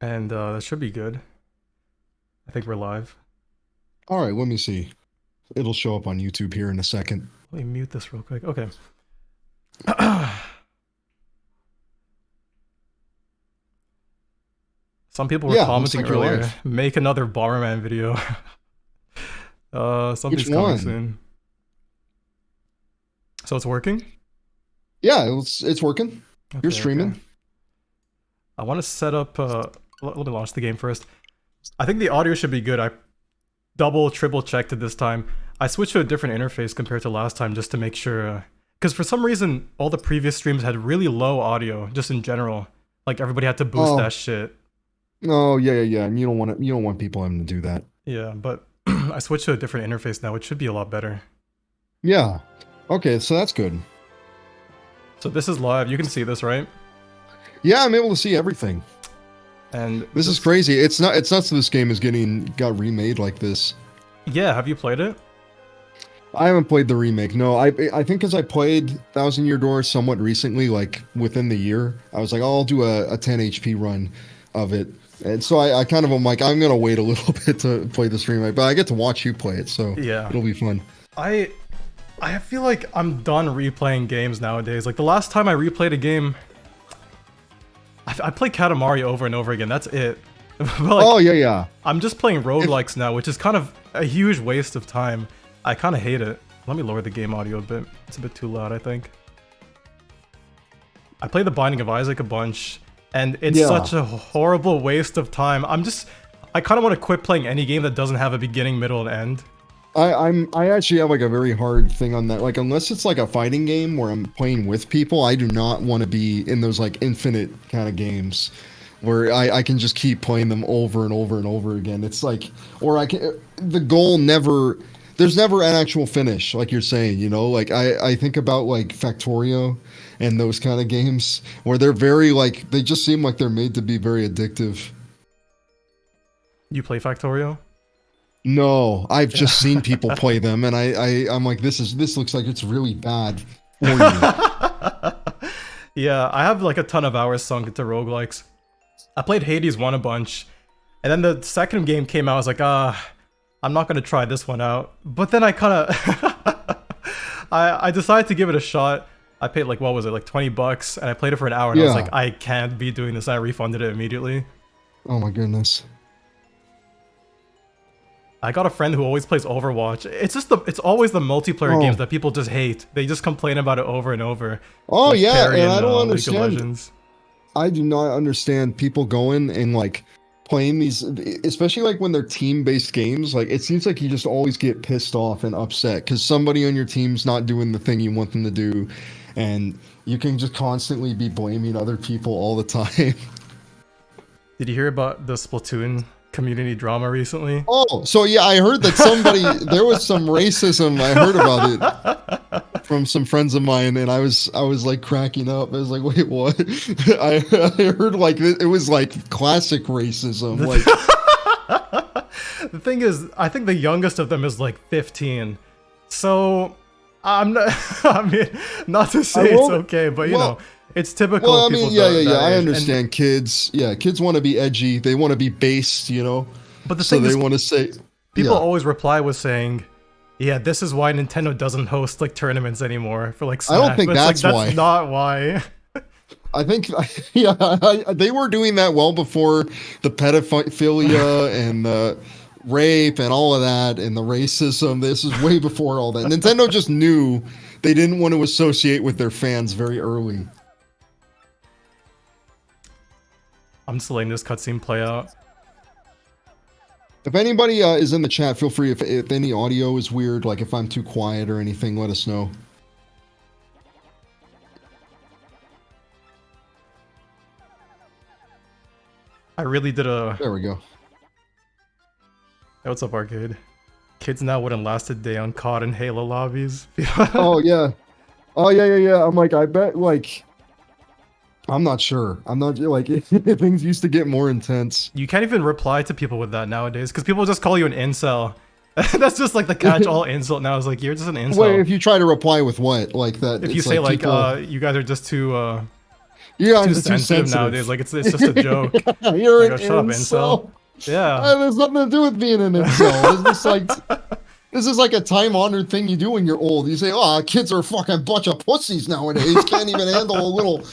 And that should be good. I think we're live. All right, let me see. It'll show up on YouTube here in a second. Let me mute this real quick. Okay. Some people were Yeah, looks commenting like you're earlier, live. make another Bomberman video. Which Something's coming one? soon. So it's working? Yeah, it's working. You're Okay, okay. streaming. I want to set up, let me launch the game first. I think the audio should be good. I double, triple checked it this time. I switched to a different interface compared to last time just to make sure, because for some reason, all the previous streams had really low audio, just in general. Like everybody had to boost Oh, that shit. oh yeah. And you don't want people having to do that. Yeah, but I switched to a different interface now, which should be a lot better. Yeah. Okay, so that's good. So this is live. You can see this, right? Yeah, I'm able to see everything. And This is crazy. It's nuts this game is got remade like this. Yeah, have you played it? I haven't played the remake. No, I think because I played Thousand Year Door somewhat recently, like within the year, I was like, oh, I'll do a 10 HP run of it. And so I kind of am like, I'm gonna wait a little bit to play this remake, but I get to watch you play it, so Yeah. it'll be fun. I I feel like I'm done replaying games nowadays. Like the last time I replayed a game, I played Katamari over and over again. That's it. But like, Oh yeah. I'm just playing If, roguelikes now, which is kind of a huge waste of time. I kind of hate it. Let me lower the game audio a bit. It's a bit too loud, I think. I played The Binding of Isaac a bunch, and it's yeah. such a horrible waste of time. I kind of want to quit playing any game that doesn't have a beginning, middle, and end. I actually have like a very hard thing on that. Like unless it's like a fighting game where I'm playing with people, I do not want to be in those like infinite kind of games where I can just keep playing them over and over and over again. It's like, or I can, the goal never, there's never an actual finish, like you're saying, you know, like I think about like Factorio and those kind of games where they're very like, they just seem like they're made to be very addictive. You play Factorio? No, I've just seen people play them, and I'm like, this looks like it's really bad for you. Yeah, I have like a ton of hours sunk into roguelikes. I played Hades 1 a bunch, and then the second game came out, I was like, I'm not gonna try this one out. But then I kinda I decided to give it a shot. I paid like, what was it, like 20 bucks, and I played it for an hour, and I was Yeah. like, I can't be doing this. I refunded it immediately. Oh my goodness. I got a friend who always plays Overwatch. It's always the multiplayer games Oh. that people just hate. They just complain about it over and over. Oh Like yeah, Terry and in I don't League of understand. Legends. I do not understand people going and like playing these, especially like when they're team-based games. Like it seems like you just always get pissed off and upset because somebody on your team's not doing the thing you want them to do, and you can just constantly be blaming other people all the time. Did you hear about the Splatoon community drama recently? Oh, so yeah, I heard that there was some racism. I heard about it from some friends of mine, and I was like cracking up. I was like, wait, what? I heard like it was like classic racism. Like, The thing is, I think the youngest of them is like 15. So I'm not. I mean, not to say I it's won't. okay, but you Well, know, it's typical well, I of people mean, yeah, that I age. And understand kids. Yeah, kids want to be edgy. They want to be based, you know. but the So thing they is, want to say, people yeah. always reply with saying, "Yeah, this is why Nintendo doesn't host like tournaments anymore for like I don't Smash." think But it's that's like why. that's not why. I think, yeah, they were doing that well before the pedophilia and the rape and all of that and the racism. This is way before all that. Nintendo just knew they didn't want to associate with their fans very early. I'm just letting this cutscene play out. If anybody is in the chat, feel free. If any audio is weird, like if I'm too quiet or anything, let us know. I really did a. There we go. Hey, what's up, arcade? Kids now wouldn't last a day on COD and Halo lobbies. Oh yeah. Oh yeah. I'm like, I bet like. I'm not sure. I'm not like things used to get more intense. You can't even reply to people with that nowadays because people just call you an incel. That's just like the catch-all insult now. Is like you're just an incel. Wait, if you try to reply with what like that, If you it's say like, people, you guys are just too Yeah, too I'm too sensitive sensitive nowadays. Like it's just a joke. You're Like, an oh, shut up, incel. incel. Yeah. There's nothing to do with being an incel. This is like a time-honored thing you do when you're old. You say, "Oh, kids are a fucking bunch of pussies nowadays. Can't even handle a little."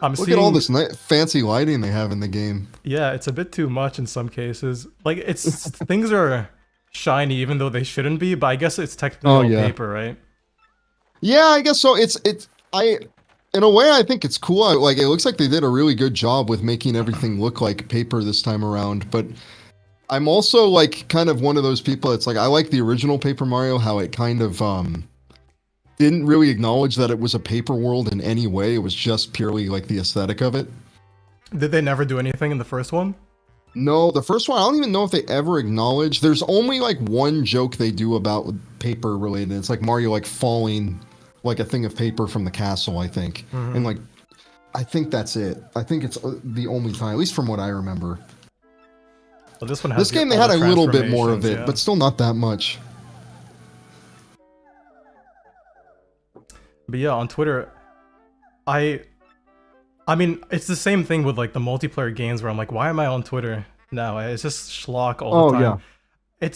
I'm Look seeing. at all this fancy lighting they have in the game. Yeah, it's a bit too much in some cases. Like it's things are shiny even though they shouldn't be, but I guess it's technically Oh all yeah, paper, right? yeah. I guess so. I in a way I think it's cool. Like it looks like they did a really good job with making everything look like paper this time around. But I'm also like kind of one of those people. It's like I like the original Paper Mario, how it kind of didn't really acknowledge that it was a paper world in any way. It was just purely like the aesthetic of it. Did they never do anything in the first one? No, the first one, I don't even know if they ever acknowledge. There's only like one joke they do about paper related. It's like Mario like falling like a thing of paper from the castle, I think. And like, I think that's it. I think it's the only time, at least from what I remember. Well, this one has This game, they had a little bit more of it, but still not that much. But yeah, on Twitter, I mean, it's the same thing with like the multiplayer games where I'm like, why am I on Twitter now? It's just schlock all the time. Yeah.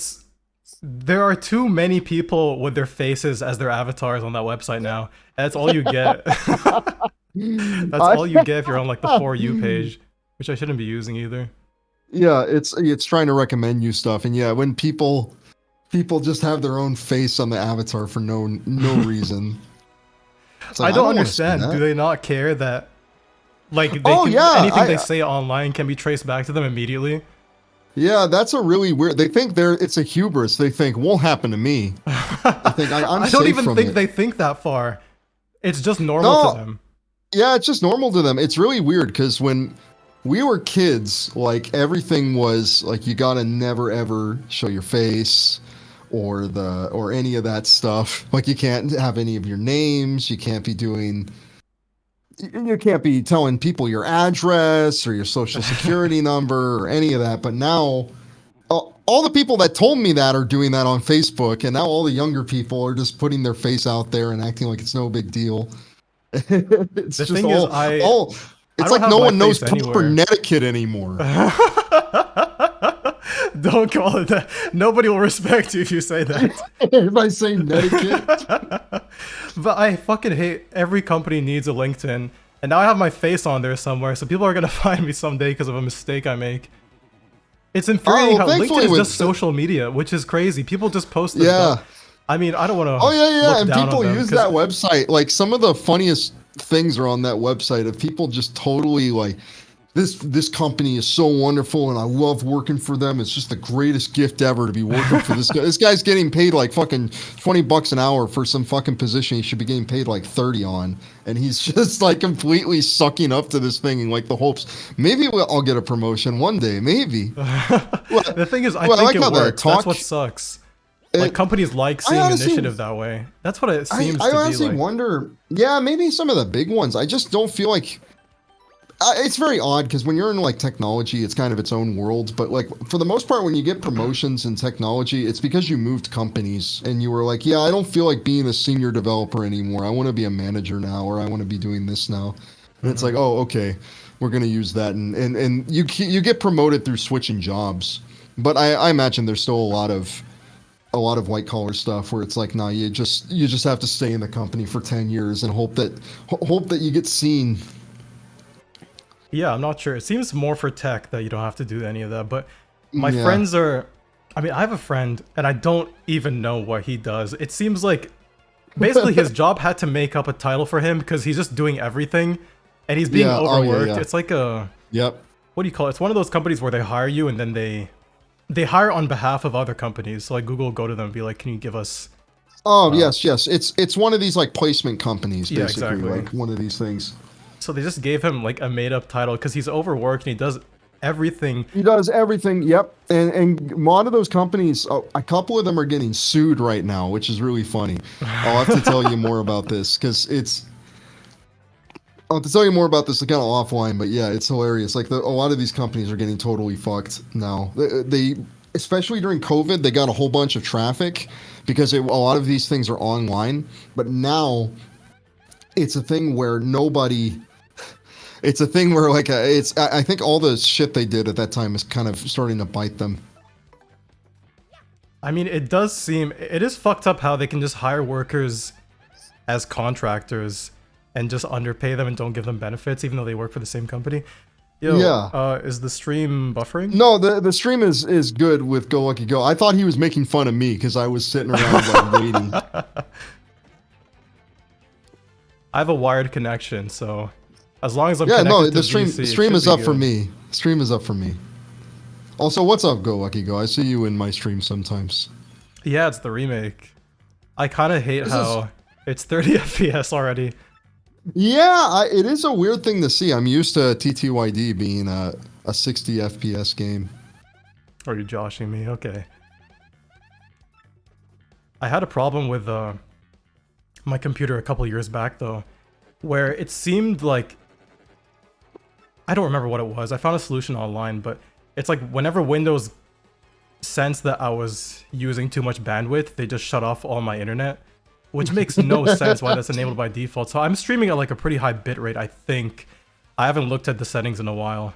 There are too many people with their faces as their avatars on that website now. That's all you get. That's all you get if you're on like the For You page, which I shouldn't be using either. Yeah, it's trying to recommend you stuff, and yeah, when people just have their own face on the avatar for no reason. Like, I don't understand. Do they not care that like anything they say online can be traced back to them immediately? Yeah, that's a really weird. They think it's a hubris. They think won't happen to me. I think I'm I don't even think they think that far. It's just normal to them. Yeah, it's just normal to them. It's really weird because when we were kids, like everything was like you gotta never ever show your face or any of that stuff. Like you can't have any of your names. You can't be telling people your address or your social security number or any of that. But now all the people that told me that are doing that on Facebook, and now all the younger people are just putting their face out there and acting like it's no big deal. It's the just thing is, it's like no one knows proper netiquette anymore. Don't call it that. Nobody will respect you if you say that. If I say netiquette. But I fucking hate every company needs a LinkedIn. And now I have my face on there somewhere, so people are gonna find me someday because of a mistake I make. It's infuriating how LinkedIn is just social media, which is crazy. People just post this stuff. I mean, I don't want to. Oh yeah, and people use that website. Like some of the funniest things are on that website of people just totally like, this company is so wonderful and I love working for them. It's just the greatest gift ever to be working for this guy. This guy's getting paid like fucking $20 an hour for some fucking position he should be getting paid like 30 on, and he's just like completely sucking up to this thing and like the hopes maybe I'll get a promotion one day, maybe. The thing is, I think it works. That's what sucks. Like companies like seeing initiative that way. That's what it seems to be like. I honestly wonder. Yeah, maybe some of the big ones. I just don't feel like. It's very odd because when you're in like technology, it's kind of its own world. But like for the most part, when you get promotions in technology, it's because you moved companies and you were like, yeah, I don't feel like being a senior developer anymore. I want to be a manager now, or I want to be doing this now. And it's like, oh, okay, we're gonna use that, and you get promoted through switching jobs. But I imagine there's still a lot of white collar stuff where it's like, nah, you just have to stay in the company for 10 years and hope that you get seen. Yeah, I'm not sure. It seems more for tech that you don't have to do any of that. But my friends are, I mean, I have a friend and I don't even know what he does. It seems like basically his job had to make up a title for him because he's just doing everything and he's being overworked. It's like a, what do you call it? It's one of those companies where they hire you and then they hire on behalf of other companies. So like Google will go to them and be like, can you give us... yes. It's one of these like placement companies, basically. Yeah, exactly. Like one of these things. So they just gave him like a made up title because he's overworked and he does everything. He does everything. Yep. And a lot of those companies, a couple of them are getting sued right now, which is really funny. I'll have to tell you more about this because I'll have to tell you more about this kind of offline, but yeah, it's hilarious. Like a lot of these companies are getting totally fucked now. They especially during COVID, they got a whole bunch of traffic because a lot of these things are online, but now it's a thing where nobody. It's a thing where like it's. I think all the shit they did at that time is kind of starting to bite them. I mean, it does seem it is fucked up how they can just hire workers as contractors and just underpay them and don't give them benefits, even though they work for the same company. Yo, Yeah. is the stream buffering? No, the stream is good with Go Lucky Go. I thought he was making fun of me because I was sitting around like waiting. I have a wired connection, so as long as I'm Yeah, connected no, to the stream VC, it stream should is be up for good. me. Stream is up for me. Also, what's up, Go Lucky Go? I see you in my stream sometimes. Yeah, it's the remake. I kind of hate how it's 30 FPS already. Yeah, it is a weird thing to see. I'm used to TTYD being a 60 FPS game. Are you joshing me? Okay. I had a problem with my computer a couple years back though, where it seemed like I don't remember what it was. I found a solution online, but it's like whenever Windows sensed that I was using too much bandwidth, they just shut off all my internet, which makes no sense why that's enabled by default. So I'm streaming at like a pretty high bitrate, I think. I haven't looked at the settings in a while.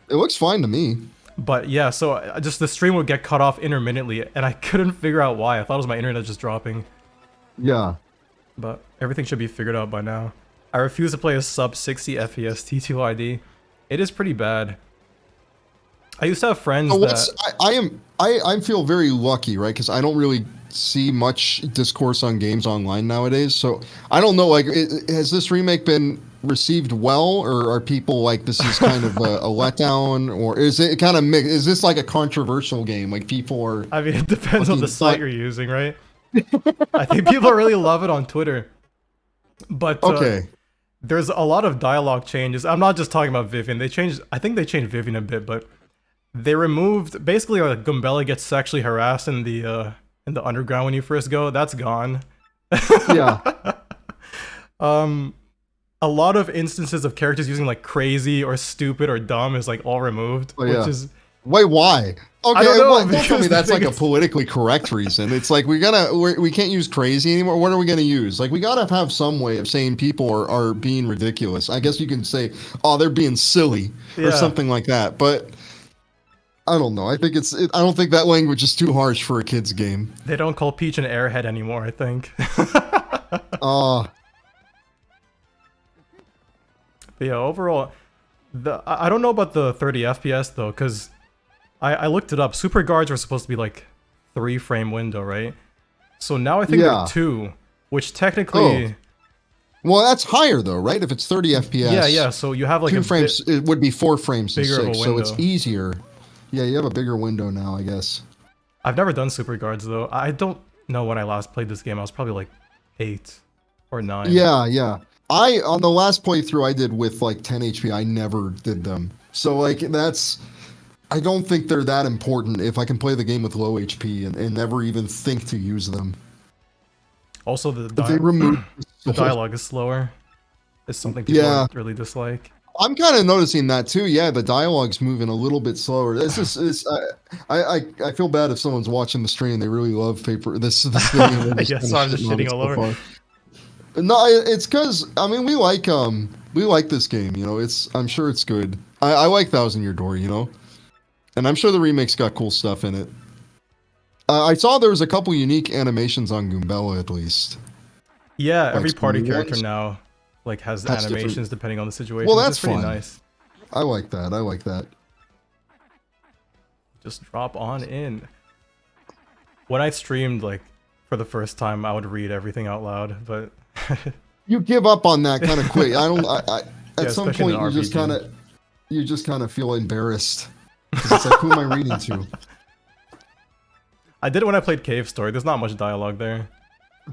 It looks fine to me. But yeah, so just the stream would get cut off intermittently, and I couldn't figure out why. I thought it was my internet just dropping. Yeah. But everything should be figured out by now. I refuse to play a sub 60 FPS TTYD. It is pretty bad. I used to have friends that... I feel very lucky, right? Because I don't really see much discourse on games online nowadays. So I don't know, like, has this remake been received well, or are people like this is kind of a letdown, or is it kind of mixed? Is this like a controversial game? Like people are. I mean, it depends on the site you're using, right? I think people really love it on Twitter. But Okay. There's a lot of dialogue changes. I'm not just talking about Vivian. I think they changed Vivian a bit, but they removed basically like Gumbella gets sexually harassed in the underground when you first go. That's gone. Yeah. A lot of instances of characters using like crazy or stupid or dumb is like all removed, Oh, yeah. which is Wait, why? Okay, I don't know, don't tell because me the that's thing like a is- politically correct reason. It's like we can't use crazy anymore. What are we gonna use? Like we gotta have some way of saying people are being ridiculous. I guess you can say, oh, they're being silly or Yeah. something like that. But I don't know. I don't think that language is too harsh for a kid's game. they don't call Peach an airhead anymore, I think. But yeah, overall, I don't know about the 30 FPS though, because I looked it up. Super guards were supposed to be like 3-frame window, right? So now I think Yeah. they're 2, which technically... Well, that's higher though, right? If it's 30 FPS. Yeah, so you have like 2 a frames, it would be 4 frames to bigger of a 6, so it's window. easier. Yeah, you have a bigger window now, I guess. I've never done super guards though. I don't know when I last played this game. I was probably like 8 or 9. Yeah. On the last playthrough I did with like 10 HP, I never did them. So like I don't think they're that important if I can play the game with low HP and never even think to use them. Also, the If they remove the dialogue is slower. It's something people really dislike. I'm kind of noticing that too. Yeah, the dialogue's moving a little bit slower. I feel bad if someone's watching the stream. They really love this thing. Yeah, so I'm just shitting all over. No, it's because I mean we like this game. You know, I'm sure it's good. I like Thousand Year Door. You know, and I'm sure the remake's got cool stuff in it. I saw there was a couple unique animations on Goombella at least. Yeah, Like every party small character ones? now like has That's animations different. depending on the situation. Well, that's it's pretty fun. nice. I like that. Just drop on in. When I streamed like for the first time, I would read everything out loud, but You give up on that kind of quick. At Yeah, some especially point in you just kind of feel embarrassed. 'Cause it's like, who am I reading to? I did it when I played Cave Story. There's not much dialogue there.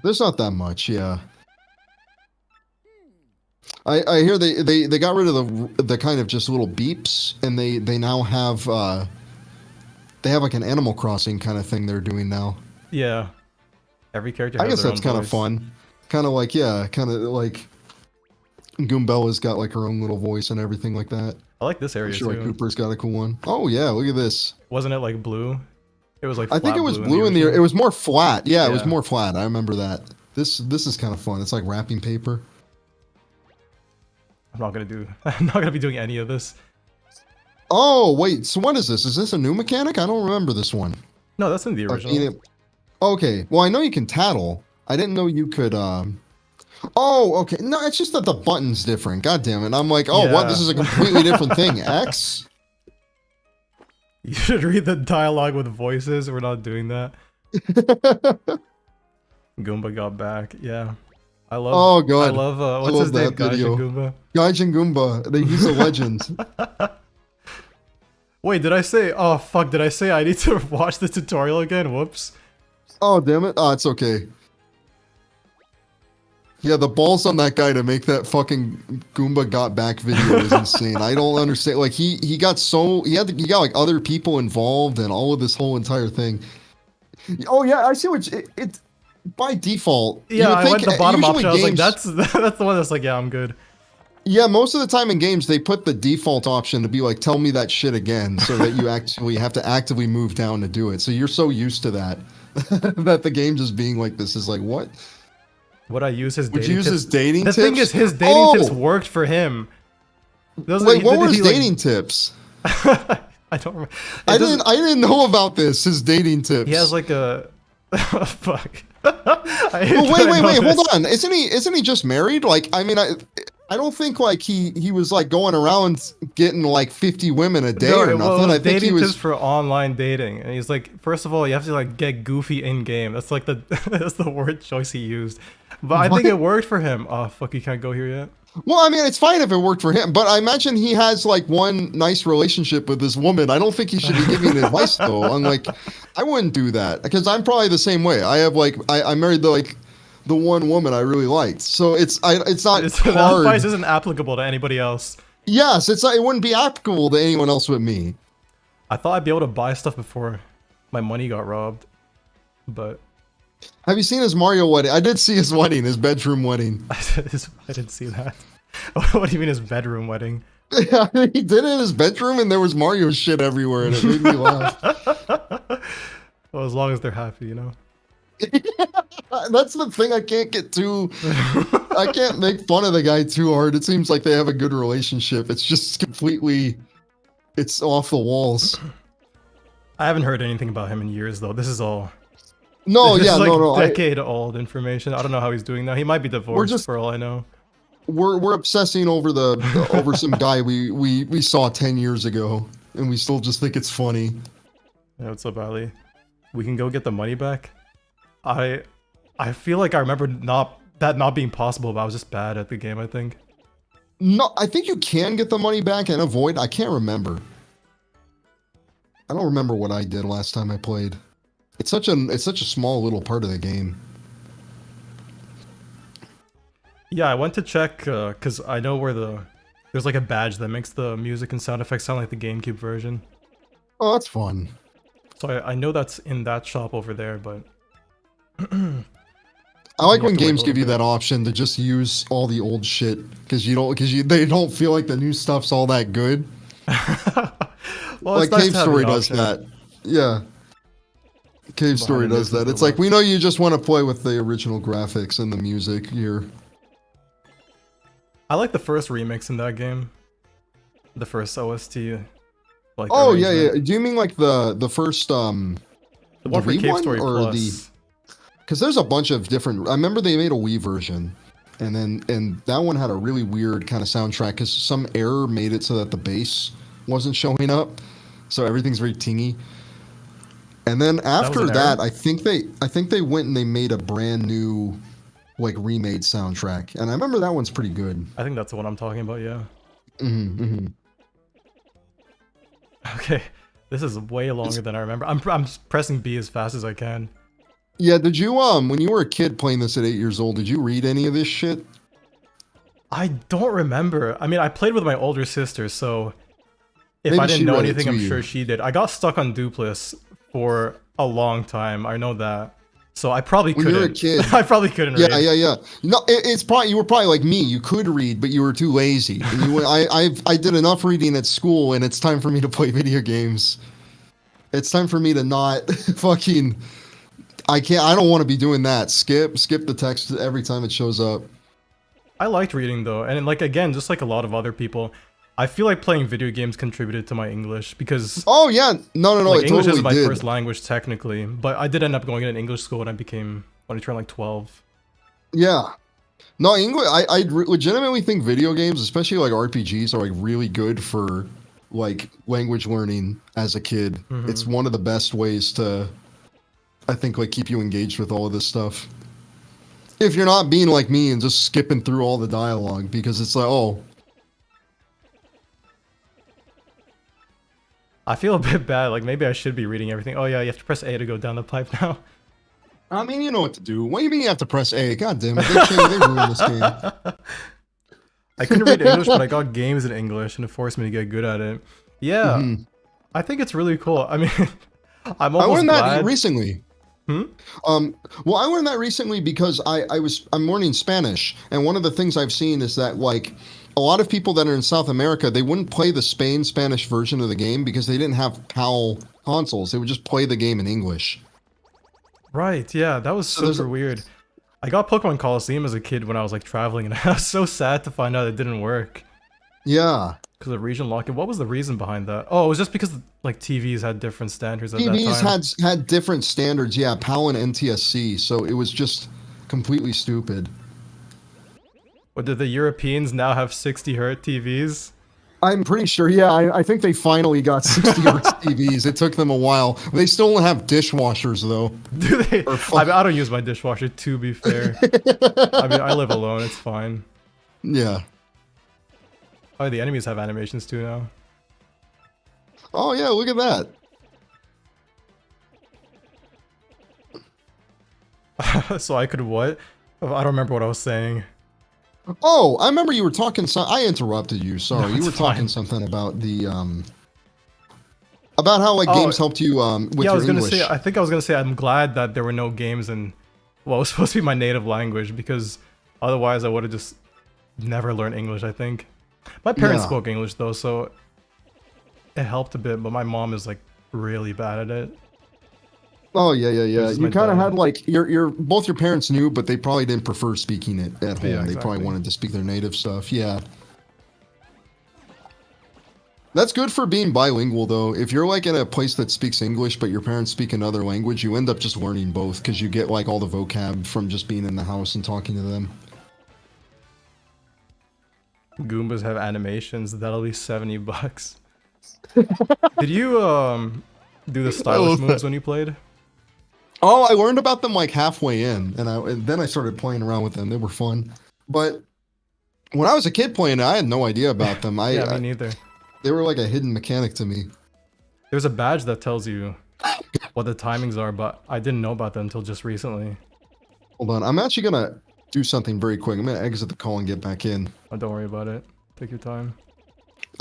There's not that much, yeah. I hear they got rid of the kind of just little beeps, and they now have they have like an Animal Crossing kind of thing they're doing now. Yeah. Every character I has guess their that's own kind of voice. fun. Kind of like Goombella's got like her own little voice and everything like that. I like this I'm area sure too. Cooper's got a cool one. Oh yeah, look at this. Wasn't it like blue? It was like I think flat it was blue blue in the. It original. was more flat. Yeah, it was Yeah. more flat. I remember that. This is kind of fun. It's like wrapping paper. I'm not gonna do. I'm not gonna be doing any of this. Oh wait, so what is this? Is this a new mechanic? I don't remember this one. No, that's in the original. Okay, well I know you can tattle. I didn't know you could. Oh, okay. No, it's just that the button's different. God damn it! I'm like, oh, what? This is a completely different thing. X. You should read the dialogue with voices. We're not doing that. Goomba got back. Yeah. I love. Oh god. I love. What's love his name? that video. Gaijin Goomba. Gaijin Goomba. He's a legend. Wait, did I say? Oh fuck! Did I say I need to watch the tutorial again? Whoops. Oh damn it! Oh, it's okay. Yeah, the balls on that guy to make that fucking Goomba got back video is insane. I don't understand. Like he got like other people involved and all of this whole entire thing. Oh yeah, I see what it by default. Yeah, I went to the bottom option. I was like, games- that's the one that's like, yeah, I'm good. Yeah, most of the time in games they put the default option to be like, tell me that shit again, so that you actually have to actively move down to do it. So you're so used to that that the game just being like this is like what. Would I use his Would dating you use tips? his dating the tips? thing is, his dating tips worked for him. Wait, what were his dating tips? I don't remember. I didn't know about this. His dating tips. He has like a fuck. Well, wait, hold on. Isn't he just married? Like, I mean, I don't think like he was like going around getting like 50 women a day or nothing. Well, I think he dating was tips for online dating, and he's like, first of all, you have to like get goofy in game. That's like the that's the word choice he used. But I think it worked for him. Oh fuck, you can't go here yet. Well, I mean, it's fine if it worked for him, but I imagine he has like one nice relationship with this woman. I don't think he should be giving advice though. I'm like, I wouldn't do that because I'm probably the same way. I have like I married the one woman I really liked, so it's not That hard. advice isn't applicable to anybody else. Yes, it wouldn't be applicable to anyone else but me. I thought I'd be able to buy stuff before my money got robbed, but Have you seen his Mario wedding? I did see his wedding, his bedroom wedding. I didn't see that. What do you mean his bedroom wedding? Yeah, he did it in his bedroom, and there was Mario shit everywhere, and it made me laugh. Well, as long as they're happy, you know. That's the thing. I can't get too. I can't make fun of the guy too hard. It seems like they have a good relationship. It's just completely. It's off the walls. I haven't heard anything about him in years, though. This is all. No, this yeah, is like no. decade-old information. I don't know how he's doing now. He might be divorced for all I know. We're obsessing over over some guy we saw 10 years ago, and we still just think it's funny. Yeah, what's up, Ali? We can go get the money back. I feel like I remember not being possible, but I was just bad at the game, I think. No, I think you can get the money back and avoid. I can't remember. I don't remember what I did last time I played. It's such a small little part of the game. Yeah, I went to check because I know where there's like a badge that makes the music and sound effects sound like the GameCube version. Oh, that's fun. So I know that's in that shop over there, but I like when games give you that option to just use all the old shit because they don't feel like the new stuff's all that good. Well, like nice Cave to have Story the does option. that. Yeah. Cave Story does that. It's like left. we know you just want to play with the original graphics and the music here. I like the first remix in that game. The first OST. Like Oh yeah, arrangement. yeah. Do you mean like the first The one for Wii Cave one Story or Plus. because there's a bunch of different. I remember they made a Wii version, and that one had a really weird kind of soundtrack because some error made it so that the bass wasn't showing up, so everything's very tingy. And then after an that, error? I think they went and they made a brand new, like remade soundtrack, and I remember that one's pretty good. I think that's the one I'm talking about. Yeah. Mm-hmm. Okay. This is way longer than I remember. I'm pressing B as fast as I can. Yeah, did you when you were a kid playing this at 8 years old, did you read any of this shit? I don't remember. I mean, I played with my older sister, so if Maybe I didn't she know read it anything, to I'm you. sure she did. I got stuck on Dupless for a long time. I know that. So I probably When couldn't. you were a kid. I probably couldn't Yeah, read. yeah. No, it's probably you were probably like me. You could read, but you were too lazy. And I did enough reading at school, and it's time for me to play video games. It's time for me to not fucking. I can't. I don't want to be doing that. Skip the text every time it shows up. I liked reading though, and like again, just like a lot of other people, I feel like playing video games contributed to my English because Oh yeah, no, like it English totally is my did. first language technically, but I did end up going in an English school when I turned like 12. Yeah. No, English. I legitimately think video games, especially like RPGs, are like really good for like language learning as a kid. It's one of the best ways to, I think, like keep you engaged with all of this stuff. If you're not being like me and just skipping through all the dialogue because it's like, oh, I feel a bit bad, like maybe I should be reading everything. Oh yeah, you have to press A to go down the pipe now. I mean, you know what to do. What do you mean you have to press A? God damn it, they ruined this game. I couldn't read English, but I got games in English, and it forced me to get good at it. Yeah, I think it's really cool. I mean, I'm I almost learned glad. that recently. Well, I learned that recently because I'm learning Spanish, and one of the things I've seen is that like a lot of people that are in South America, they wouldn't play the Spanish version of the game because they didn't have PAL consoles. They would just play the game in English. Right, yeah, that was super weird. I got Pokemon Coliseum as a kid when I was like traveling, and I was so sad to find out it didn't work. Yeah. Because of region locking. What was the reason behind that? Oh, it was just because like TVs had different standards at that time. TVs had different standards, yeah, PAL and NTSC, so it was just completely stupid. Or did the Europeans now have 60 Hz TVs? I'm pretty sure, yeah, I think they finally got 60 hertz TVs. It took them a while. They still don't have dishwashers, though. Do they? I mean, I don't use my dishwasher, to be fair. I mean, I live alone, it's fine. Yeah. Oh, the enemies have animations too now. Oh, yeah, look at that. So I could what? Oh, I don't remember what I was saying. Oh, I remember you were talking. I interrupted you. Sorry, No, you were it's fine. talking something about the about how like games helped you with yeah, I your was gonna English. say. I think I was gonna say I'm glad that there were no games in what was supposed to be my native language because otherwise I would have just never learned English. I think my parents spoke English though, so it helped a bit. But my mom is like really bad at it. Oh yeah. is my You kind of dad. had like your both your parents knew, but they probably didn't prefer speaking it at home. Yeah, They probably exactly. wanted to speak their native stuff. Yeah. That's good for being bilingual, though. If you're like in a place that speaks English, but your parents speak another language, you end up just learning both because you get like all the vocab from just being in the house and talking to them. Goombas have animations. That'll be $70. Did you do the stylish moves when you played? Oh, I learned about them like halfway in, and then I started playing around with them. They were fun, but when I was a kid playing it, I had no idea about them. Yeah, me neither. They were like a hidden mechanic to me. There's a badge that tells you what the timings are, but I didn't know about that until just recently. Hold on, I'm actually gonna do something very quick. I'm gonna exit the call and get back in. Oh, don't worry about it. Take your time.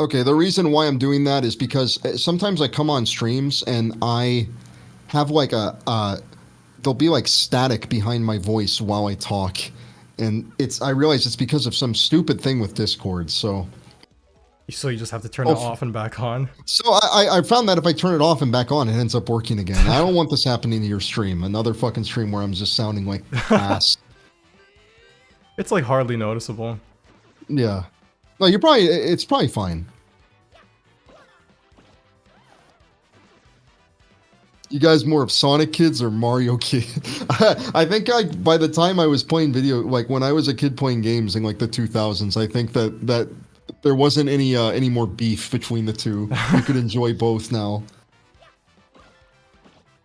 Okay, the reason why I'm doing that is because sometimes I come on streams and I have like there'll be like static behind my voice while I talk, and I realize it's because of some stupid thing with Discord. So you just have to turn it off and back on. So I found that if I turn it off and back on, it ends up working again. I don't want this happening to your stream. Another fucking stream where I'm just sounding like ass. It's like hardly noticeable. Yeah. No, it's probably fine. You guys more of Sonic kids or Mario kids? I think by the time I was playing like when I was a kid playing games in like the 2000s, I think that there wasn't any more beef between the two. You could enjoy both now.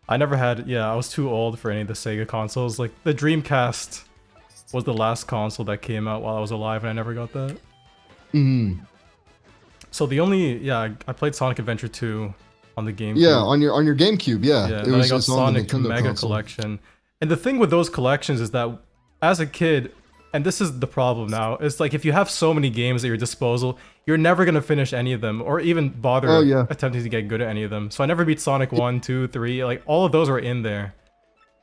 I never had, yeah, I was too old for any of the Sega consoles. Like, the Dreamcast was the last console that came out while I was alive, and I never got that. So the only, yeah, I played Sonic Adventure 2 on the GameCube. Yeah, on your GameCube, yeah. Yeah, and then I got Sonic Mega Collection. And the thing with those collections is that, as a kid, and this is the problem now, it's like if you have so many games at your disposal, you're never going to finish any of them, or even bother attempting to get good at any of them. So I never beat Sonic 1, 2, 3, like all of those were in there.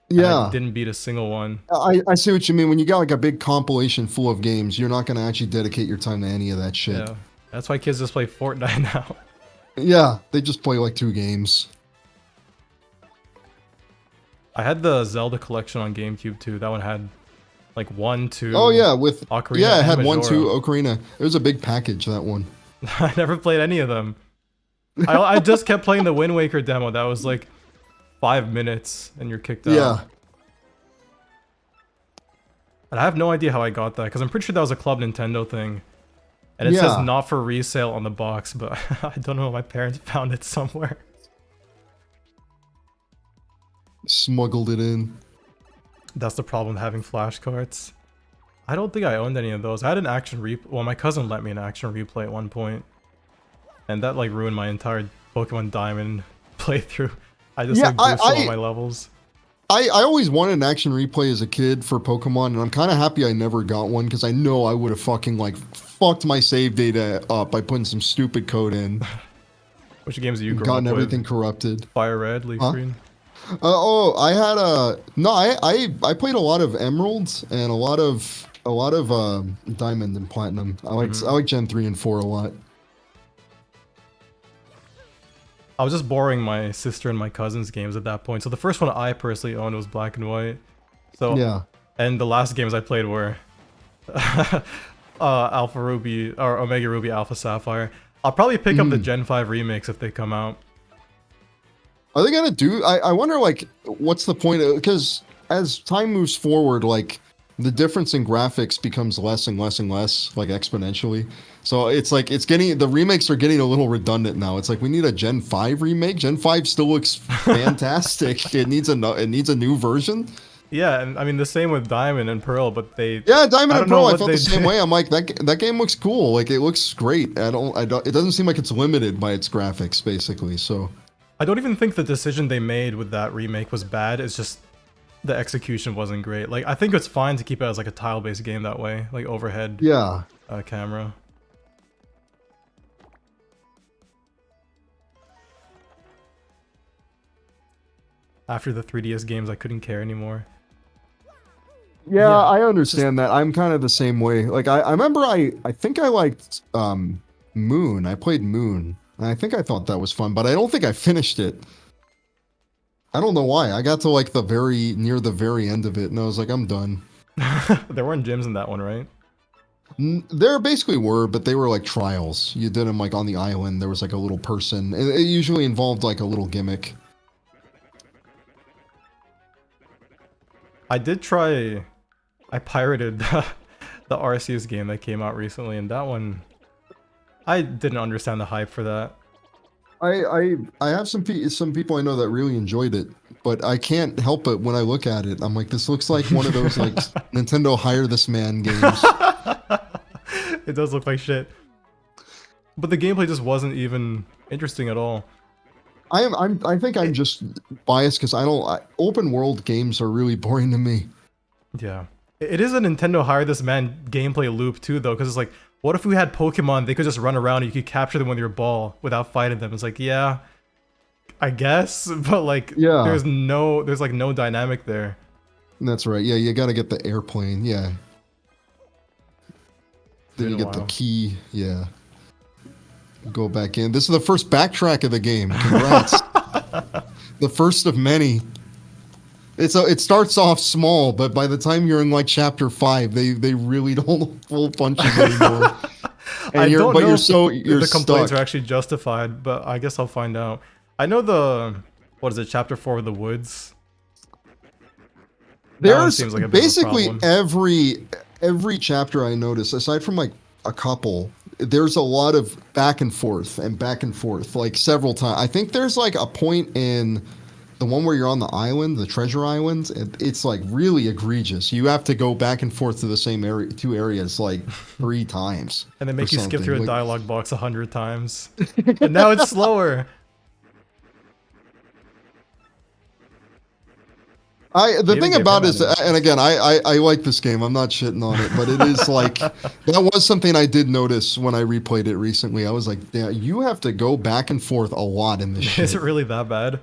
Yeah. I didn't beat a single one. I see what you mean. When you got like a big compilation full of games, you're not going to actually dedicate your time to any of that shit. Yeah. That's why kids just play Fortnite now. Yeah, they just play like 2 games. I had the Zelda collection on GameCube too. That one had like 1, 2, Oh yeah, with Ocarina, yeah, it and had 1, 2, Majora. Ocarina. It was a big package, that one. I never played any of them. I just kept playing the Wind Waker demo. That was like 5 minutes, and you're kicked out. Yeah. And I have no idea how I got that, because I'm pretty sure that was a Club Nintendo thing. And it Yeah. says not for resale on the box, but I don't know. My parents found it somewhere. Smuggled it in. That's the problem with having flashcards. I don't think I owned any of those. I had an action replay. Well, my cousin let me an action replay at one point, and that like ruined my entire Pokemon Diamond playthrough. I just like boosted all my levels. I always wanted an action replay as a kid for Pokemon, and I'm kind of happy I never got one, because I know I would have fucking like fucked my save data up by putting some stupid code in. Which games do you grow up Gotten with? everything corrupted. Fire Red, Leaf Green? I had a no. I played a lot of Emeralds and a lot of Diamond and Platinum. I like Gen 3 and 4 a lot. I was just borrowing my sister and my cousin's games at that point. So the first one I personally owned was Black and White. So yeah. And the last games I played were Alpha Ruby or Omega Ruby Alpha Sapphire. I'll probably pick up the Gen 5 remakes if they come out. Are they gonna do? I wonder, like, what's the point? Because as time moves forward, like, the difference in graphics becomes less and less and less, like exponentially. So it's like the remakes are getting a little redundant now. It's like we need a Gen 5 remake. Gen 5 still looks fantastic. It needs a new version. Yeah, and I mean the same with Diamond and Pearl, but they Diamond and Pearl. I felt the same did. way. I'm like that game looks cool. Like it looks great. I don't. It doesn't seem like it's limited by its graphics, basically. So I don't even think the decision they made with that remake was bad. It's just the execution wasn't great. Like I think it's fine to keep it as like a tile-based game that way, like overhead. Yeah. Camera. After the 3DS games, I couldn't care anymore. Yeah, I understand that. I'm kind of the same way. Like I remember I think I liked Moon. I played Moon. And I think I thought that was fun, but I don't think I finished it. I don't know why. I got to like near the very end of it, and I was like, I'm done. There weren't gyms in that one, right? There basically were, but they were like trials. You did them like on the island. There was like a little person. It usually involved like a little gimmick. I did try. I pirated the Arceus game that came out recently, and that one, I didn't understand the hype for that. I have some people I know that really enjoyed it, but I can't help it when I look at it. I'm like, this looks like one of those like Nintendo hire this man games. It does look like shit, but the gameplay just wasn't even interesting at all. I think I'm just biased because open world games are really boring to me. Yeah, it is a Nintendo hire this man gameplay loop too, though, because it's like, what if we had Pokemon? They could just run around and you could capture them with your ball without fighting them. It's like, yeah, I guess, but like, yeah, there's like no dynamic there. That's right. Yeah, you got to get the airplane. Yeah. Then you get the key. Yeah. Go back in. This is the first backtrack of the game. Congrats. The first of many. It starts off small, but by the time you're in like chapter 5, they really don't pull punches anymore. And I don't know if the complaints are actually justified, but I guess I'll find out. I know what is it, chapter 4 of the woods? There's seems like a basically every chapter I notice, aside from like a couple, there's a lot of back and forth, like several times. I think there's like a point in the one where you're on the island, the treasure island. It's like really egregious. You have to go back and forth to the same two areas like 3 times. And they make you skip through a dialogue box 100 times. And now it's slower. The thing about it is, and again, I like this game. I'm not shitting on it, but it is like, that was something I did notice when I replayed it recently. I was like, yeah, you have to go back and forth a lot in this shit. Is it really that bad?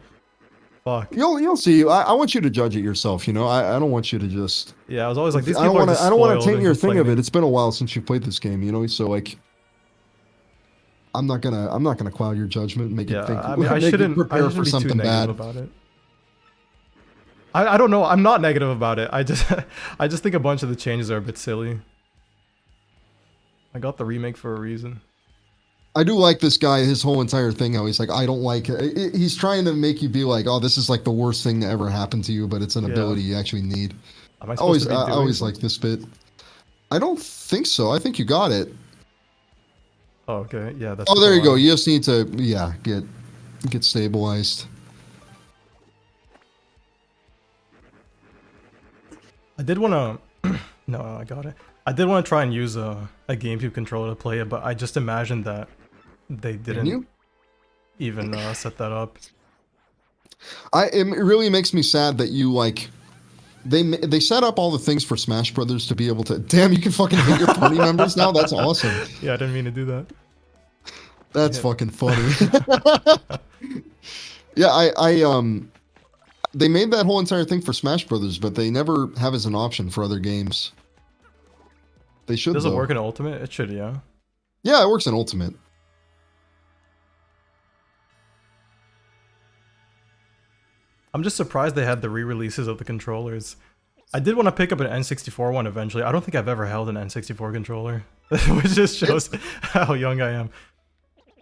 Fuck. You'll see. I want you to judge it yourself. You know, I don't want you to just. Yeah, I was always like, these I people don't want to taint your thing of it. It's been a while since you played this game. You know, so like, I'm not gonna cloud your judgment and make it think. I mean, I shouldn't prepare for be something too negative bad about it. I don't know. I'm not negative about it. I just think a bunch of the changes are a bit silly. I got the remake for a reason. I do like this guy, his whole entire thing, how he's like, I don't like it. He's trying to make you be like, oh, this is like the worst thing to ever happen to you, but it's an ability you actually need. Am I supposed to be doing I always like this bit. I don't think so. I think you got it. Oh, okay. Yeah, that's. Oh, there you go. You just need to, yeah, get stabilized. I did want to. No, I got it. I did want to try and use a GameCube controller to play it, but I just imagined that they didn't even set that up. It really makes me sad that you like. They set up all the things for Smash Brothers to be able to. Damn, you can fucking hit your party members now. That's awesome. Yeah, I didn't mean to do that. That's fucking funny. Yeah, they made that whole entire thing for Smash Brothers, but they never have as an option for other games. They should. Does it work in Ultimate? It should, yeah. Yeah, it works in Ultimate. I'm just surprised they had the re-releases of the controllers. I did want to pick up an N64 one eventually. I don't think I've ever held an N64 controller, which just shows how young I am.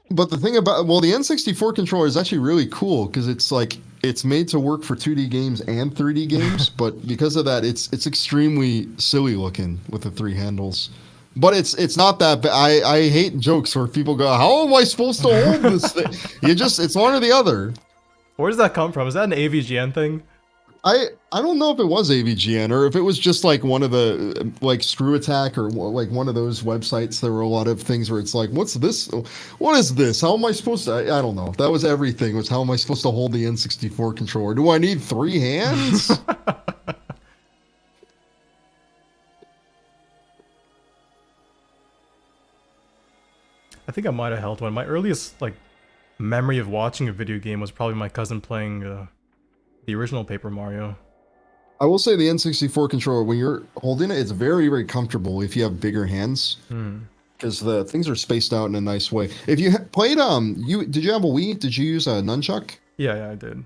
But the thing about, well, the N64 controller is actually really cool because it's like, it's made to work for 2D games and 3D games, but because of that, it's extremely silly looking with the 3 handles. But it's not that bad. I hate jokes where people go, how am I supposed to hold this thing? It's one or the other. Where does that come from? Is that an AVGN thing? I don't know if it was AVGN or if it was just like one of the like Screw Attack or like one of those websites. There were a lot of things where it's like, what's this? What is this? How am I supposed to? I don't know. That was everything. Was how am I supposed to hold the N64 controller? Do I need 3 hands? I think I might have held one. My earliest like memory of watching a video game was probably my cousin playing the original Paper Mario. I will say the N64 controller, when you're holding it, it's very, very comfortable if you have bigger hands. Because the things are spaced out in a nice way. If you played, did you have a Wii? Did you use a nunchuck? Yeah, I did.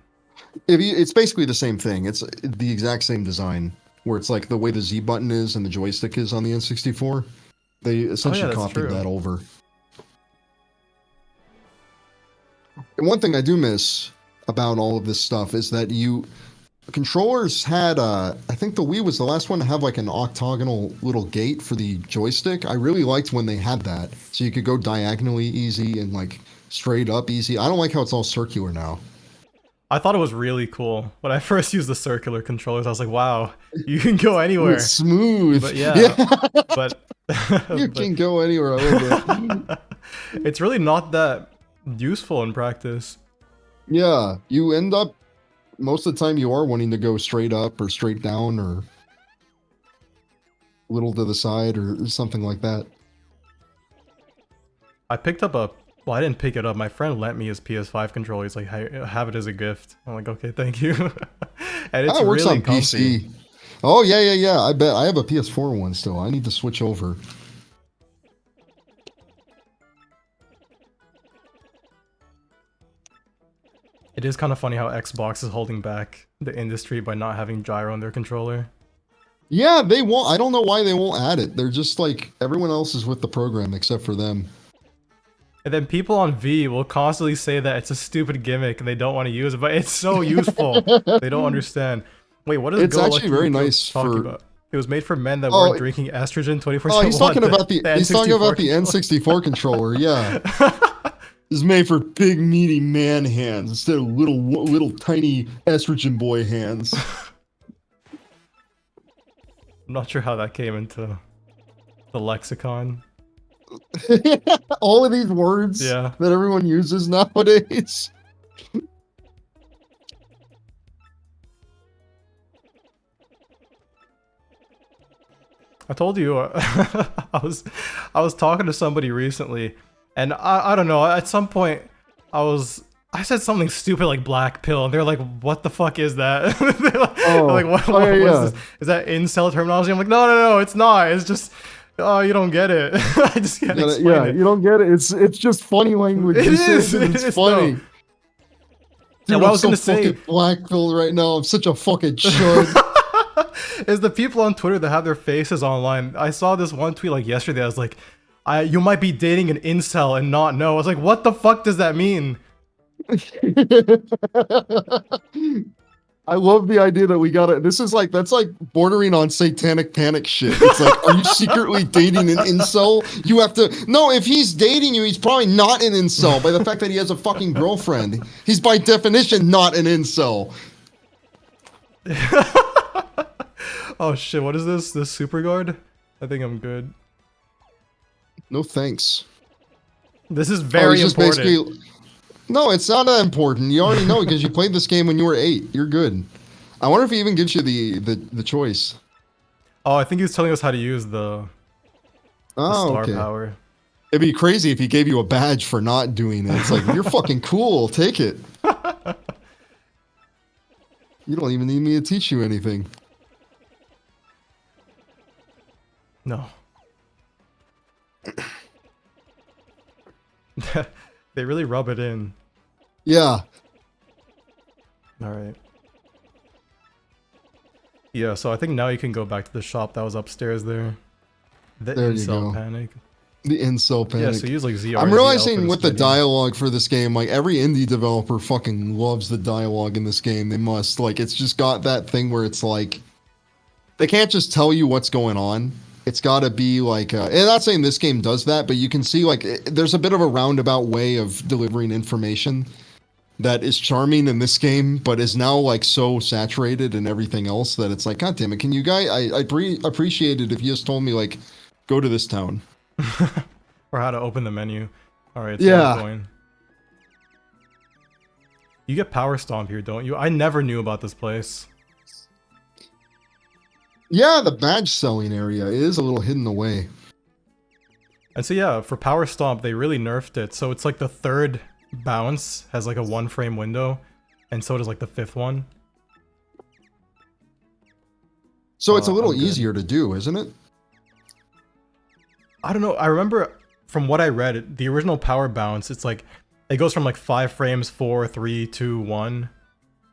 It's basically the same thing. It's the exact same design, where it's like the way the Z button is and the joystick is on the N64. They essentially copied that over. And one thing I do miss about all of this stuff is that controllers had I think the Wii was the last one to have like an octagonal little gate for the joystick. I really liked when they had that, so you could go diagonally easy and like straight up easy. I don't like how it's all circular now. I thought it was really cool when I first used the circular controllers. I was like, wow, you can go anywhere. It's smooth. But yeah. But you can go anywhere a little bit. It's really not that useful in practice. Yeah, you end up most of the time you are wanting to go straight up or straight down or a little to the side or something like that. I picked up well, I didn't pick it up. My friend lent me his PS5 controller. He's like, hey, have it as a gift. I'm like, okay, thank you. And it's works really on comfy. PC. Oh yeah. I bet I have a PS4 one still. I need to switch over. It is kind of funny how Xbox is holding back the industry by not having gyro on their controller. Yeah, they won't. I don't know why they won't add it. They're just like everyone else is with the program except for them. And then people on V will constantly say that it's a stupid gimmick and they don't want to use it, but it's so useful. They don't understand. Wait, what is It's actually very nice talking about? It was made for men that weren't drinking estrogen 24/7. Oh, he's talking about the N64 controller. Yeah. Is made for big meaty man hands instead of little tiny estrogen boy hands. I'm not sure how that came into the lexicon. All of these words that everyone uses nowadays. I told you I was talking to somebody recently, and I don't know, at some point I said something stupid like black pill, and they're like, what the fuck is that? What is this? Is that incel terminology? I'm like, no, it's not. It's just, oh, you don't get it. I just can't explain it. You don't get it. It's just funny language. It is funny. And Dude, what I I'm was so gonna say fucking black-pilled right now. I'm such a fucking chud. is the people on Twitter that have their faces online. I saw this one tweet like yesterday. I was like, you might be dating an incel and not know. I was like, what the fuck does that mean? I love the idea that we got it. This is like, that's like bordering on satanic panic shit. It's like, are you secretly dating an incel? You have to, no, if he's dating you, he's probably not an incel by the fact that he has a fucking girlfriend. He's by definition not an incel. Oh shit, what is this? This super guard? I think I'm good. No thanks. This is Oh, very he's just important. basically, no, it's not that important. You already know because you played this game when you were 8. You're good. I wonder if he even gives you the choice. Oh, I think he's telling us how to use the star okay. power. It'd be crazy if he gave you a badge for not doing it. It's like, you're fucking cool. Take it. You don't even need me to teach you anything. No. They really rub it in. Yeah. Alright. Yeah, so I think now you can go back to the shop that was upstairs there. The There you incel go. panic. The incel panic. Yeah, so use like ZR. I'm realizing with the dialogue. dialogue for this game, like every indie developer fucking loves the dialogue in this game. They must. Like, it's just got that thing where it's like, they can't just tell you what's going on. It's got to be like, and I'm not saying this game does that, but you can see like there's a bit of a roundabout way of delivering information that is charming in this game, but is now like so saturated in everything else that it's like, God damn it, can you guys, I appreciate it if you just told me like, go to this town. Or how to open the menu. Alright, Yeah. coin. You get power stomp here, don't you? I never knew about this place. Yeah, the badge selling area is a little hidden away. And so yeah, for power stomp, they really nerfed it. So it's like the third bounce has like a 1 frame window, and so does like the 5th one. So it's a little I'm good. easier to do, isn't it? I don't know. I remember from what I read, the original power bounce, it's like it goes from like 5 frames, 4, 3, 2, 1,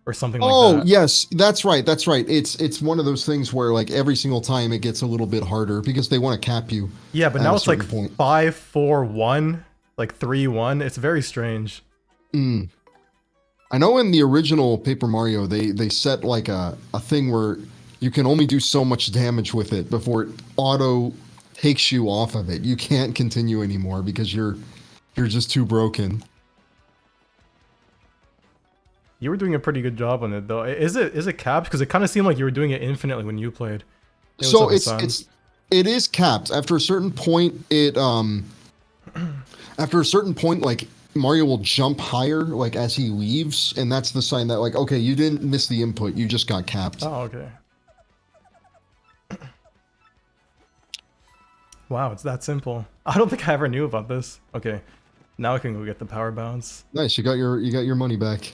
or something like that. Oh, yes, that's right. That's right. It's one of those things where like every single time it gets a little bit harder because they want to cap you. Yeah, but at now a it's like certain point. 5, 4, 1, like 3, 1. It's very strange. Mm. I know in the original Paper Mario, they set like a thing where you can only do so much damage with it before it auto takes you off of it. You can't continue anymore because you're just too broken. You were doing a pretty good job on it though. Is it capped? Because it kind of seemed like you were doing it infinitely when you played. Hey, So what's up, Hassan? it is capped. After a certain point, after a certain point, like Mario will jump higher, like as he leaves, and that's the sign that like, okay, you didn't miss the input, you just got capped. Oh, okay. Wow, it's that simple. I don't think I ever knew about this. Okay, now I can go get the power bounce. Nice, you got your money back.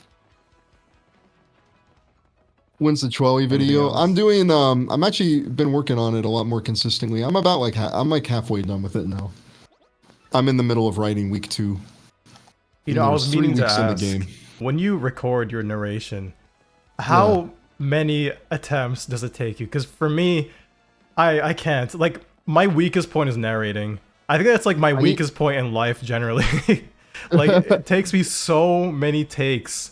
When's the Twelly video? I'm doing I'm actually been working on it a lot more consistently. I'm about like I'm like halfway done with it now. I'm in the middle of writing week 2. You know, I was meaning to in the ask, game. when you record your narration, how many attempts does it take you? Because for me, I can't. Like, my weakest point is narrating. I think that's like my weakest point in life generally. Like, it takes me so many takes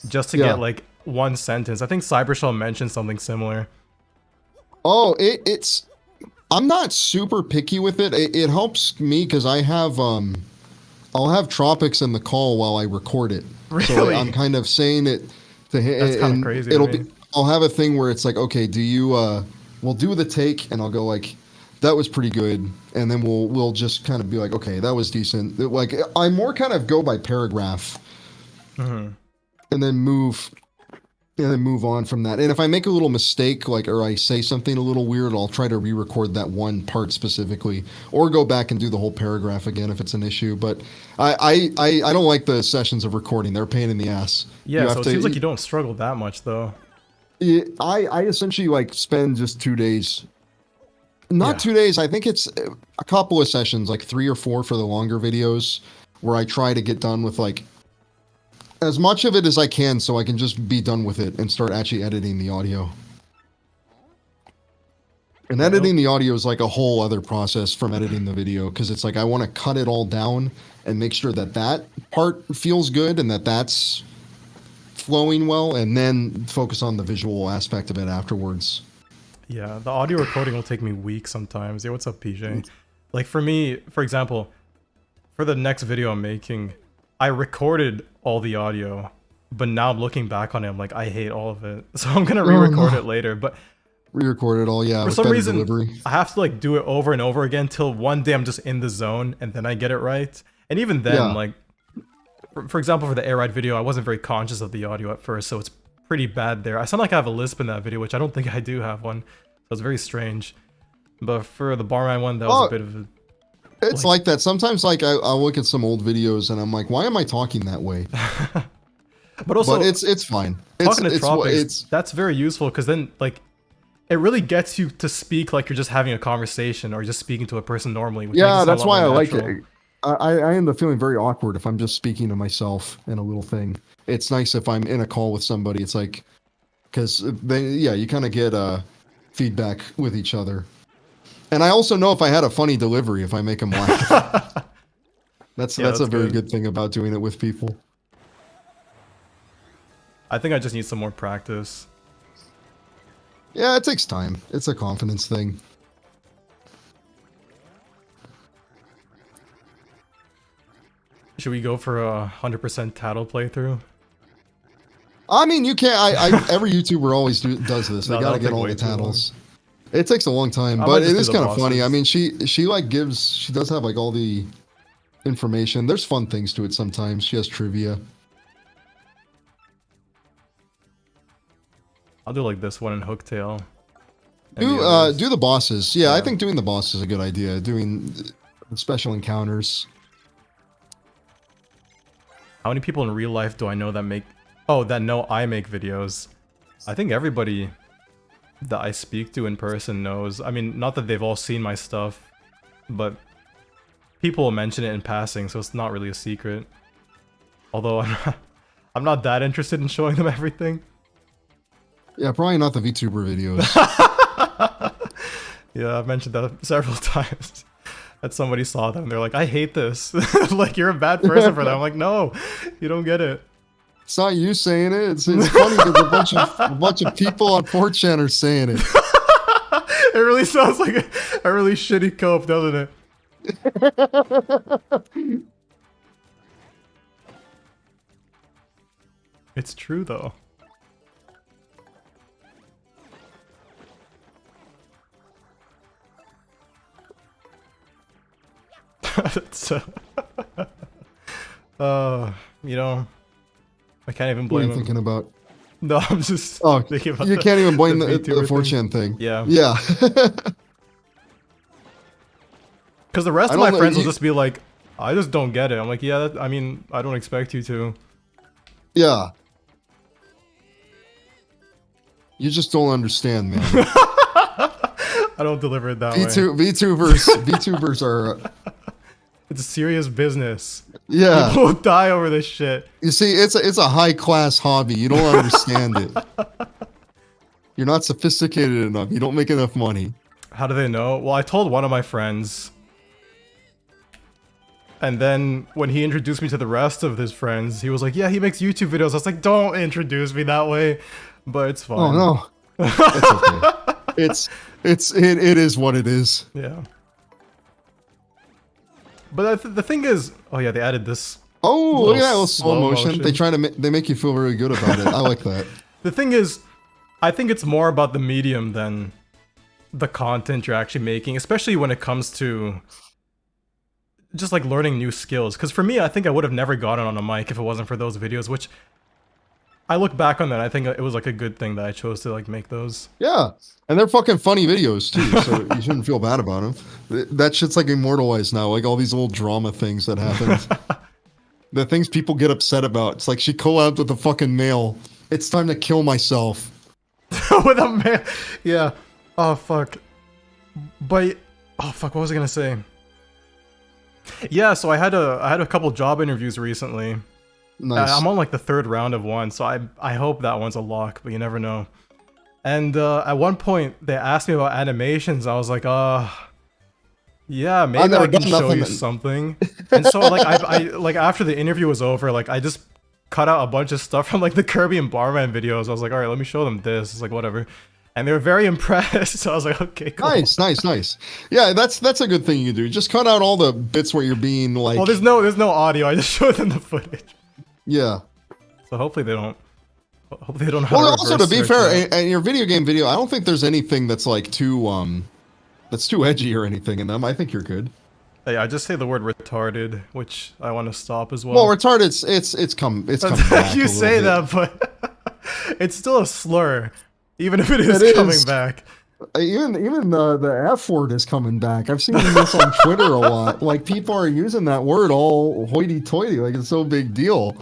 just to get like one sentence. I think Cybershell mentioned something similar. Oh, it's I'm not super picky with it. It helps me because I have I'll have Tropics in the call while I record it. Really? So I'm kind of saying it to him. That's kind of crazy. It'll be. I'll have a thing where it's like, okay, do you? We'll do the take, and I'll go like, that was pretty good, and then we'll just kind of be like, okay, that was decent. Like I more kind of go by paragraph, and then move on from that. And if I make a little mistake, like, or I say something a little weird, I'll try to re-record that one part specifically, or go back and do the whole paragraph again if it's an issue. But I don't like the sessions of recording. They're a pain in the ass. Yeah, so it seems like you don't struggle that much though. I essentially like spend just 2 days. Not 2 days. I think it's a couple of sessions, like 3 or 4 for the longer videos, where I try to get done with like as much of it as I can so I can just be done with it and start actually editing the audio. And editing the audio is like a whole other process from editing the video, because it's like I want to cut it all down and make sure that that part feels good and that that's flowing well, and then focus on the visual aspect of it afterwards. Yeah, the audio recording will take me weeks sometimes. Yeah, what's up, PJ? Like for me, for example, for the next video I'm making, I recorded all the audio, but now I'm looking back on it, I'm like, I hate all of it. So I'm gonna re-record it later. But re-record it all, yeah. For some reason, I have to like do it over and over again till one day I'm just in the zone and then I get it right. And even then, like, for example, for the air ride video, I wasn't very conscious of the audio at first, so it's pretty bad there. I sound like I have a lisp in that video, which I don't think I do have one. So it's very strange. But for the barman one, that was a bit of a... It's like that. Sometimes, like, I'll look at some old videos and I'm like, why am I talking that way? But also, it's fine. Talking to tropics, that's very useful, because then, like, it really gets you to speak like you're just having a conversation or just speaking to a person normally. Which yeah, that's why I like it. I end up feeling very awkward if I'm just speaking to myself in a little thing. It's nice if I'm in a call with somebody. It's like, because you kind of get feedback with each other. And I also know if I had a funny delivery, if I make them laugh. that's a very good thing about doing it with people. I think I just need some more practice. Yeah, it takes time. It's a confidence thing. Should we go for a 100% tattle playthrough? I mean, you can't. Every YouTuber always does this. They gotta get all the tattles. It takes a long time, but it is kind of funny. I mean, she like she does have like all the information. There's fun things to it sometimes. She has trivia. I'll do like this one in Hooktail. Do the bosses. Yeah, I think doing the boss is a good idea. Doing special encounters. How many people in real life do I know that make... Oh, that know I make videos? I think everybody that I speak to in person knows. I mean, not that they've all seen my stuff, but people will mention it in passing, so it's not really a secret. Although I'm not that interested in showing them everything. Yeah, probably not the VTuber videos. Yeah, I've mentioned that several times. That somebody saw them, they're like, I hate this. Like, you're a bad person for that. I'm like, no, you don't get it. It's not you saying it. It's funny because a bunch of people on 4chan are saying it. It really sounds like a really shitty cope, doesn't it? It's true though. So, you know, I can't even blame him. What are you thinking about? No, I'm just thinking about you can't even blame the 4chan thing. Yeah. Yeah. Because the rest of my friends will just be like, I just don't get it. I'm like, yeah, I mean, I don't expect you to. Yeah. You just don't understand, man. I don't deliver it that way. VTubers are... It's a serious business. Yeah. People will die over this shit. You see, it's a high-class hobby. You don't understand it. You're not sophisticated enough. You don't make enough money. How do they know? Well, I told one of my friends. And then when he introduced me to the rest of his friends, he was like, yeah, he makes YouTube videos. I was like, don't introduce me that way. But it's fine. Oh, no. It's okay. It is what it is. Yeah. But the thing is, oh yeah, they added this. Oh, look at that little slow motion. They make you feel very good about it. I like that. The thing is, I think it's more about the medium than the content you're actually making, especially when it comes to just like learning new skills. Because for me, I think I would have never gotten on a mic if it wasn't for those videos, which I look back on that. I think it was like a good thing that I chose to like make those. Yeah. And they're fucking funny videos too, so you shouldn't feel bad about them. That shit's like immortalized now, like all these old drama things that happened. The things people get upset about. It's like she collabed with a fucking male. It's time to kill myself. With a male? Yeah. Oh, fuck. But, oh, fuck, what was I gonna say? Yeah, so I had a couple job interviews recently. Nice. I'm on like the third round of one, so I hope that one's a lock, but you never know. And at one point they asked me about animations. I was like, yeah, I've maybe never I can done show you nothing. something. And so like I like after the interview was over, like I just cut out a bunch of stuff from like the Kirby and Barman videos. I was like, all right, let me show them this. It's like whatever. And they were very impressed. So I was like, okay, cool. Nice. Yeah, that's a good thing you do. Just cut out all the bits where you're being like. Well, there's no audio. I just showed them the footage. Yeah. So hopefully they don't. Hopefully they don't. Well, also to be fair, in your video game video, I don't think there's anything that's like too that's too edgy or anything in them. I think you're good. Hey, I just say the word retarded, which I want to stop as well. Well, retarded, it's come back. You a say bit. that, but it's still a slur, even if it is coming back. Even the F word is coming back. I've seen this on Twitter a lot. Like people are using that word all hoity-toity, like it's no big deal.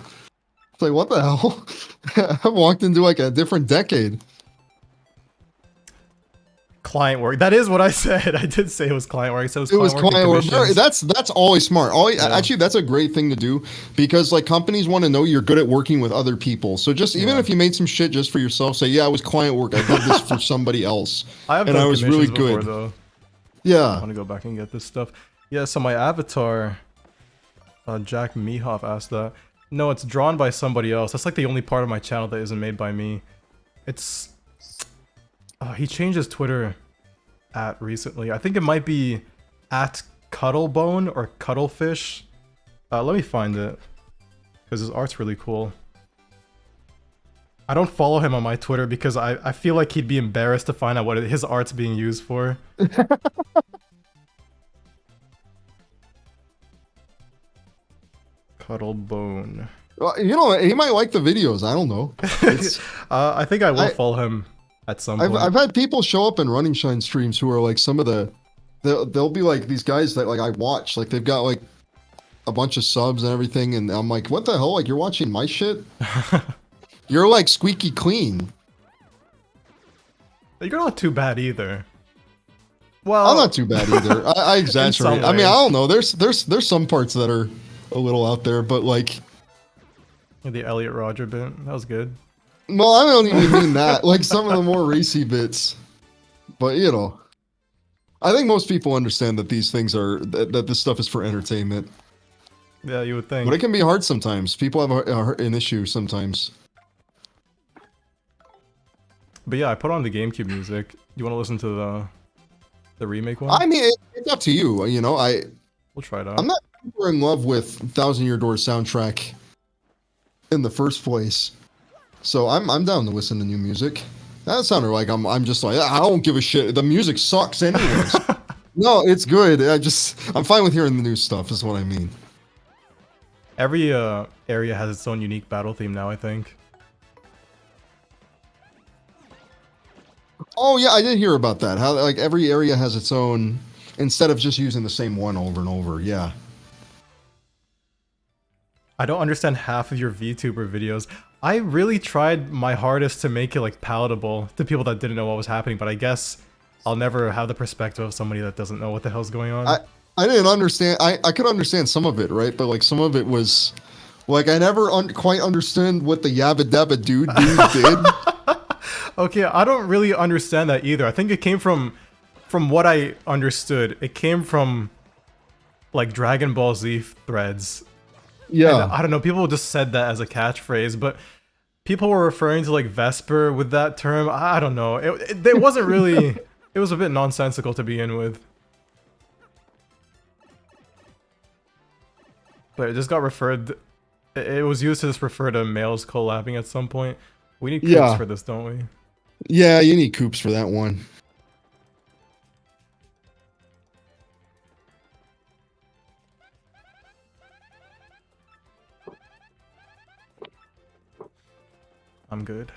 It's like what the hell? I've walked into like a different decade. Client work. That is what I said. I did say it was client work. I said It was client client work. work. That's always smart. Actually, that's a great thing to do because like companies want to know you're good at working with other people. So just even if you made some shit just for yourself, say, yeah, it was client work. I did this for somebody else, and I was really good. Before, though. Yeah. I want to go back and get this stuff. Yeah. So my avatar, Jack Mehoff asked that. No, it's drawn by somebody else. That's like the only part of my channel that isn't made by me. It's. He changed his Twitter at recently. I think it might be at Cuttlebone or Cuttlefish. Let me find it because his art's really cool. I don't follow him on my Twitter because I feel like he'd be embarrassed to find out what his art's being used for. Cuttlebone. Well, you know, he might like the videos. I don't know. I think I will follow him at some point. I've had people show up in Running Shine streams who are like some of the they'll be like these guys that like I watch, like they've got like a bunch of subs and everything, and I'm like, what the hell? Like you're watching my shit? You're like squeaky clean. You're not too bad either. Well, I'm not too bad either. I exaggerate. I mean, I don't know. There's some parts that are a little out there, but like the Elliot Rodger bit, that was good. Well, I don't even mean that. Like some of the more racy bits, but you know, I think most people understand that these things are that this stuff is for entertainment. Yeah, you would think. But it can be hard sometimes. People have an issue sometimes. But yeah, I put on the GameCube music. You want to listen to the remake one? I mean, it's up to you. You know, we'll try it out. I'm not super in love with Thousand Year Door soundtrack in the first place, so I'm down to listen to new music. That sounded like I'm just like I don't give a shit. The music sucks anyways. No, it's good. I'm fine with hearing the new stuff. Is what I mean. Every area has its own unique battle theme now, I think. Oh yeah, I did hear about that. How like every area has its own instead of just using the same one over and over. Yeah. I don't understand half of your VTuber videos. I really tried my hardest to make it like palatable to people that didn't know what was happening, but I guess I'll never have the perspective of somebody that doesn't know what the hell's going on. I didn't understand. I could understand some of it, right? But like some of it was like I never quite understood what the Yabba Dabba dude did. Okay, I don't really understand that either. I think it came from what I understood. It came from like Dragon Ball Z threads. Yeah. And I don't know, people just said that as a catchphrase, but people were referring to like Vesper with that term. I don't know. It wasn't really, it was a bit nonsensical to begin with. But it just got referred, it was used to just refer to males collabing at some point. We need clips for this, don't we? Yeah, you need coops for that one. I'm good.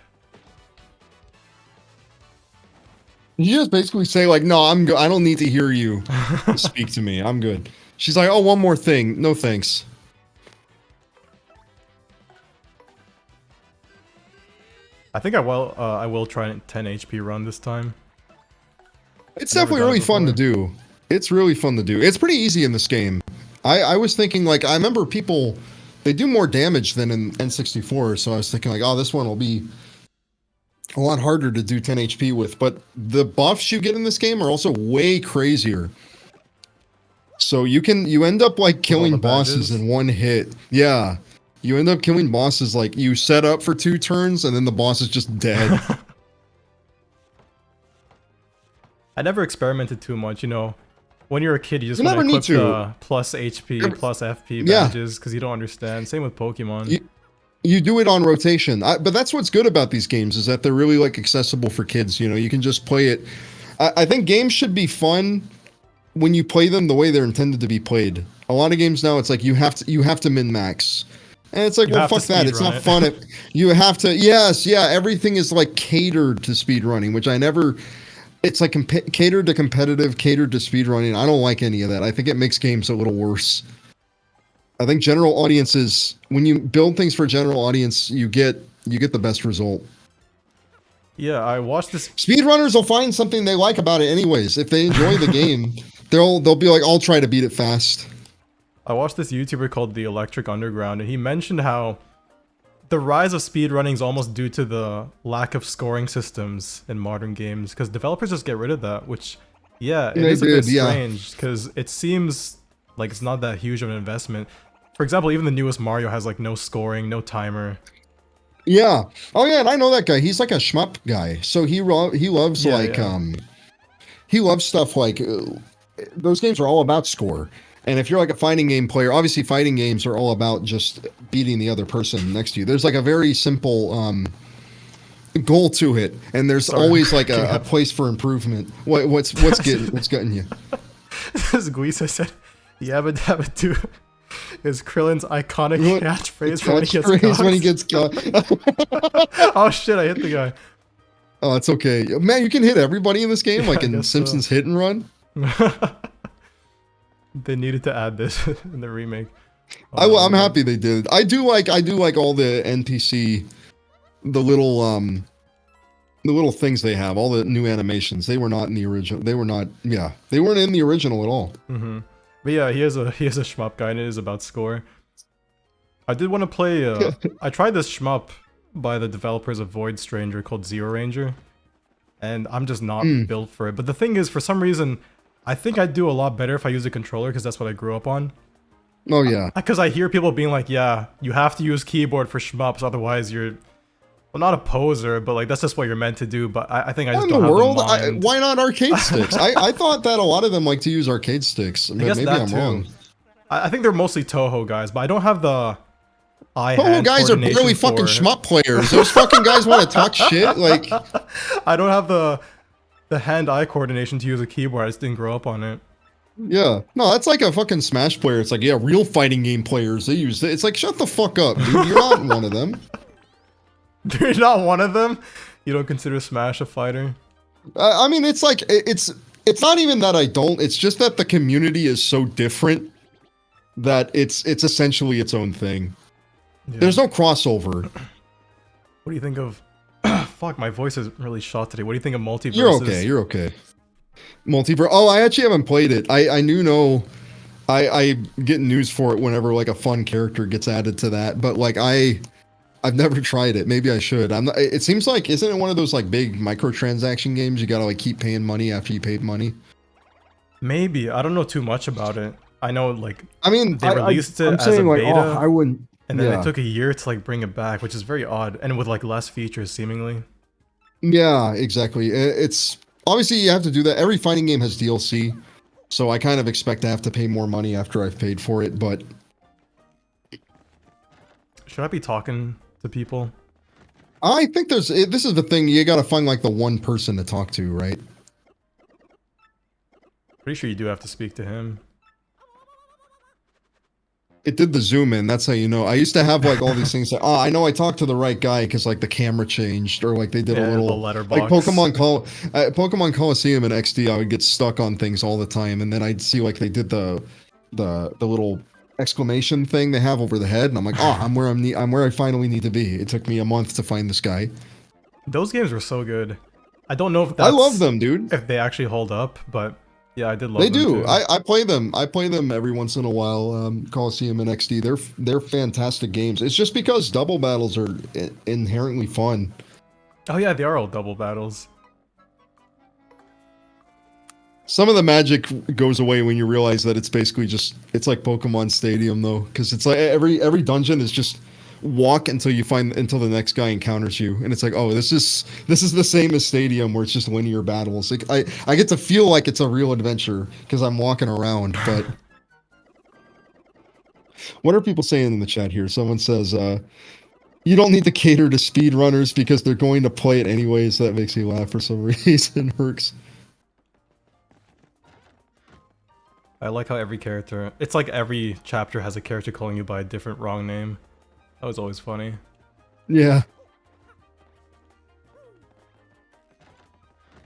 You just basically say like, no, I'm good. I don't need to hear you speak to me. I'm good. She's like, oh, one more thing. No, thanks. I think I will try a 10 HP run this time. It's definitely really fun to do. It's really fun to do. It's pretty easy in this game. I was thinking like, I remember people They do more damage than in N64, so I was thinking like, oh, this one will be a lot harder to do 10 HP with. But the buffs you get in this game are also way crazier. So you end up like killing bosses in one hit. Yeah. You end up killing bosses like you set up for 2 turns and then the boss is just dead. I never experimented too much, you know. When you're a kid, you just want to equip the plus HP, plus FP badges because you don't understand. Same with Pokemon. You do it on rotation. But that's what's good about these games is that they're really like accessible for kids. You know, you can just play it. I think games should be fun when you play them the way they're intended to be played. A lot of games now, it's like you have to min-max. And it's like, well, fuck that. It's not fun. You have to, everything is like catered to speedrunning, which I never... It's like catered to competitive, catered to speedrunning. I don't like any of that. I think it makes games a little worse. I think general audiences, when you build things for general audience, you get the best result. Yeah, I watched this. Speedrunners will find something they like about it anyways. If they enjoy the game, they'll be like, I'll try to beat it fast. I watched this YouTuber called The Electric Underground, and he mentioned how the rise of speedrunning is almost due to the lack of scoring systems in modern games, because developers just get rid of that, which, yeah, it is a bit strange, because it seems like it's not that huge of an investment. For example, even the newest Mario has like no scoring, no timer. Yeah. Oh yeah, and I know that guy. He's like a shmup guy. So he loves he loves stuff like those games are all about score. And if you're like a fighting game player, obviously fighting games are all about just beating the other person next to you. There's like a very simple goal to it, and there's always like a place for improvement. What's getting you? As Guisa said, Yabba Dabba Doo is Krillin's iconic catchphrase when he gets caught. Oh shit, I hit the guy. Oh, it's okay. Man, you can hit everybody in this game, like in Simpsons Hit and Run. They needed to add this in the remake. I'm happy they did. I do like all the NPC, the little things they have, all the new animations. They were not in the original. They weren't in the original at all. Mm-hmm. But yeah, he is a shmup guy, and it is about score. I did want to play. I tried this shmup by the developers of Void Stranger called Zero Ranger, and I'm just not built for it. But the thing is, for some reason, I think I'd do a lot better if I used a controller, because that's what I grew up on. Oh yeah. Because I hear people being like, yeah, you have to use keyboard for shmups, otherwise you're, well, not a poser, but like that's just what you're meant to do. But I think I just don't have the mind. Why not arcade sticks? I thought that a lot of them like to use arcade sticks. But maybe I'm wrong. I think they're mostly Toho guys, but I don't have the Toho guys are really fucking shmup players. Those fucking guys want to talk shit. Like, I don't have the hand-eye coordination to use a keyboard. I just didn't grow up on it. Yeah. No, that's like a fucking Smash player. It's like, yeah, real fighting game players, they use it. It's like, shut the fuck up, dude. You're not one of them. You're not one of them? You don't consider Smash a fighter? I mean, it's like, it's not even that I don't. It's just that the community is so different that it's essentially its own thing. Yeah. There's no crossover. What do you think of... Fuck, my voice is really shot today. What do you think of Multiverse? You're okay. Multiverse. Oh, I actually haven't played it. I get news for it whenever like a fun character gets added to that. But like I've never tried it. Maybe I should. It seems like, isn't it one of those like big microtransaction games? You gotta like keep paying money after you paid money. Maybe. I don't know too much about it. I know like they released it as a beta. I wouldn't. And then it took a year to like bring it back, which is very odd, and with like less features seemingly. Yeah, exactly. It's obviously you have to do that. Every fighting game has DLC, so I kind of expect to have to pay more money after I've paid for it. But should I be talking to people? I think this is the thing. You got to find like the one person to talk to, right? Pretty sure you do have to speak to him. It did the zoom in. That's how you know. I used to have like all these things. Like, I know I talked to the right guy because like the camera changed, or like they did a little letterbox. Like Pokemon Coliseum and XD. I would get stuck on things all the time, and then I'd see like they did the little exclamation thing they have over the head, and I'm like, I'm where I finally need to be. It took me a month to find this guy. Those games were so good. I don't know if that's, I love them, dude. If they actually hold up, but Yeah, I did love They them do. too. I play them. I play them every once in a while. Coliseum and XD. They're fantastic games. It's just because double battles are inherently fun. Oh yeah, they are all double battles. Some of the magic goes away when you realize that it's basically just it's like Pokemon Stadium though, because it's like every dungeon is just walk until the next guy encounters you, and it's like, oh, this is the same as Stadium where it's just linear battles. Like I get to feel like it's a real adventure because I'm walking around. But what are people saying in the chat here? Someone says you don't need to cater to speedrunners because they're going to play it anyways. That makes me laugh for some reason. Herx. I like how every character, it's like every chapter has a character calling you by a different wrong name. That was always funny. Yeah.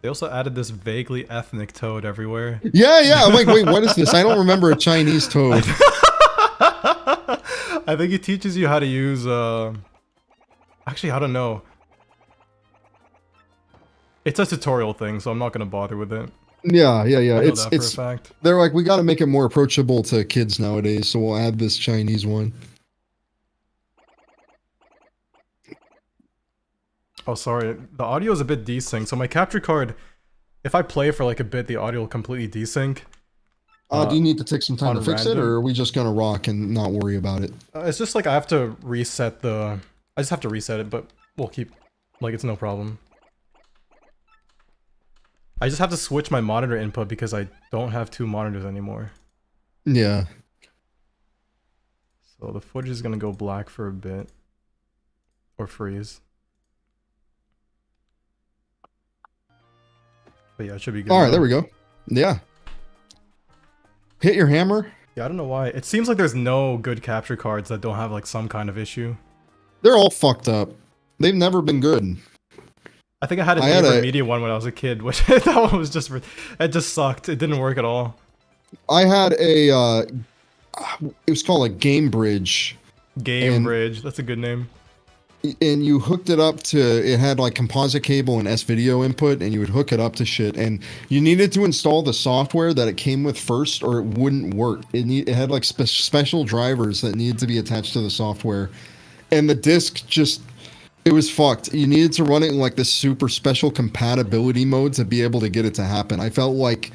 They also added this vaguely ethnic toad everywhere. Yeah. I'm like, wait, what is this? I don't remember a Chinese toad. I think it teaches you how to use, actually, I don't know. It's a tutorial thing, so I'm not gonna bother with it. Yeah. I know It's that for a fact. they're like, we got to make it more approachable to kids nowadays, so we'll add this Chinese one. Oh, sorry. The audio is a bit desync. So my capture card, if I play for like a bit, the audio will completely desync. Do you need to take some time to fix it, random. or are we just gonna rock and not worry about it? It's just like I have to reset the... I just have to reset it, but we'll keep... Like, it's no problem. I just have to switch my monitor input because I don't have 2 monitors anymore. Yeah. So the footage is gonna go black for a bit. Or freeze. But yeah, it should be good. All right, now. there we go. Yeah. Hit your hammer. Yeah, I don't know why. It seems like there's no good capture cards that don't have like some kind of issue. They're all fucked up. They've never been good. I think I had a media one when I was a kid, which that one was just... It just sucked. It didn't work at all. I had a... it was called a Game Bridge. Game Bridge. That's a good name. And you hooked it up to, it had like composite cable and S-video input, and you would hook it up to shit, and you needed to install the software that it came with first or it wouldn't work. It had like special drivers that needed to be attached to the software, and the disc just, it was fucked. You needed to run it in like this super special compatibility mode to be able to get it to happen. I felt like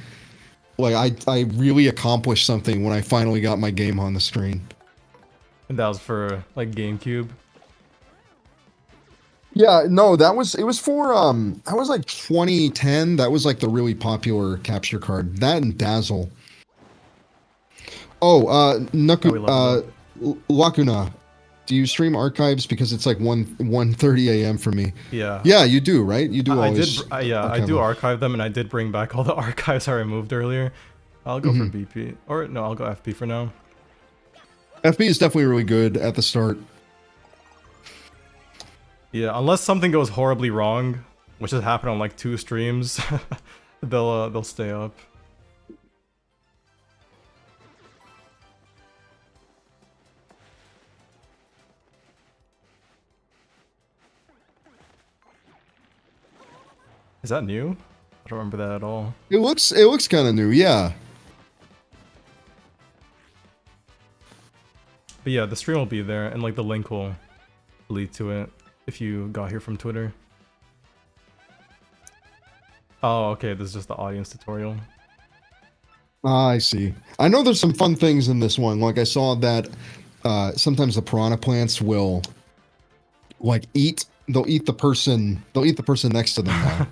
I really accomplished something when I finally got my game on the screen. And that was for like GameCube. Yeah, no, it was for that was like 2010. That was like the really popular capture card. That and Dazzle. Oh, Lacuna. Do you stream archives because it's like 1:30 a.m. for me? Yeah. Yeah, you do, right? You do always. I do archive them, and I did bring back all the archives I removed earlier. I'll go for BP, or no, I'll go FP for now. FB is definitely really good at the start. Yeah, unless something goes horribly wrong, which has happened on like 2 streams, they'll stay up. Is that new? I don't remember that at all. It looks kind of new, yeah. But yeah, the stream will be there, and like the link will lead to it if you got here from Twitter. Oh, okay, this is just the audience tutorial. Ah, I see. I know there's some fun things in this one. Like I saw that sometimes the piranha plants will like they'll eat the person next to them now.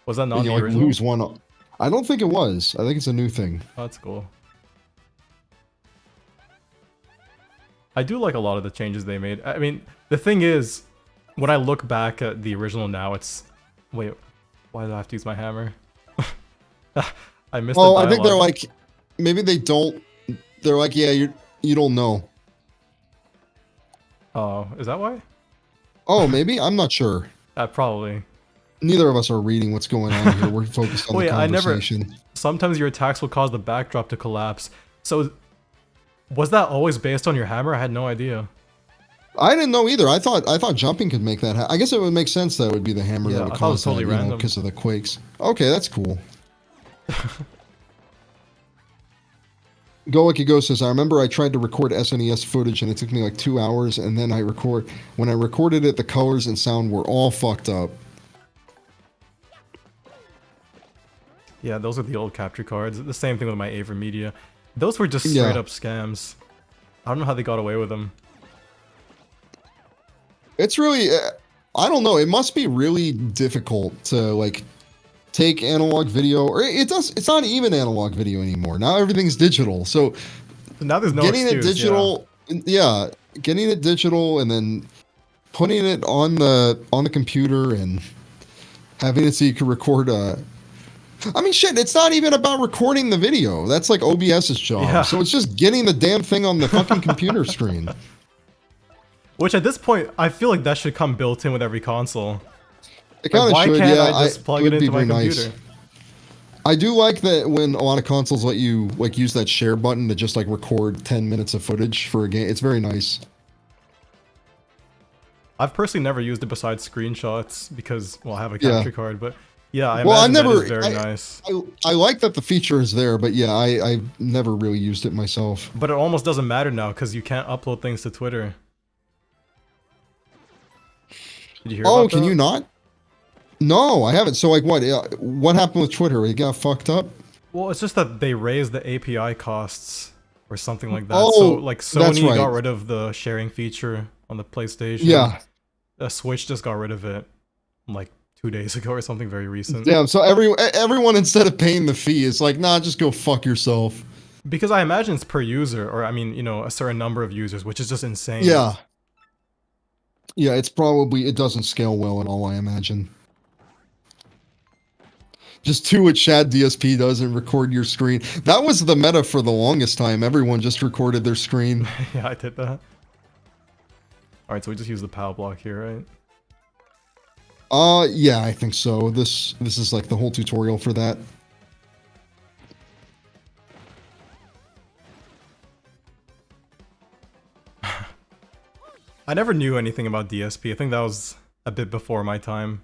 Was that not and you the like original? lose one. I don't think it was. I think it's a new thing. Oh, that's cool. I do like a lot of the changes they made. I mean, the thing is, when I look back at the original now, it's... Wait, why do I have to use my hammer? I missed the dialogue. I think they're like... Maybe they don't... They're like, yeah, you don't know. Oh, is that why? Oh, maybe? I'm not sure. Probably. Neither of us are reading what's going on here. We're focused on the conversation. Sometimes your attacks will cause the backdrop to collapse. So... Was that always based on your hammer? I had no idea. I didn't know either. I thought jumping could make that happen. I guess it would make sense that it would be the hammer that would cause that, random. because of the quakes. Okay, that's cool. Go Like a Ghost says, I remember I tried to record SNES footage and it took me like 2 hours, and then when I recorded it, the colors and sound were all fucked up. Yeah, those are the old capture cards. The same thing with my Aver Media. Those were just straight up scams. I don't know how they got away with them. It's really, I don't know. It must be really difficult to like take analog video, or it's not even analog video anymore. Now everything's digital. So now there's no getting excuse, it digital, getting it digital and then putting it on the computer and having it so you can record I mean, shit, it's not even about recording the video. That's like OBS's job. Yeah. So it's just getting the damn thing on the fucking computer screen. Which at this point, I feel like that should come built in with every console. It kind of why should, can't yeah. I just plug it into my computer? Nice. I do like that when a lot of consoles let you like use that share button to just like record 10 minutes of footage for a game. It's very nice. I've personally never used it besides screenshots because, well, I have a capture card, but yeah, I well, imagine that is very nice. I like that the feature is there, but yeah, I've never really used it myself. But it almost doesn't matter now because you can't upload things to Twitter. Did you hear about that? Can you not? No, I haven't. So like what happened with Twitter? It got fucked up? Well, it's just that they raised the API costs or something like that. Oh, so like Sony right. got rid of the sharing feature on the PlayStation. Yeah. Switch just got rid of it like 2 days ago or something very recent. Damn, so everyone instead of paying the fee is like, nah, just go fuck yourself. Because I imagine it's per user, or I mean, you know, a certain number of users, which is just insane. Yeah. Yeah, it doesn't scale well at all, I imagine. Just do what Shad DSP does and record your screen. That was the meta for the longest time. Everyone just recorded their screen. Yeah, I did that. Alright, so we just use the POW block here, right? Yeah, I think so. This is like the whole tutorial for that. I never knew anything about DSP. I think that was a bit before my time.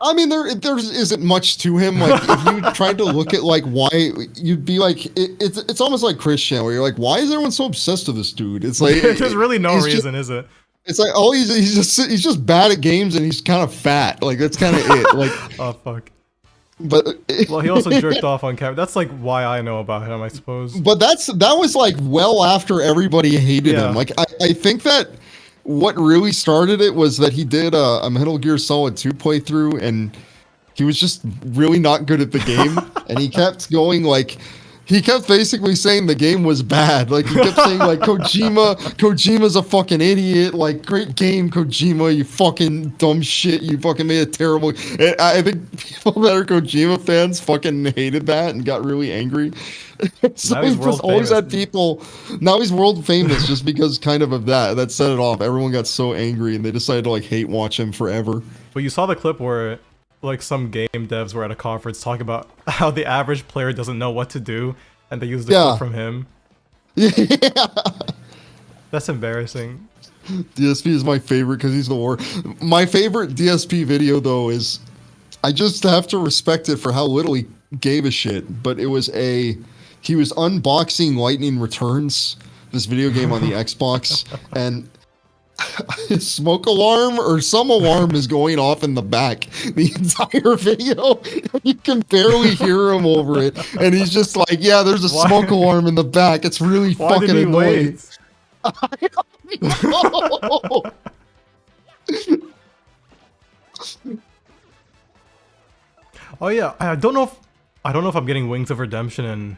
I mean, there isn't much to him. Like, if you tried to look at like why, you'd be like, it's almost like Christian, where you're like, why is everyone so obsessed with this dude? It's like there's really no reason, is it? It's like, oh, he's just bad at games and he's kind of fat. Like that's kind of it. Like, oh fuck. But well, he also jerked off on camera. That's like why I know about him, I suppose. But that was like well after everybody hated him. Like I think that what really started it was that he did a Metal Gear Solid 2 playthrough and he was just really not good at the game and he kept going like he kept basically saying the game was bad. Like he kept saying like Kojima's a fucking idiot. Like great game, Kojima, you fucking dumb shit. You fucking made it terrible. And I think people that are Kojima fans fucking hated that and got really angry. So now he's just always had people. Now he's world famous just because kind of that set it off. Everyone got so angry and they decided to like hate watch him forever. But you saw the clip where like some game devs were at a conference talking about how the average player doesn't know what to do, and they used the clip from him. Yeah. That's embarrassing. DSP is my favorite because he's the worst. My favorite DSP video though is, I just have to respect it for how little he gave a shit. But it was he was unboxing Lightning Returns, this video game on the Xbox, and his smoke alarm or some alarm is going off in the back the entire video. You can barely hear him over it, and he's just like, "Yeah, there's a smoke alarm in the back. It's really fucking annoying." I don't know. Oh yeah, I don't know if I'm getting Wings of Redemption and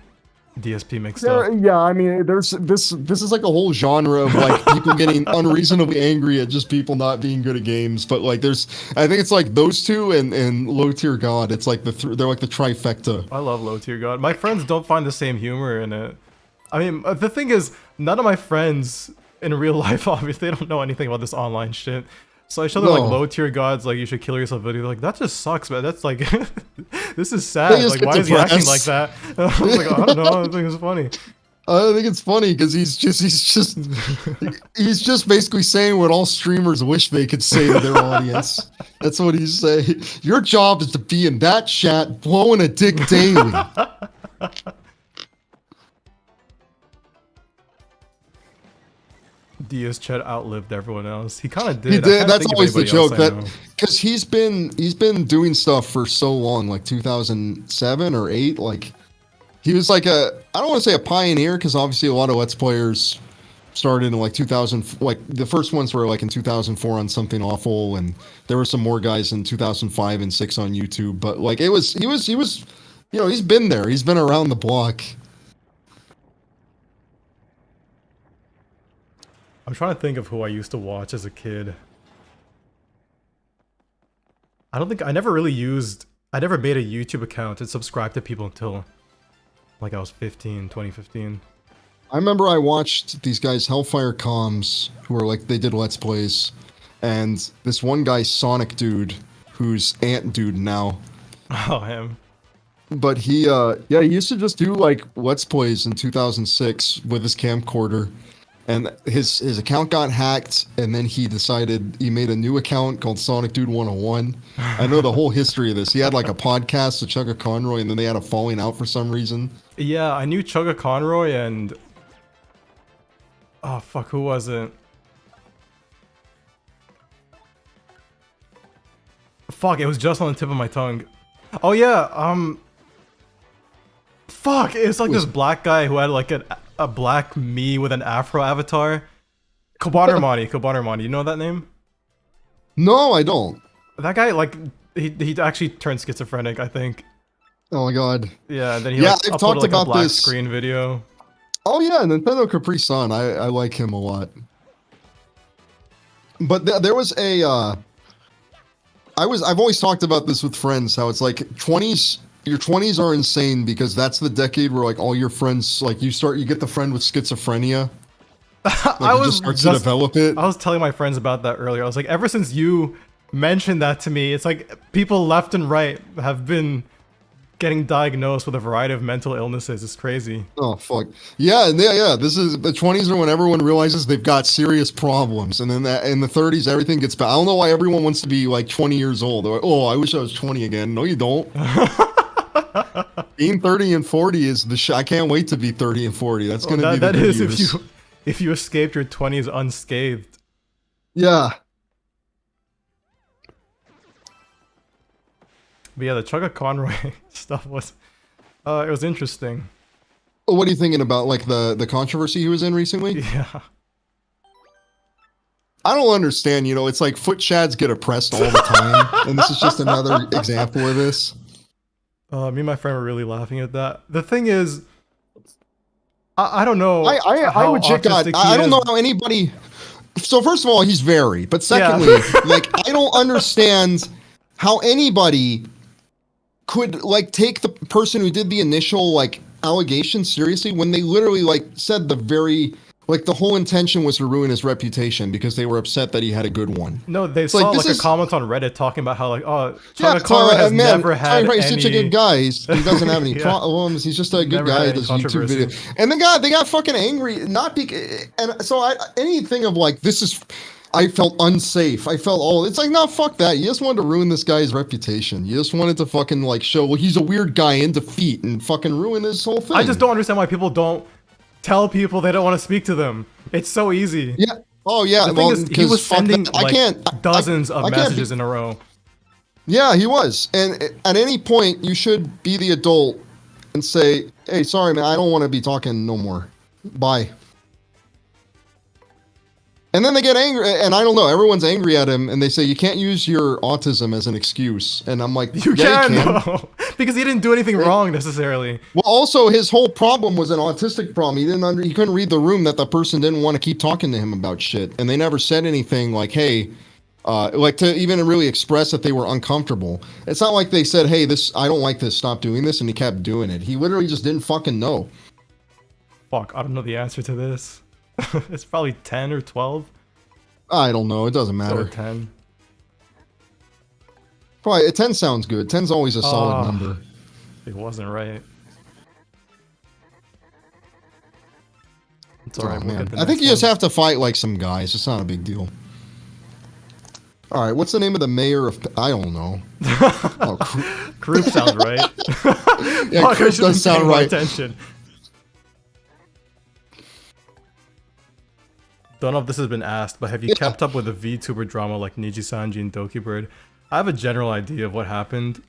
DSP mixed up. Yeah, I mean, this is like a whole genre of like people getting unreasonably angry at just people not being good at games. But like, I think it's like those two and Low Tier God. It's like they're like the trifecta. I love Low Tier God. My friends don't find the same humor in it. I mean, the thing is, none of my friends in real life, obviously, they don't know anything about this online shit. So I show them like Low Tier Gods, like you should kill yourself video. They're like, that just sucks, man. That's like, this is sad. Like, why is he acting like that? I was like, I don't know. I think it's funny. I think it's funny because he's just basically saying what all streamers wish they could say to their audience. That's what he's saying. Your job is to be in that chat blowing a dick daily. DS Chet outlived everyone else. He kind of did. He I did. can't That's think of always the anybody else joke. I That know. because he's been doing stuff for so long, like 2007 or 8. Like he was like I don't want to say a pioneer, because obviously a lot of Let's Players started in like 2000. Like the first ones were like in 2004 on Something Awful, and there were some more guys in 2005 and 6 on YouTube. But like he was, you know, he's been there. He's been around the block. I'm trying to think of who I used to watch as a kid. I never made a YouTube account and subscribed to people until like I was 2015. I remember I watched these guys, Hellfire Comms, who are like, they did Let's Plays, and this one guy, Sonic Dude, who's Ant Dude now. Oh, him. But he used to just do like Let's Plays in 2006 with his camcorder. And his account got hacked, and then he decided he made a new account called Sonic Dude 101. I know the whole history of this. He had like a podcast with Chugga Conroy, and then they had a falling out for some reason. Yeah, I knew Chugga Conroy and... Oh, fuck, who was it? Fuck, it was just on the tip of my tongue. Oh, yeah, Fuck, it's like this black guy who had like a black me with an afro avatar. Kobanermani, you know that name? No, I don't. That guy, like, he actually turned schizophrenic, I think. Oh my god. Yeah, and then he Yeah, like I've uploaded talked like a about black this. screen video. Oh yeah, Nintendo Capri Sun. I like him a lot. But there was a I've always talked about this with friends, how it's like your 20s are insane, because that's the decade where like all your friends, like you get the friend with schizophrenia. Like, just starts to develop it. I was telling my friends about that earlier. I was like, ever since you mentioned that to me, it's like people left and right have been getting diagnosed with a variety of mental illnesses. It's crazy. Oh fuck. Yeah, this is the 20s are when everyone realizes they've got serious problems, and then in the 30s everything gets bad. I don't know why everyone wants to be like 20 years old. They're like, oh, I wish I was 20 again. No, you don't. Being 30 and 40 is I can't wait to be 30 and 40. That's gonna be the that good is years. if you escaped your 20s unscathed. Yeah. But yeah, the Chugga Conroy stuff was it was interesting. What are you thinking about, like the controversy he was in recently? Yeah. I don't understand, you know, it's like foot chads get oppressed all the time, and this is just another example of this. Me and my friend were really laughing at that. The thing is, I don't know. I legit got. I don't know how anybody. So first of all, he's very. But secondly, like I don't understand how anybody could like take the person who did the initial like allegation seriously when they literally like said the whole intention was to ruin his reputation because they were upset that he had a good one. No, they saw like a comment on Reddit talking about how like, oh, Chugga Conroy has never had he's any... such a good guy. He doesn't have any problems. He's just a good guy. Does YouTube videos. And they got fucking angry. And so anything of like this is. I felt unsafe. I felt it's like, no, fuck that. You just wanted to ruin this guy's reputation. You just wanted to fucking like show, well, he's a weird guy in defeat and fucking ruin his whole thing. I just don't understand why people don't tell people they don't want to speak to them. It's so easy. Yeah. Oh yeah. The thing is, he was sending dozens of messages in a row. Yeah, he was. And at any point, you should be the adult and say, hey, sorry, man, I don't want to be talking no more. Bye. And then they get angry, and I don't know, everyone's angry at him, and they say, you can't use your autism as an excuse. And I'm like, you can. No. Because he didn't do anything wrong, necessarily. Well, also, his whole problem was an autistic problem. He couldn't read the room that the person didn't want to keep talking to him about shit. And they never said anything like, hey, like to even really express that they were uncomfortable. It's not like they said, hey, I don't like this, stop doing this, and he kept doing it. He literally just didn't fucking know. Fuck, I don't know the answer to this. It's probably 10 or 12. I don't know. It doesn't matter. Or 10. Probably 10 sounds good. 10's always a solid number. It wasn't right. It's alright. Man. I think you just have to fight like some guys. It's not a big deal. All right. What's the name of the mayor of? I don't know. Group sounds right. Yeah, Group does sound right. Attention. don't know if this has been asked, but have you kept up with the VTuber drama like Niji-Sanji and Dokibird? I have a general idea of what happened.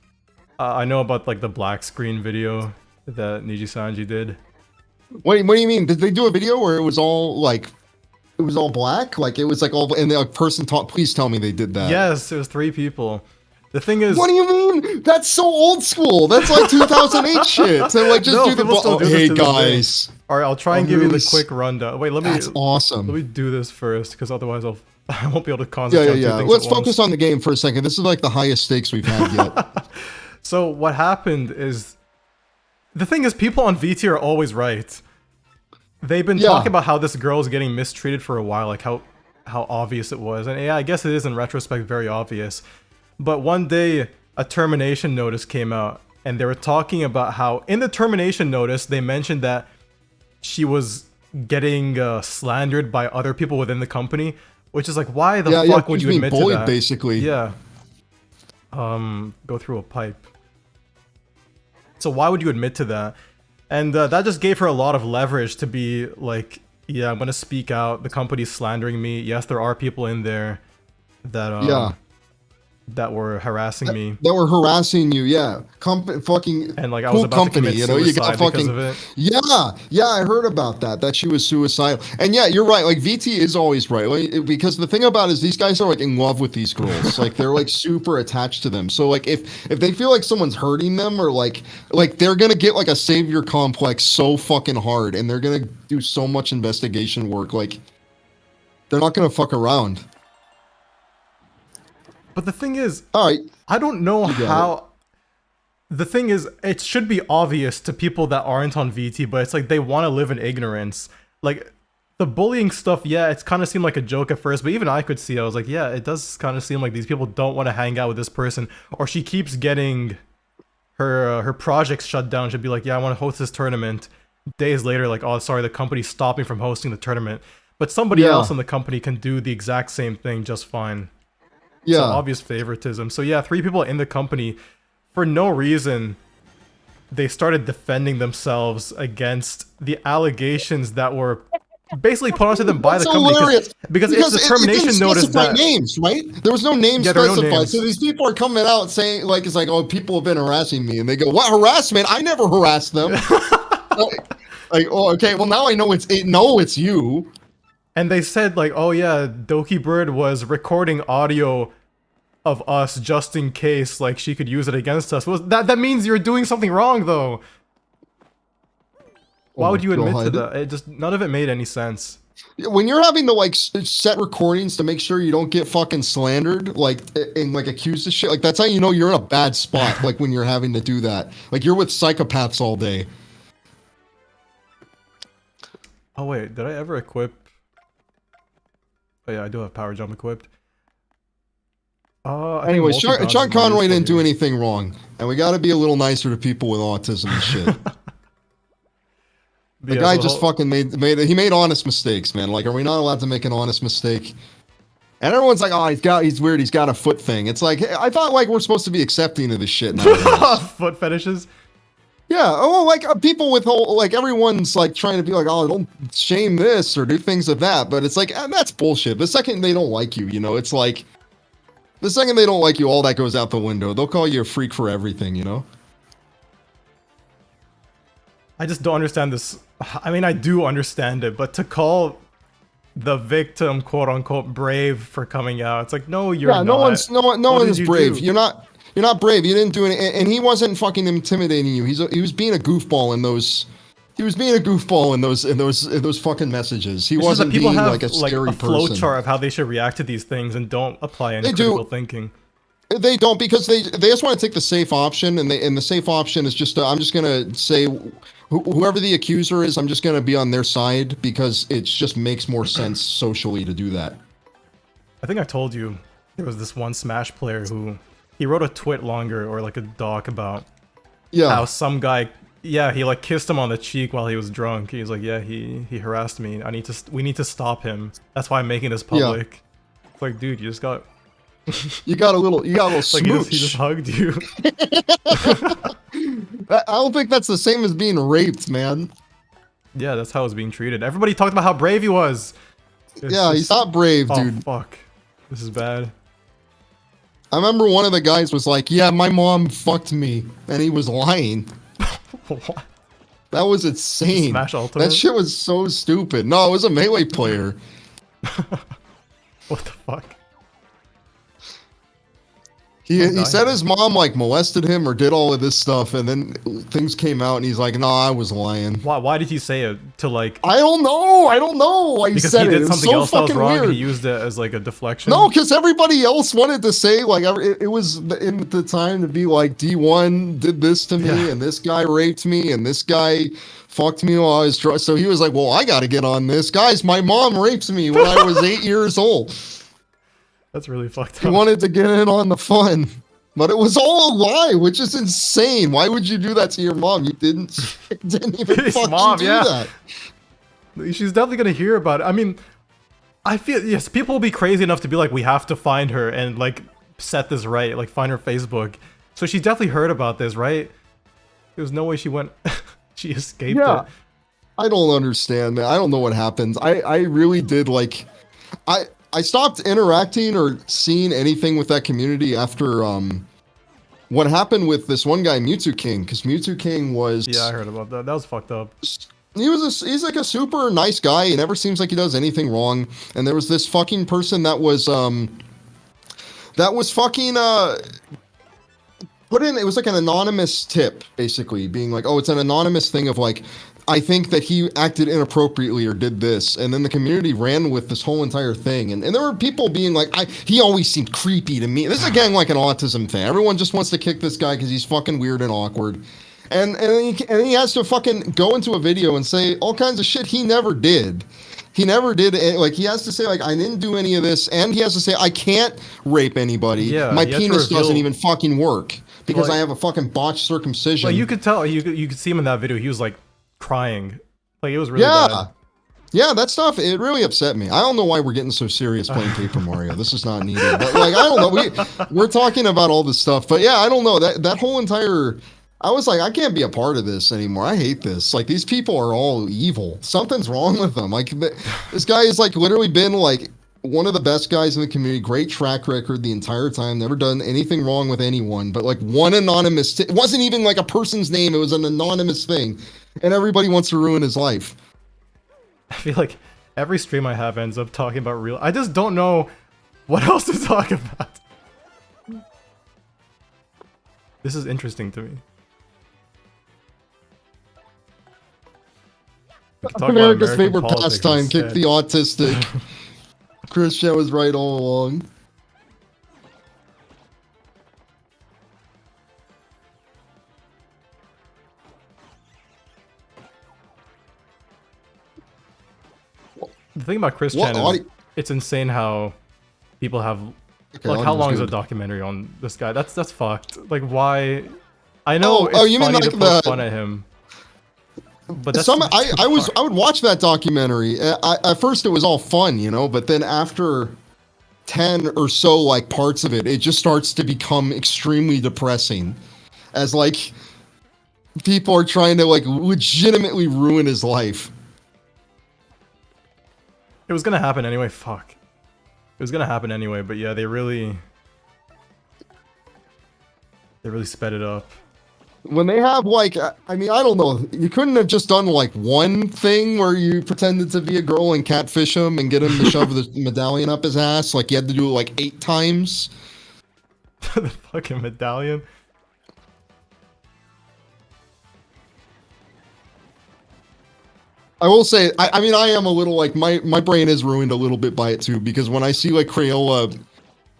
I know about like the black screen video that Niji-Sanji did. What do you mean? Did they do a video where it was all like, it was all black? Like it was like all, and the person taught, please tell me they did that. Yes, it was 3 people. The thing is, what do you mean? That's so old school. That's like 2008 shit. So like just no, do the people still do hey this to this guys. day. All right, I'll try and give you the quick rundown. Wait, That's awesome. Let me do this first, because otherwise I won't be able to concentrate. Yeah. Let's focus on the game for a second. This is like the highest stakes we've had yet. So what happened is, the thing is, people on VT are always right. They've been talking about how this girl is getting mistreated for a while, like how obvious it was, and yeah, I guess it is in retrospect very obvious. But one day, a termination notice came out, and they were talking about how in the termination notice they mentioned that she was getting slandered by other people within the company, which is like, why the fuck would you admit to that? Basically. Yeah. Go through a pipe. So why would you admit to that? And that just gave her a lot of leverage to be like, yeah, I'm gonna speak out. The company's slandering me. Yes, there are people in there that that were harassing me. That were harassing you, yeah. Fucking and like I was about to commit suicide you got fucking, because of it. Yeah, I heard about that. That she was suicidal. And yeah, you're right. Like VT is always right. Like, because the thing about it is these guys are like in love with these girls. Like they're like super attached to them. So like if they feel like someone's hurting them or like they're gonna get like a savior complex so fucking hard, and they're gonna do so much investigation work. Like they're not gonna fuck around. But the thing is, all right, I don't know how. The thing is, it should be obvious to people that aren't on VT, but it's like they want to live in ignorance. Like the bullying stuff, yeah, it's kind of seemed like a joke at first, but even I could see, I was like, yeah, it does kind of seem like these people don't want to hang out with this person, or she keeps getting her projects shut down. She'd be like, yeah, I want to host this tournament. Days later, like, oh, sorry, the company's stopping from hosting the tournament. But somebody else in the company can do the exact same thing just fine. Yeah. So obvious favoritism. So yeah, 3 people in the company, for no reason, they started defending themselves against the allegations that were basically put onto them by the company. Because it's the termination notice that names, right? There was no names specified. No names. So these people are coming out saying, like, it's like, oh, people have been harassing me. And they go, what harassment? I never harassed them. Like, oh, okay, well now I know it's you. And they said like, oh yeah, Dokibird was recording audio of us just in case like she could use it against us. Well, that means you're doing something wrong though. Why would you admit to that? It just, none of it made any sense. When you're having to like set recordings to make sure you don't get fucking slandered, like and like accused of shit, like that's how you know you're in a bad spot. Like when you're having to do that, like you're with psychopaths all day. Oh wait, did I ever equip? Oh yeah, I do have power jump equipped. Anyway, Sean Conway didn't do anything wrong, and we got to be a little nicer to people with autism and shit. The guy just fucking made honest mistakes, man. Like, are we not allowed to make an honest mistake? And everyone's like, oh, he's weird. He's got a foot thing. It's like, I thought like we're supposed to be accepting of this shit now. Foot fetishes. Yeah, oh, like people with like everyone's like trying to be like, oh, don't shame this or do things of that, but it's like that's bullshit. The second they don't like you, you know, it's like the second they don't like you, all that goes out the window. They'll call you a freak for everything, you know. I just don't understand this. I mean, I do understand it, but to call the victim, quote unquote, brave for coming out, it's like, no, you're not. No one is brave. You're not brave. You didn't do anything, and he wasn't fucking intimidating you. He was being a goofball in those. He was being a goofball in those fucking messages. He wasn't being like a scary person. Flow chart of how they should react to these things and don't apply any critical thinking. They don't, because they just want to take the safe option, and the safe option is just I'm just gonna say whoever the accuser is, I'm just gonna be on their side because it just makes more sense socially to do that. I think I told you there was this one Smash player who. He wrote a twit longer or like a doc about how some guy, he like kissed him on the cheek while he was drunk. He was like, yeah, he harassed me. We need to stop him. That's why I'm making this public. It's like, dude, you just got you got a little smooch. Like he just hugged you. I don't think that's the same as being raped, man. Yeah, that's how it was being treated. Everybody talked about how brave he was. It's Yeah, just, he's not brave, oh dude. fuck, this is bad. I remember one of the guys was like, "Yeah, my mom fucked me," and he was lying. What? That was insane. Smash That Ultimate? shit was so stupid. No, it was a Melee player. What the fuck? He said his mom like molested him or did all of this stuff, and then things came out, and he's like, "Nah, I was lying." Why did he say it? To like, I don't know. I don't know why he because said he it. did It was something so else that was fucking wrong weird. and he used it as like a deflection? No, because everybody else wanted to say like it was in the time to be like D1 did this to me, Yeah. and this guy raped me, and this guy fucked me while I was drunk. So he was like, "Well, I got to get on this, guys. My mom raped me when I was 8 years oold." That's really fucked He up. wanted to get in on the fun. But it was all a lie, which is insane. Why would you do that to your mom? You didn't even His fucking mom, do yeah. that. She's definitely gonna hear about it. I mean, I feel, yes, people will be crazy enough to be like, we have to find her and like set this right, like find her Facebook. So she definitely heard about this, right? There's no way she went, she escaped Yeah. it. I don't understand, man. I don't know what happened. I really did like I stopped interacting or seeing anything with that community after what happened with this one guy, Mewtwo King, because Mewtwo King was Yeah, I heard about that. That was fucked up. he's like a super nice guy. He never seems like he does anything wrong. And there was this fucking person that was fucking put in, it was like an anonymous tip, basically, being like, oh, it's an anonymous thing of like, I think that he acted inappropriately or did this. And then the community ran with this whole entire thing. And there were people being like, he always seemed creepy to me. This is again like an autism thing. Everyone just wants to kick this guy because he's fucking weird and awkward. And he has to fucking go into a video and say all kinds of shit he never did. He never did it. Like, he has to say, like, I didn't do any of this. And he has to say, I can't rape anybody. Yeah, my he had to penis reveal- doesn't even fucking work because Like- I have a fucking botched circumcision. Like, you could tell, you could see him in that video, he was like crying. Like, it was really Yeah. bad. Yeah, that stuff, it really upset me. I don't know why we're getting so serious playing Paper Mario. This is not needed. But, like, I don't know. We're talking about all this stuff. But, yeah, I don't know. That whole entire... I was like, I can't be a part of this anymore. I hate this. Like, these people are all evil. Something's wrong with them. Like, this guy has, like, literally been, like, one of the best guys in the community. Great track record the entire time. Never done anything wrong with anyone. But, like, one anonymous... it wasn't even, like, a person's name. It was an anonymous thing. And everybody wants to ruin his life. I feel like every stream I have ends up talking about real... I just don't know what else to talk about. This is interesting to me. We can talk about America's American favorite politics pastime, kick instead. the autistic. Christian was right all along. The thing about Chris What Chan is audi- it's insane how people have Okay, like how audio's long is a good. documentary on this guy? That's fucked. Like why? I know it's you mean funny like to poke the- fun at him, but that's I would watch that documentary. At first it was all fun, you know, but then after 10 or so like parts of it, it just starts to become extremely depressing as like people are trying to like legitimately ruin his life. It was gonna happen anyway. Fuck. It was gonna happen anyway, but yeah, they really sped it up. When they have like, I mean, I don't know, you couldn't have just done like one thing where you pretended to be a girl and catfish him and get him to shove the medallion up his ass. Like you had to do it like 8 times. The fucking medallion. I will say, I mean, I am a little like my brain is ruined a little bit by it too, because when I see like Crayola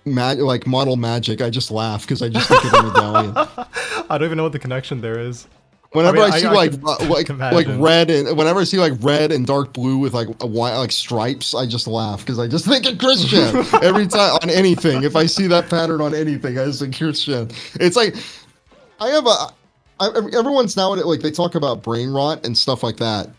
like model magic, I just laugh because I just think of the medallion. I don't even know what the connection there is. Whenever I mean, I see I like could like imagine. red and whenever I see like red and dark blue with like a white like stripes, I just laugh because I just think of Christian every time on anything. If I see that pattern on anything, I just think Christian. It's like everyone's now like they talk about brain rot and stuff like that.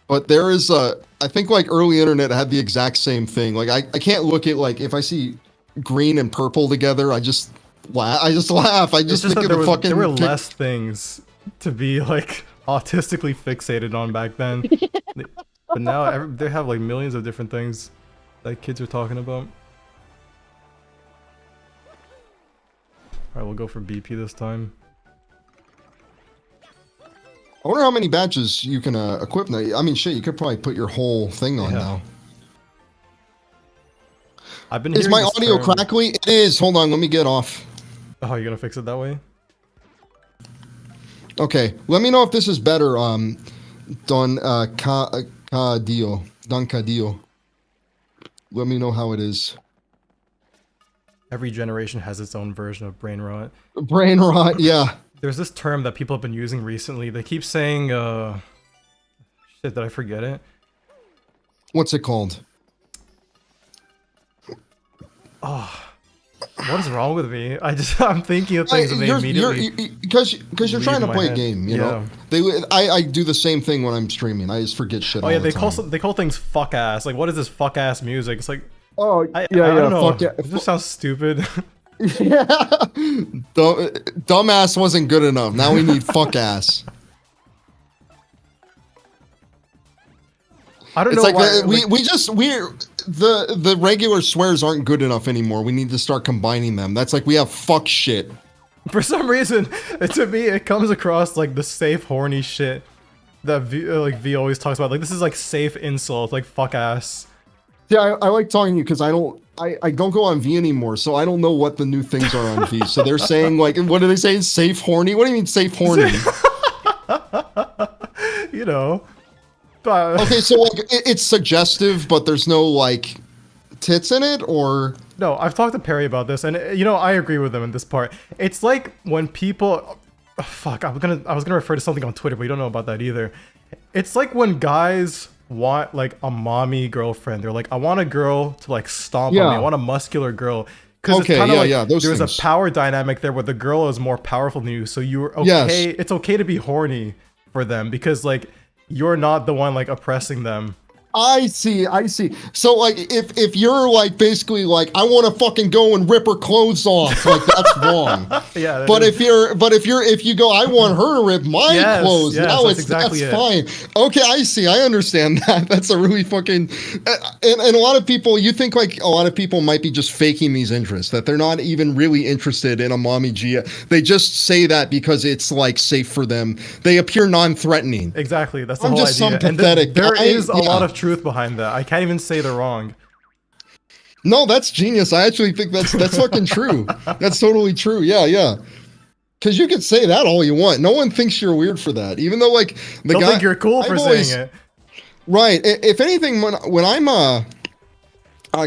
But there is I think like early internet had the exact same thing. Like I can't look at like if I see green and purple together, I just laugh. I just It's just think that of there, the fucking there were less things to be like autistically fixated on back then. But now they have like millions of different things. that kids are talking about. Alright, we'll go for BP this time. I wonder how many badges you can equip now. I mean, shit, you could probably put your whole thing on now. I've been. Is my audio crackly? It is. Hold on, let me get off. Oh, you're gonna fix it that way? Okay, let me know if this is better. Don Cadillo. Let me know how it is. Every generation has its own version of brain rot. Brain rot, yeah. There's this term that people have been using recently. They keep saying, shit, did I forget it? What's it called? Oh, what is wrong with me? I'm thinking of things and they immediately... Because you're trying to play a game, you know? I do the same thing when I'm streaming. I just forget shit all the time. They call things fuck ass. Like, what is this fuck ass music? It's like... Oh, I don't know. Fuck yeah. This sounds stupid. Yeah. Dumbass wasn't good enough. Now we need fuck ass. I don't know like why. The regular swears aren't good enough anymore. We need to start combining them. That's like we have fuck shit. For some reason, to me, it comes across like the safe horny shit that V always talks about. Like, this is like safe insult, like fuck ass. Yeah, I like talking to you because I don't go on V anymore, so I don't know what the new things are on V. So they're saying like, what are they saying? Safe horny? What do you mean safe horny? You know. Okay, so like it's suggestive, but there's no like tits in it, or no? I've talked to Perry about this, and you know I agree with him in this part. It's like when people, oh, fuck, I was gonna refer to something on Twitter, but you don't know about that either. It's like when guys want like a mommy girlfriend. They're like, I want a girl to like stomp on me. I want a muscular girl. Because it's kind of like there's a power dynamic there where the girl is more powerful than you. So you're okay. Yes. It's okay to be horny for them because like you're not the one like oppressing them. I see. So like if you're like basically like I want to fucking go and rip her clothes off, like that's wrong. Yeah. But if you go, I want her to rip my clothes. Now that's fine. Okay, I see. I understand that. That's a really fucking and a lot of people, you think like a lot of people might be just faking these interests, that they're not even really interested in a mommy Gia. They just say that because it's like safe for them. They appear non-threatening. Exactly. That's the I'm whole just idea. some pathetic there is a lot of truth behind that. I can't even say they're wrong. No, that's genius. I actually think that's fucking true. That's totally true. Yeah. Because you could say that all you want. No one thinks you're weird for that. Even though like the guy think you're cool for saying it. Right. If anything, when I'm a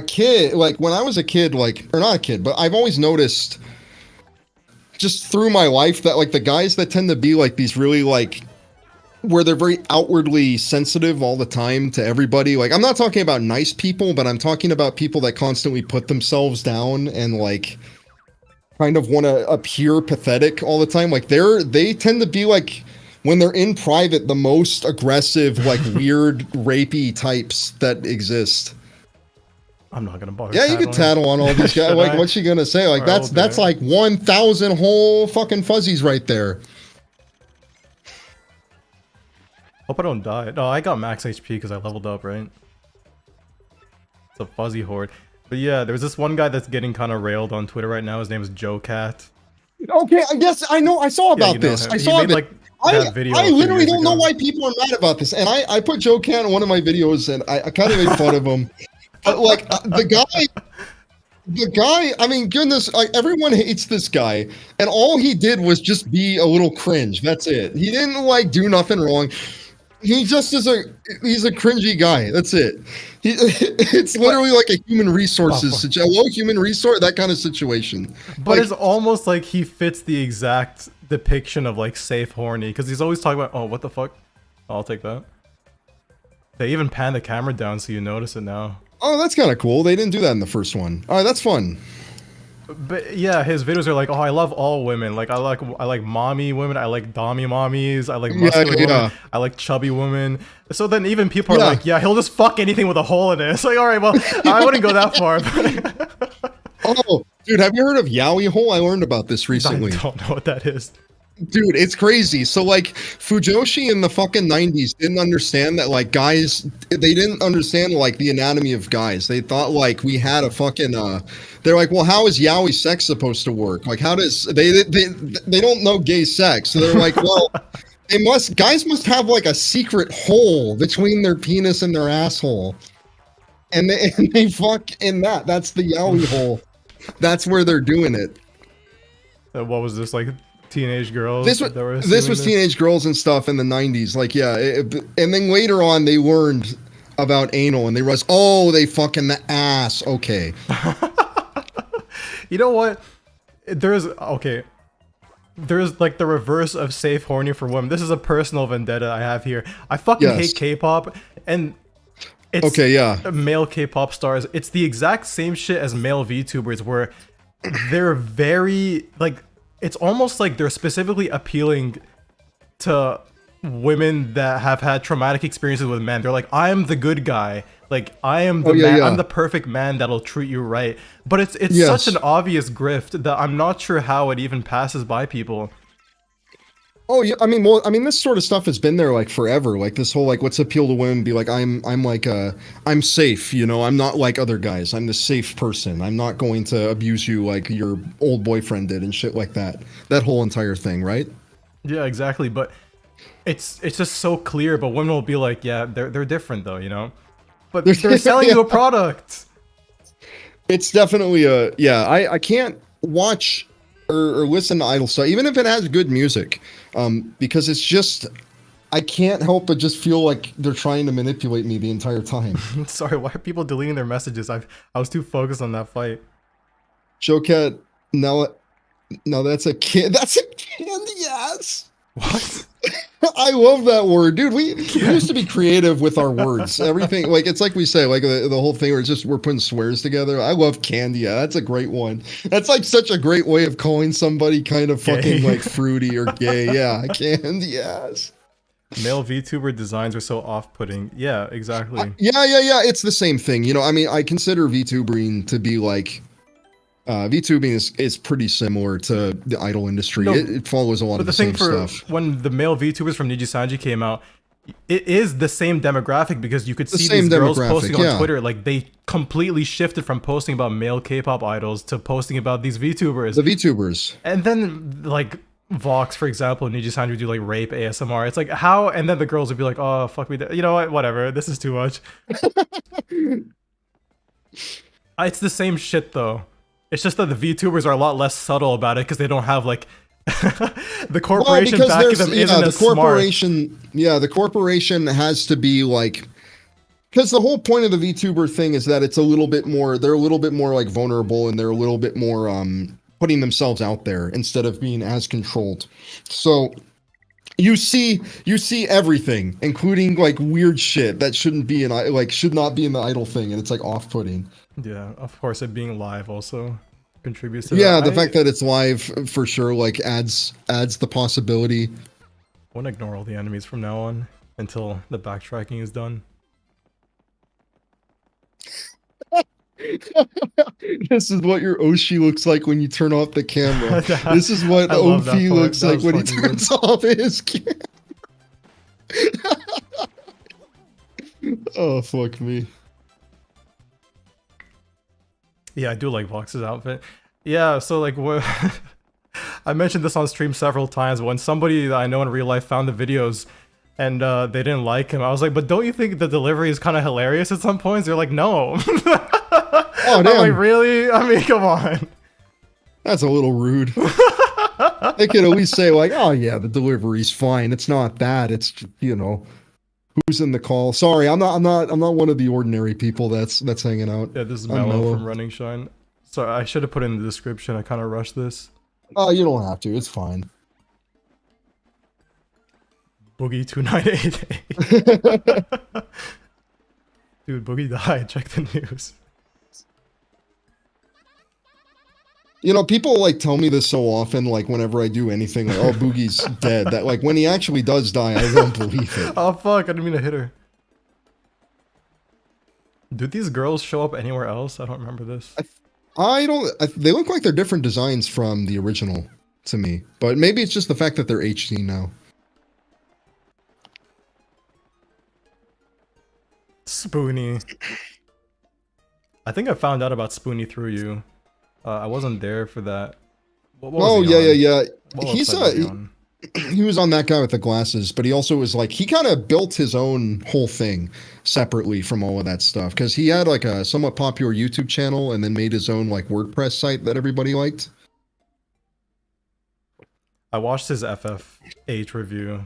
kid, like when I was a kid, like or not a kid, but I've always noticed just through my life that like the guys that tend to be like these really like where they're very outwardly sensitive all the time to everybody. Like, I'm not talking about nice people, but I'm talking about people that constantly put themselves down and like kind of want to appear pathetic all the time. Like they tend to be like, when they're in private, the most aggressive, like weird, rapey types that exist. I'm not gonna bother. Yeah, you could tattle on all these guys. Like, what's she gonna say? Like, that's like 1,000 whole fucking fuzzies right there. Hope I don't die. No, I got max HP because I leveled up, right? It's a fuzzy horde. But yeah, there's this one guy that's getting kind of railed on Twitter right now. His name is Joe Cat. Okay, yes, I know. I saw about this. I saw it. Like, I literally don't know why people are mad about this. And I put Joe Cat in one of my videos, and I kind of made fun of him. But like the guy, I mean, goodness, like everyone hates this guy, and all he did was just be a little cringe. That's it. He didn't like do nothing wrong. He just he's a cringy guy. That's it. It's literally like a human resources situation. Human resource, that kind of situation. But like, it's almost like he fits the exact depiction of like safe horny, because he's always talking about, oh, what the fuck? I'll take that. They even pan the camera down so you notice it now. Oh, that's kind of cool. They didn't do that in the first one. All right, that's fun. But yeah, his videos are like, oh, I love all women. Like I like mommy women. I like dommy mommies. I like muscular women. I like chubby women. So then even people are like, yeah, he'll just fuck anything with a hole in it. It's like, all right, well, I wouldn't go that far. Oh, dude, have you heard of Yowie hole? I learned about this recently. I don't know what that is. Dude, it's crazy. So like Fujoshi in the fucking 90s didn't understand that like guys they didn't understand like the anatomy of guys. They thought like we had a fucking they're like, "Well, how is yaoi sex supposed to work? Like how does they don't know gay sex." So they're like, "Well, they must guys must have like a secret hole between their penis and their asshole." And they fuck in that. That's the yaoi hole. That's where they're doing it. What was this, like teenage girls? This was teenage girls and stuff in the 90s. Like, yeah. And then later on, they learned about anal and they realized, oh, they fuck in the ass. Okay. You know what? There's like the reverse of safe horny for women. This is a personal vendetta I have here. I fucking hate K-pop, and it's okay, yeah. Male K-pop stars. It's the exact same shit as male VTubers, where they're very like, it's almost like they're specifically appealing to women that have had traumatic experiences with men. They're like, I'm the good guy. Like, I am the man. I'm the perfect man that'll treat you right. But it's such an obvious grift that I'm not sure how it even passes by people. Oh yeah, I mean, this sort of stuff has been there like forever. Like this whole like, what's appeal to women? Be like, I'm like I'm safe. You know, I'm not like other guys. I'm the safe person. I'm not going to abuse you like your old boyfriend did and shit like that. That whole entire thing, right? Yeah, exactly. But it's just so clear. But women will be like, yeah, they're different though, you know. But they're selling you a product. It's definitely I can't watch or listen to idol stuff, even if it has good music, because it's just, I can't help but just feel like they're trying to manipulate me the entire time. Sorry, why are people deleting their messages? I was too focused on that fight. Jocat, no, that's a kid. That's a candy ass. What? I love that word, dude. We used to be creative with our words. Everything, like, it's like we say, like the whole thing where it's just we're putting swears together. I love candy. That's a great one. That's like such a great way of calling somebody kind of fucking like fruity or gay. Yeah, candy ass. Male VTuber designs are so off-putting. Yeah, exactly. Yeah. It's the same thing. You know, I mean, I consider VTubering to be like, VTubing is pretty similar to the idol industry. No, it follows a lot of the same stuff. When the male VTubers from Nijisanji came out, it is the same demographic, because you could see these girls posting on Twitter. Like, they completely shifted from posting about male K-pop idols to posting about these VTubers. The VTubers. And then, like, Vox, for example, Nijisanji would do, like, rape ASMR. It's like, how? And then the girls would be like, oh, fuck me. You know what? Whatever. This is too much. It's the same shit, though. It's just that the VTubers are a lot less subtle about it, because they don't have like the corporation backing them isn't as smart. Yeah, the corporation has to be like, because the whole point of the VTuber thing is that it's a little bit more, they're a little bit more like vulnerable, and they're a little bit more putting themselves out there instead of being as controlled. So you see everything, including like weird shit that shouldn't be should not be in the idol thing, and it's like off-putting. Yeah, of course, it being live also contributes to that. The fact that it's live for sure like adds the possibility. I want to ignore all the enemies from now on until the backtracking is done. This is what your Oshi looks like when you turn off the camera. This is what OP looks like when he turns off his camera. Oh, fuck me. Yeah, I do like Vox's outfit. Yeah, so like, I mentioned this on stream several times. When somebody that I know in real life found the videos and they didn't like him, I was like, but don't you think the delivery is kind of hilarious at some points? They're like, no. Oh, damn. I'm like, really? I mean, come on. That's a little rude. They could at least say like, oh yeah, the delivery's fine. It's not that. It's, you know, who's in the call. Sorry, I'm not one of the ordinary people that's hanging out. Yeah, this is Melo from Running Shine. Sorry, I should have put it in the description. I kind of rushed this. Oh, you don't have to. It's fine. Boogie 2988. Dude, Boogie died. Check the news. You know, people like tell me this so often, like whenever I do anything, like, oh, Boogie's dead. That like when he actually does die, I don't believe it. Oh fuck, I didn't mean to hit her. Do these girls show up anywhere else? I don't remember this. They look like they're different designs from the original. to me. But maybe it's just the fact that they're HD now. Spoonie. I think I found out about Spoonie through you. I wasn't there for that. What was he on? Yeah. What He's website was he on? he was on that guy with the glasses, but he also was like, he kind of built his own whole thing separately from all of that stuff, because he had like a somewhat popular YouTube channel and then made his own like WordPress site that everybody liked. I watched his FF8 review.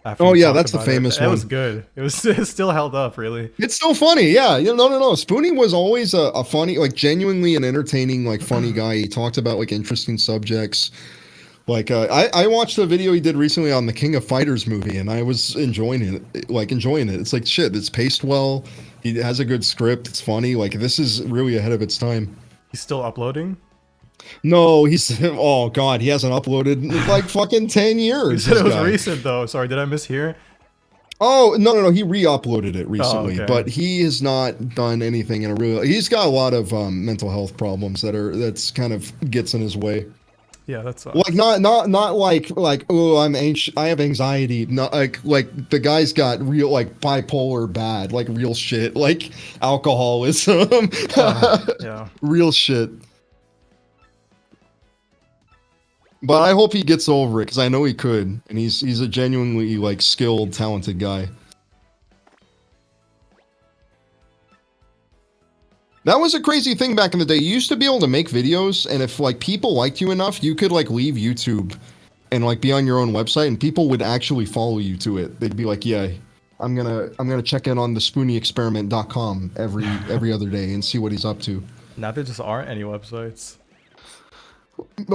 After Oh he yeah, talked that's the about famous it. one. It was good. It was it still held up, really. It's still funny, yeah. No. Spoonie was always a funny, like genuinely an entertaining, like funny guy. He talked about like interesting subjects. Like I watched a video he did recently on the King of Fighters movie, and I was enjoying it. It's like shit. It's paced well. He has a good script. It's funny. Like this is really ahead of its time. He's still uploading? No, he's oh god, he hasn't uploaded in like fucking 10 years. You said it was guy. recent though. Sorry, did I mishear? Oh no, he re-uploaded it recently, okay. but he has not done anything in a real. He's got a lot of mental health problems that's kind of gets in his way. Yeah, that's Like not like oh I'm anxious, I have anxiety. Not like the guy's got real like bipolar bad, like real shit, like alcoholism. yeah. Real shit. But I hope he gets over it, because I know he could, and he's a genuinely like skilled, talented guy. That was a crazy thing back in the day. You used to be able to make videos, and if like people liked you enough, you could like leave YouTube and like be on your own website, and people would actually follow you to it. They'd be like, yeah, I'm gonna check in on the spoonyexperiment.com every other day and see what he's up to. Now there just aren't any websites.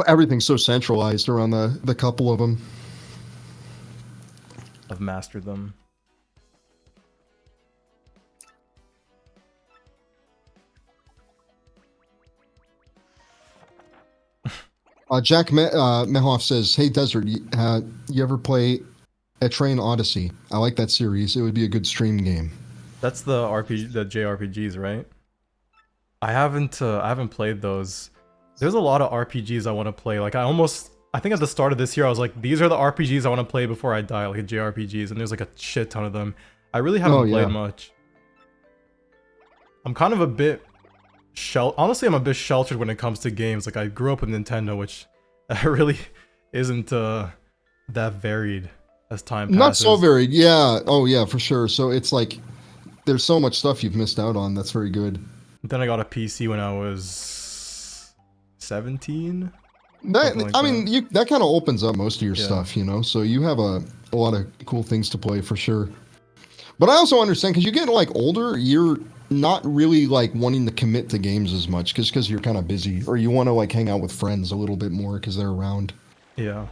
Everything's so centralized around the couple of them. I've mastered them. Jack Mehoff says, "Hey Desert, you ever play A Train Odyssey? I like that series. It would be a good stream game." That's the RPG, the JRPGs, right? I haven't played those. There's a lot of RPGs I want to play. Like I think at the start of this year I was like, these are the RPGs I want to play before I die, like JRPGs, and there's like a shit ton of them. I really haven't played much. I'm kind of a bit honestly, I'm a bit sheltered when it comes to games. Like I grew up with Nintendo, which really isn't that varied as time passes. Not so varied, yeah. Oh yeah, for sure. So it's like there's so much stuff you've missed out on. That's very good. Then I got a PC when I was 17. That kind of opens up most of your stuff, you know. So you have a lot of cool things to play for sure. But I also understand, because you get like older, you're not really like wanting to commit to games as much, because you're kind of busy, or you want to like hang out with friends a little bit more because they're around. Yeah.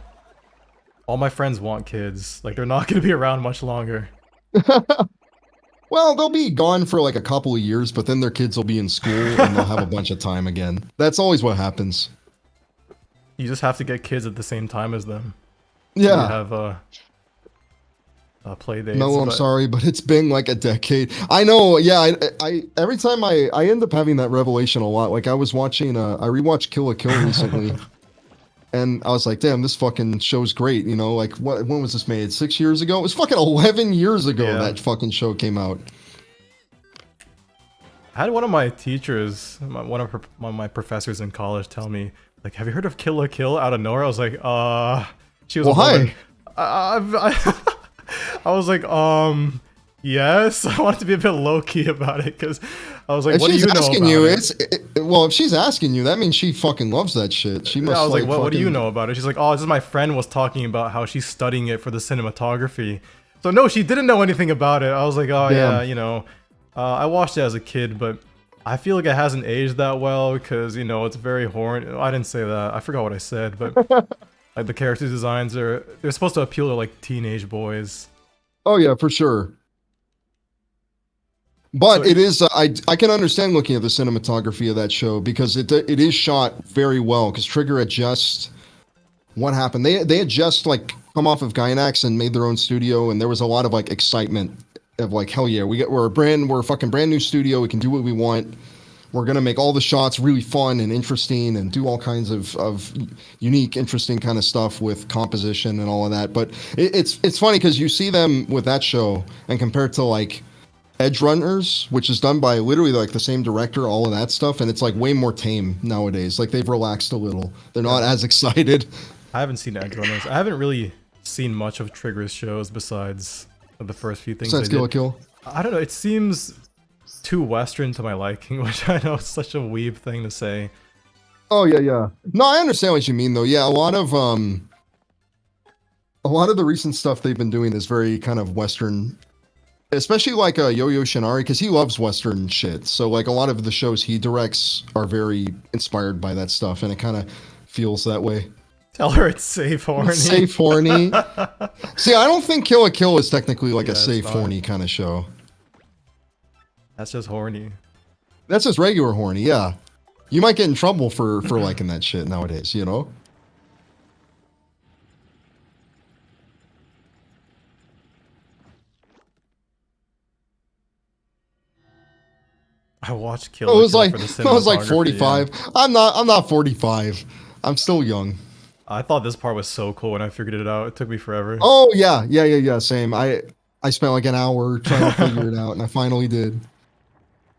All my friends want kids. Like they're not going to be around much longer. Well, they'll be gone for like a couple of years, but then their kids will be in school and they'll have a bunch of time again. That's always what happens. You just have to get kids at the same time as them. Yeah. You have play dates. No, I'm sorry, but it's been like a decade. I know, yeah. I every time I end up having that revelation a lot. Like I was watching, I rewatched Kill la Kill recently, and I was like, damn, this fucking show's great. You know, like when was this made? 6 years ago? It was fucking 11 years ago that fucking show came out. I had one of my teachers, one of my professors in college, tell me, like, have you heard of Kill la Kill? Out of nowhere, I was like, she was hi. I was like, yes. I wanted to be a bit low key about it, because I was like, what do you know about it? Well, if she's asking you, that means she fucking loves that shit. She must. I was like, what do you know about it? She's like, oh, this is my friend was talking about how she's studying it for the cinematography. So no, she didn't know anything about it. I was like, oh yeah, you know, I watched it as a kid, but I feel like it hasn't aged that well, because, you know, it's very horny. I didn't say that. I forgot what I said, but like the character designs they're supposed to appeal to like teenage boys. Oh yeah, for sure. But so, it is, I can understand looking at the cinematography of that show, because it is shot very well, because Trigger had just, what happened? They had just like come off of Gainax and made their own studio, and there was a lot of like excitement of like, hell yeah, we're a fucking brand new studio, we can do what we want. we're gonna make all the shots really fun and interesting and do all kinds of unique, interesting kind of stuff with composition and all of that. But it's funny because you see them with that show and compared to like Edge Runners, which is done by literally like the same director, all of that stuff, and it's like way more tame nowadays. Like they've relaxed a little. They're not as excited. I haven't seen Edge Runners. I haven't really seen much of Trigger's shows besides the first few things. Besides Kill la Kill. I don't know. It seems too Western to my liking, which I know is such a weeb thing to say. Oh yeah. No, I understand what you mean though. Yeah, a lot of the recent stuff they've been doing is very kind of Western, especially like Yo-Yo Shinari, because he loves Western shit. So like a lot of the shows he directs are very inspired by that stuff, and it kind of feels that way. Tell her it's safe horny. It's safe horny. See, I don't think Kill la Kill is technically like a safe horny kind of show. That's just horny. That's just regular horny, yeah. You might get in trouble for liking that shit nowadays, you know? I watched Kill la Kill for the cinematography. I was like 45. Yeah. I'm not 45. I'm still young. I thought this part was so cool when I figured it out. It took me forever. Oh yeah. Same. I spent like an hour trying to figure it out, and I finally did.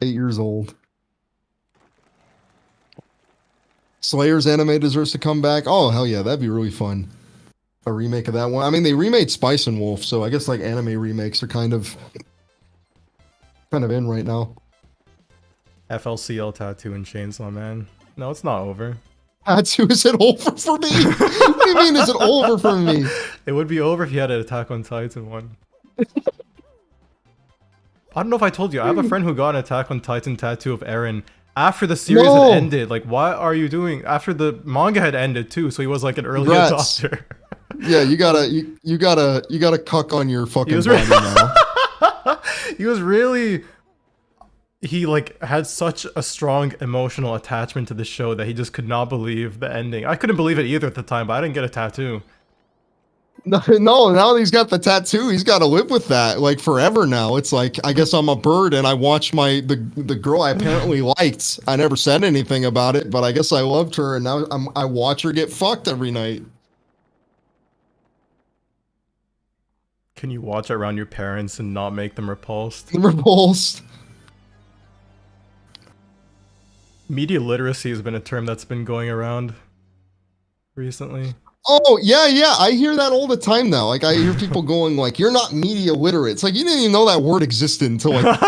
8 years old. Slayer's anime deserves to come back. Oh hell yeah, that'd be really fun. A remake of that one. I mean, they remade Spice and Wolf, so I guess like anime remakes are kind of in right now. FLCL tattoo and Chainsaw Man. No, it's not over. Tattoo, is it over for me? What do you mean, is it over for me? It would be over if you had an Attack on Titan one. I don't know if I told you, I have a friend who got an Attack on Titan tattoo of Eren after the series had ended. Like, what are you doing? After the manga had ended too, so he was like an early adopter. Yeah, you gotta cuck on your fucking body now. He was really... He like had such a strong emotional attachment to the show that he just could not believe the ending. I couldn't believe it either at the time, but I didn't get a tattoo. No, now that he's got the tattoo, he's got to live with that like forever now. It's like, I guess I'm a bird and I watch the girl I apparently liked. I never said anything about it, but I guess I loved her, and now I watch her get fucked every night. Can you watch around your parents and not make them repulsed? Repulsed. Media literacy has been a term that's been going around recently. Oh, yeah, I hear that all the time now. Like, I hear people going like, you're not media literate. It's like, you didn't even know that word existed until like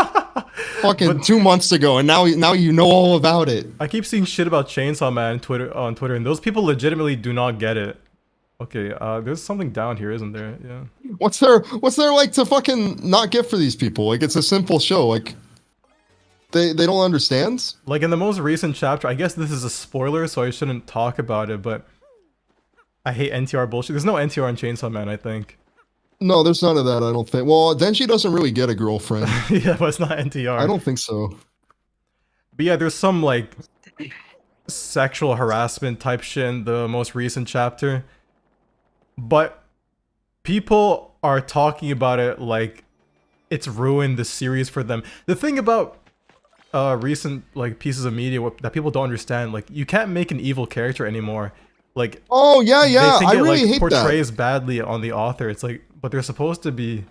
fucking 2 months ago, and now you know all about it. I keep seeing shit about Chainsaw Man on Twitter, and those people legitimately do not get it. Okay, there's something down here, isn't there? Yeah. What's there like to fucking not get for these people? Like, it's a simple show. Like, they don't understand? Like, in the most recent chapter, I guess this is a spoiler, so I shouldn't talk about it, but I hate NTR bullshit. There's no NTR on Chainsaw Man, I think. No, there's none of that, I don't think. Well, Denji doesn't really get a girlfriend. Yeah, but it's not NTR. I don't think so. But yeah, there's some, like, sexual harassment type shit in the most recent chapter. But people are talking about it like it's ruined the series for them. The thing about recent like pieces of media that people don't understand, like, you can't make an evil character anymore. Like, oh yeah, they think I really hate that. Portrays badly on the author. It's like, but they're supposed to be.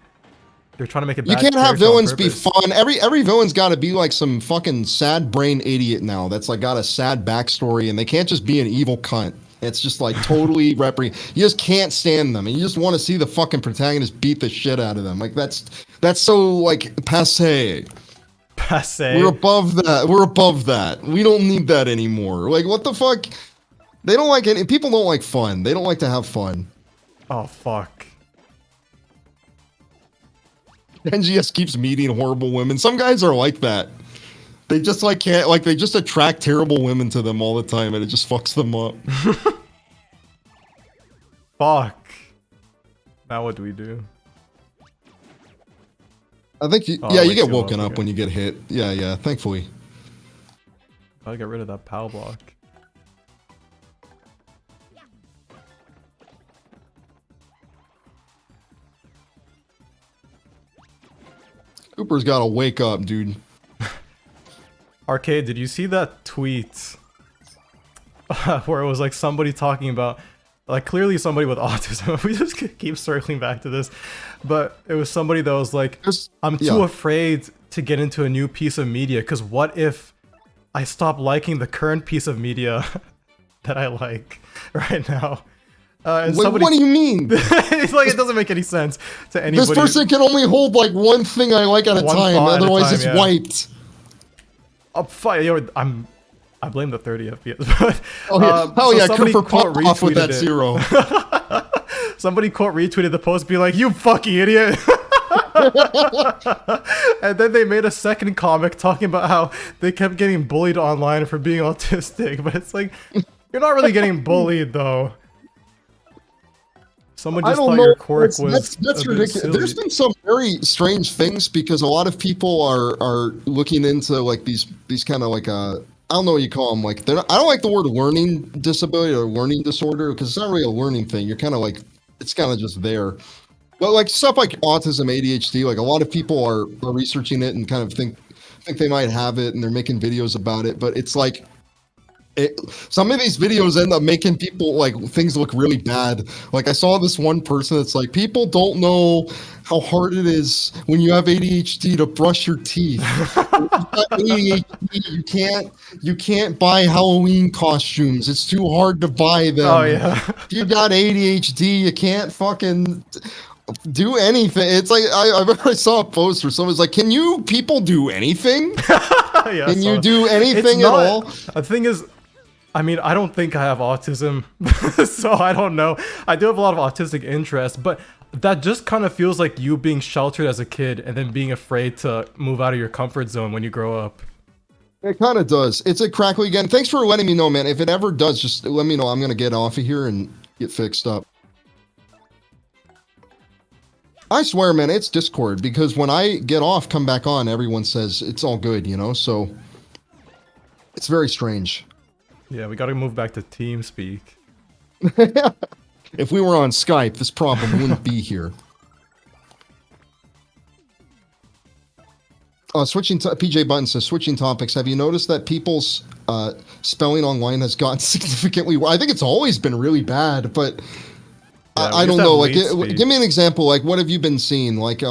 They're trying to make it. You can't have villains be fun. Every villain's got to be like some fucking sad brain idiot now. That's like got a sad backstory, and they can't just be an evil cunt. It's just like totally You just can't stand them, and you just want to see the fucking protagonist beat the shit out of them. Like that's so like passe. Passe. We're above that. We don't need that anymore. Like, what the fuck? They don't like it. People don't like fun. They don't like to have fun. Oh fuck. NGS keeps meeting horrible women. Some guys are like that. They just like can't, like, they just attract terrible women to them all the time, and it just fucks them up. Fuck. Now what do we do? I think you get woken up when you get hit. Yeah, thankfully. Gotta get rid of that POW block. Cooper's gotta wake up, dude. Arcade, did you see that tweet where it was like somebody talking about, like clearly somebody with autism? We just keep circling back to this, but it was somebody that was like, I'm too afraid to get into a new piece of media because what if I stop liking the current piece of media that I like right now? And Wait, what do you mean? It's like it doesn't make any sense to anybody. This person can only hold like one thing I like at a time, otherwise it's wiped. Oh, fine. You know, I blame the 30 FPS. But, oh yeah, Cooper popped off with that 0. Somebody quote retweeted the post, be like, "You fucking idiot." And then they made a second comic talking about how they kept getting bullied online for being autistic. But it's like, you're not really getting bullied though. Someone just thought your quirk was that's ridiculous. silly. There's been some very strange things because a lot of people are looking into like these kind of like I don't know what you call them. Like I don't like the word learning disability or learning disorder because it's not really a learning thing. You're kind of like it's kind of just there. But like stuff like autism, ADHD, like a lot of people are researching it and kind of think they might have it and they're making videos about it. But it's like some of these videos end up making people like things look really bad. Like I saw this one person that's like, people don't know how hard it is when you have ADHD to brush your teeth. ADHD, you can't buy Halloween costumes. It's too hard to buy them. Oh yeah. If you got ADHD, you can't fucking do anything. It's like I remember I saw a post where someone's like, "Can you people do anything? Yeah, Can you do anything at all?" The thing is, I mean, I don't think I have autism, so I don't know. I do have a lot of autistic interests, but that just kind of feels like you being sheltered as a kid and then being afraid to move out of your comfort zone when you grow up. It kind of does. It's a crackly again. Thanks for letting me know, man. If it ever does, just let me know. I'm going to get off of here and get fixed up. I swear, man, it's Discord because when I get off, come back on, everyone says it's all good, you know? So it's very strange. Yeah, we gotta move back to TeamSpeak. If we were on Skype, this problem wouldn't be here. PJ Button says, switching topics. Have you noticed that people's spelling online has gotten significantly? I think it's always been really bad, but yeah, I don't know. Like, give me an example. Like, what have you been seeing? Like,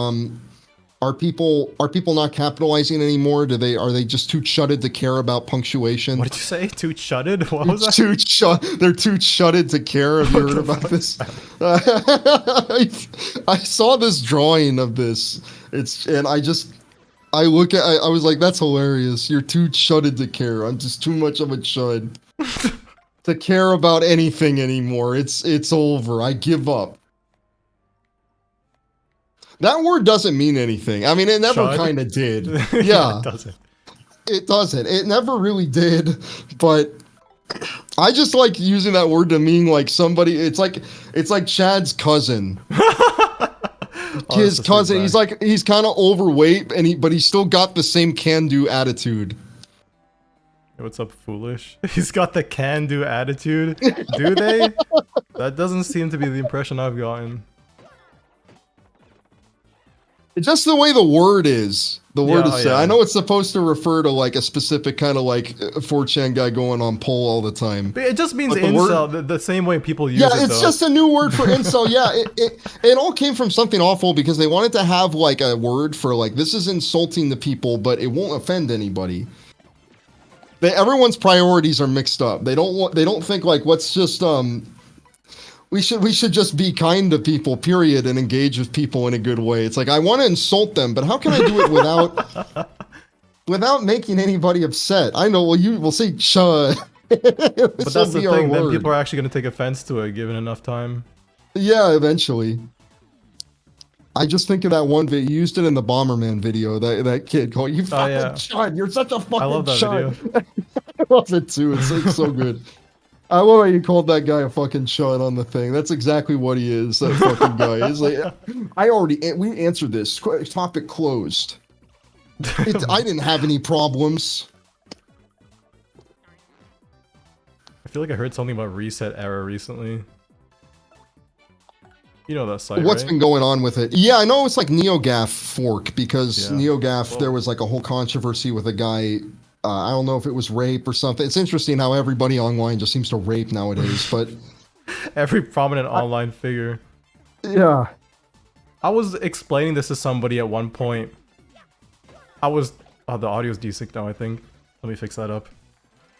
are people not capitalizing anymore? Are they just too shutted to care about punctuation? What did you say? Too shutted? What was that? They're too shutted to care. Have you heard about this? I saw this drawing of this. I was like, that's hilarious. You're too shutted to care. I'm just too much of a chud to care about anything anymore. It's over. I give up. That word doesn't mean anything. I mean, it never kind of did. Yeah. It doesn't. It never really did. But I just like using that word to mean like somebody. It's like Chad's cousin. His cousin. He's kind of overweight, but he's still got the same can-do attitude. Hey, what's up, foolish? He's got the can-do attitude. Do they? That doesn't seem to be the impression I've gotten. It's just the way the word is. The word is said. Yeah. I know it's supposed to refer to like a specific kind of like 4chan guy going on poll all the time. But it just means incel, the same way people use it. Yeah, it's just a new word for incel. Yeah, it all came from something awful because they wanted to have like a word for like, this is insulting to people, but it won't offend anybody. Everyone's priorities are mixed up. They don't think like, let's just we should just be kind to people, period, and engage with people in a good way. It's like, I want to insult them, but how can I do it without making anybody upset? I know, we'll say chud. But that's the thing, then people are actually going to take offense to it given enough time. Yeah, eventually. I just think of that one video. You used it in the Bomberman video, that kid going, you fucking chud, you're such a fucking chud. I love that video. I love it too, it's so good. I love how you called that guy a fucking chud on the thing. That's exactly what he is, that fucking guy. He's like, we answered this. Topic closed. I didn't have any problems. I feel like I heard something about reset error recently. You know that site, What's right? been going on with it? Yeah, I know it's like NeoGAF fork because NeoGAF, there was like a whole controversy with a guy I don't know if it was rape or something. It's interesting how everybody online just seems to rape nowadays, but Every prominent online figure. yeah. I was explaining this to somebody at one point. Oh, the audio's desync now, I think. Let me fix that up.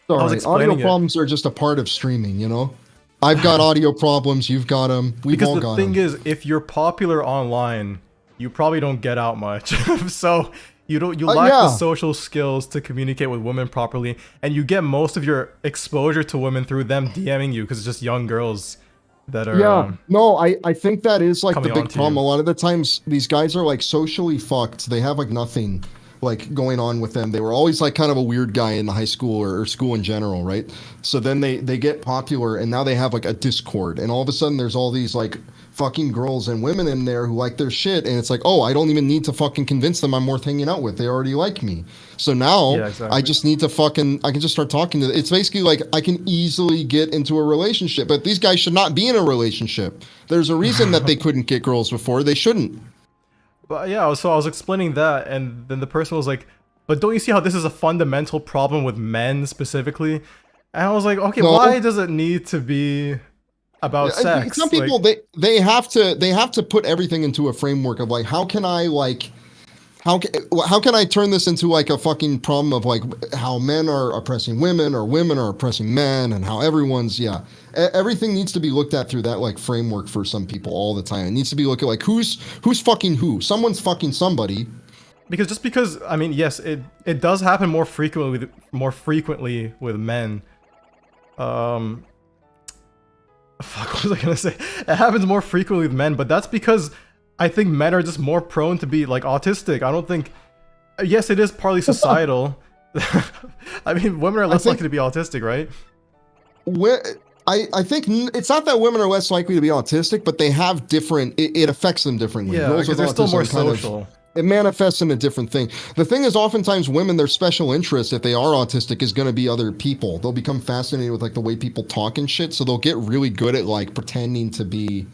I was Sorry, explaining audio problems are just a part of streaming, you know? I've got audio problems, you've got them, we've all got them. Because the thing is, if you're popular online, you probably don't get out much. So you lack the social skills to communicate with women properly, and you get most of your exposure to women through them DMing you because it's just young girls that are no, I think that is like the big problem. you. A lot of the times these guys are like socially fucked. They have like nothing like going on with them. They were always like kind of a weird guy in high school or school in general, right? So then they get popular and now they have like a Discord, and all of a sudden there's all these like fucking girls and women in there who like their shit, and it's like, oh, I don't even need to fucking convince them I'm worth hanging out with. They already like me. So now I just need to I can just start talking to them. It's basically like I can easily get into a relationship, but these guys should not be in a relationship. There's a reason that they couldn't get girls before. They shouldn't. But yeah, so I was explaining that, and then the person was like, but don't you see how this is a fundamental problem with men specifically? And I was like, okay, why does it need to be about sex? Some people, they have to put everything into a framework of like, how can I turn this into like a fucking problem of like how men are oppressing women or women are oppressing men, and how everyone's everything needs to be looked at through that like framework for some people all the time. It needs to be looked at like who's fucking who. Someone's fucking somebody. Because I mean, yes, it does happen more frequently with men. Fuck, what was I gonna say? It happens more frequently with men, but that's because I think men are just more prone to be like autistic. I don't think. Yes, it is partly societal. I mean, women are less likely to be autistic, right? I think it's not that women are less likely to be autistic, but they have different. It affects them differently. Yeah, because they're still more social. It manifests in a different thing. The thing is, oftentimes women, their special interest, if they are autistic, is going to be other people. They'll become fascinated with like the way people talk and shit. So they'll get really good at like pretending to be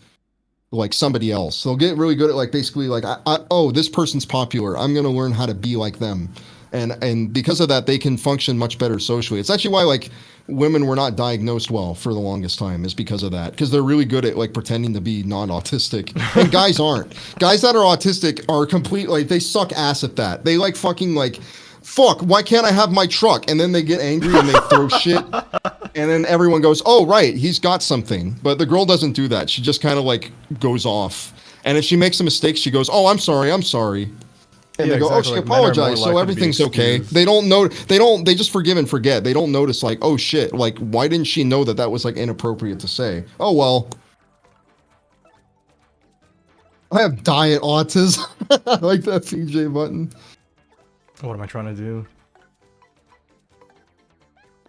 like somebody else. They'll get really good at like basically like, oh, this person's popular. I'm going to learn how to be like them. And because of that, they can function much better socially. It's actually why like women were not diagnosed well for the longest time, is because of that. Because they're really good at like pretending to be non-autistic, and guys aren't. Guys that are autistic are like they suck ass at that. They like fucking like, fuck, why can't I have my truck? And then they get angry and they throw shit. And then everyone goes, oh, right, he's got something. But the girl doesn't do that. She just kind of like goes off. And if she makes a mistake, she goes, oh, I'm sorry. And they go, oh, she apologized, so everything's okay. They don't know, they just forgive and forget. They don't notice like, oh shit, like why didn't she know that was like inappropriate to say? Oh well. I have diet autism. I like that PJ button. What am I trying to do?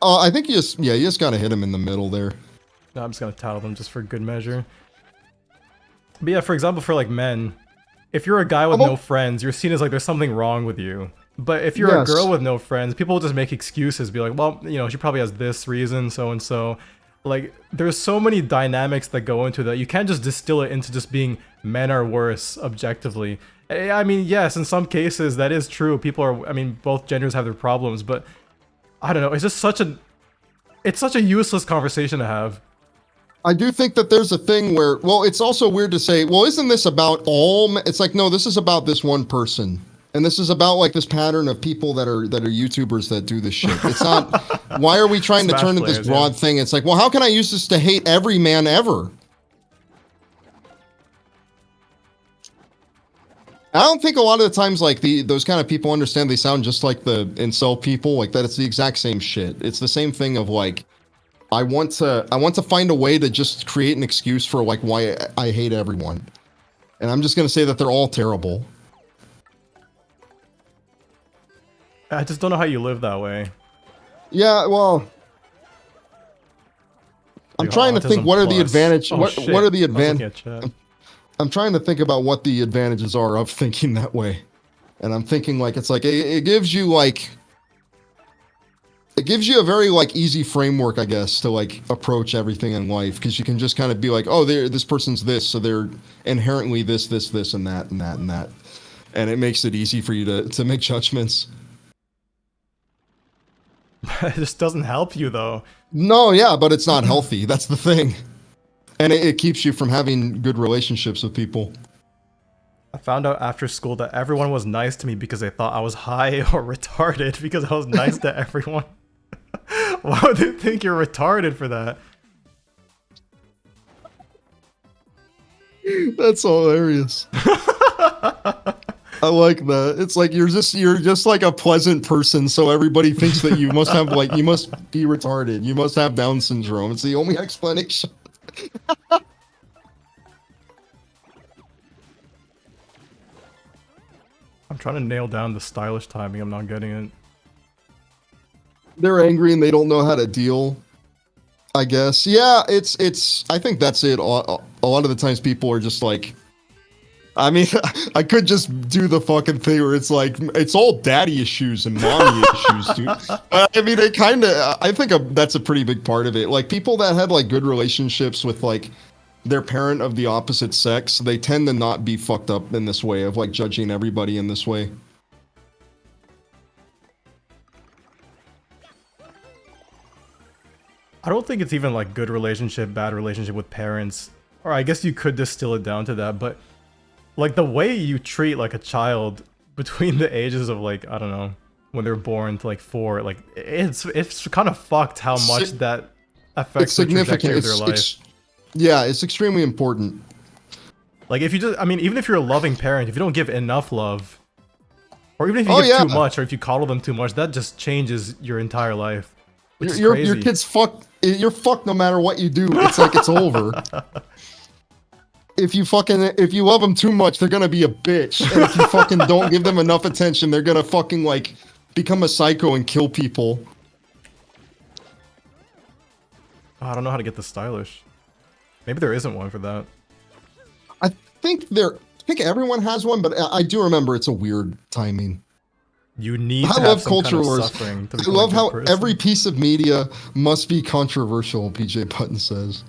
I think you just gotta hit him in the middle there. No, I'm just gonna tattle them just for good measure. But yeah, for example, for like men, if you're a guy with no friends, you're seen as like there's something wrong with you. But if you're a girl with no friends, people will just make excuses, be like, well, you know, she probably has this reason, so and so. Like, there's so many dynamics that go into that. You can't just distill it into just being men are worse objectively. I mean, yes, in some cases that is true. People are, I mean, both genders have their problems, but I don't know. It's just such a useless conversation to have. I do think that there's a thing where, well, it's also weird to say, well, isn't this about all men? It's like, no, this is about this one person. And this is about like this pattern of people that are YouTubers that do this shit. It's not, why are we trying to turn it this broad thing? It's like, well, how can I use this to hate every man ever? I don't think a lot of the times like those kind of people understand they sound just like the incel people, like that it's the exact same shit. It's the same thing of like, I want to find a way to just create an excuse for like why I hate everyone. And I'm just going to say that they're all terrible. I just don't know how you live that way. Yeah, well, I'm trying to think what are the advantages. What are the advantages? I'm trying to think about what the advantages are of thinking that way. And I'm thinking like it's like it gives you like it gives you a very like easy framework, I guess, to like approach everything in life, because you can just kind of be like, oh, this person's this, so they're inherently this, and that, and that, and that, and it makes it easy for you to make judgments. It just doesn't help you though. No, yeah, but it's not healthy. That's the thing. And it keeps you from having good relationships with people. I found out after school that everyone was nice to me because they thought I was high or retarded because I was nice to everyone. Why would they think you're retarded for that? That's hilarious. I like that. It's like you're just like a pleasant person, so everybody thinks that you must have like you must be retarded. You must have Down syndrome. It's the only explanation. I'm trying to nail down the stylish timing. I'm not getting it. They're angry and they don't know how to deal. I guess. Yeah, it's I think that's it. A lot of the times people are just like, I mean, I could just do the fucking thing where it's like, it's all daddy issues and mommy issues, dude. I mean, it kind of, I think that's a pretty big part of it. Like people that had like good relationships with like their parent of the opposite sex, they tend to not be fucked up in this way of like judging everybody in this way. I don't think it's even like good relationship, bad relationship with parents. Or I guess you could distill it down to that, but like the way you treat like a child between the ages of like, I don't know, when they're born to like 4, like it's kind of fucked how much that affects the trajectory of their life. Yeah, it's extremely important. Like if you just, I mean, even if you're a loving parent, if you don't give enough love, or even if you give too much, or if you coddle them too much, that just changes your entire life. Your kid's fucked. You're fucked no matter what you do. It's like it's over. If you love them too much, they're gonna be a bitch. And if you fucking don't give them enough attention, they're gonna fucking like become a psycho and kill people. I don't know how to get the stylish. Maybe there isn't one for that. I think everyone has one, but I do remember it's a weird timing. You need to I have love some culture kind of wars. suffering to I become a love good how person. every piece of media must be controversial, PJ Button says.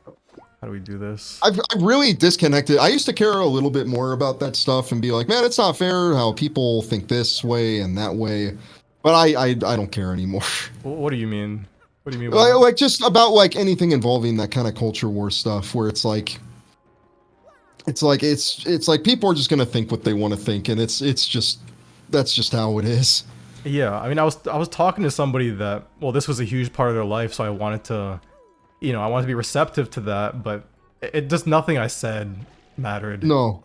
How do we do this? I've really disconnected. I used to care a little bit more about that stuff and be like, man, it's not fair how people think this way and that way. But I don't care anymore. What do you mean? What do you mean? By Like just about like anything involving that kind of culture war stuff where it's like people are just gonna think what they want to think, and it's just that's just how it is. Yeah, I mean, I was talking to somebody that, well, this was a huge part of their life, so I wanted to, I wanted to be receptive to that, but it just nothing I said mattered. No.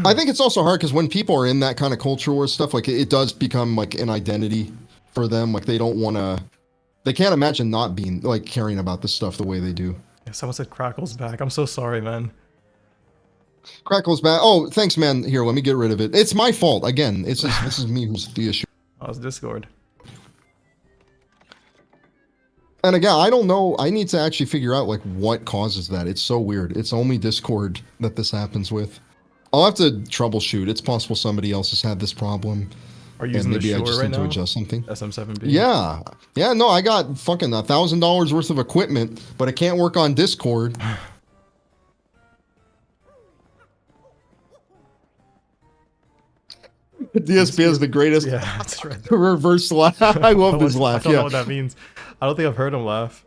I think it's also hard because when people are in that kind of culture war stuff, like it does become like an identity for them. Like they can't imagine not being like caring about this stuff the way they do. Yeah, someone said Crackle's back. I'm so sorry, man. Crackle's back. Oh, thanks, man. Here, let me get rid of it. It's my fault. Again, this is me who's the issue. Oh, it's Discord. And again, I don't know. I need to actually figure out like what causes that. It's so weird. It's only Discord that this happens with. I'll have to troubleshoot. It's possible somebody else has had this problem. Are you using the Shure right now? To adjust something. SM7B. Yeah. No, I got fucking $1,000 worth of equipment, but it can't work on Discord. DSP is the greatest. Yeah, that's right. Reverse laugh. I love his laugh. I don't know what that means. I don't think I've heard him laugh.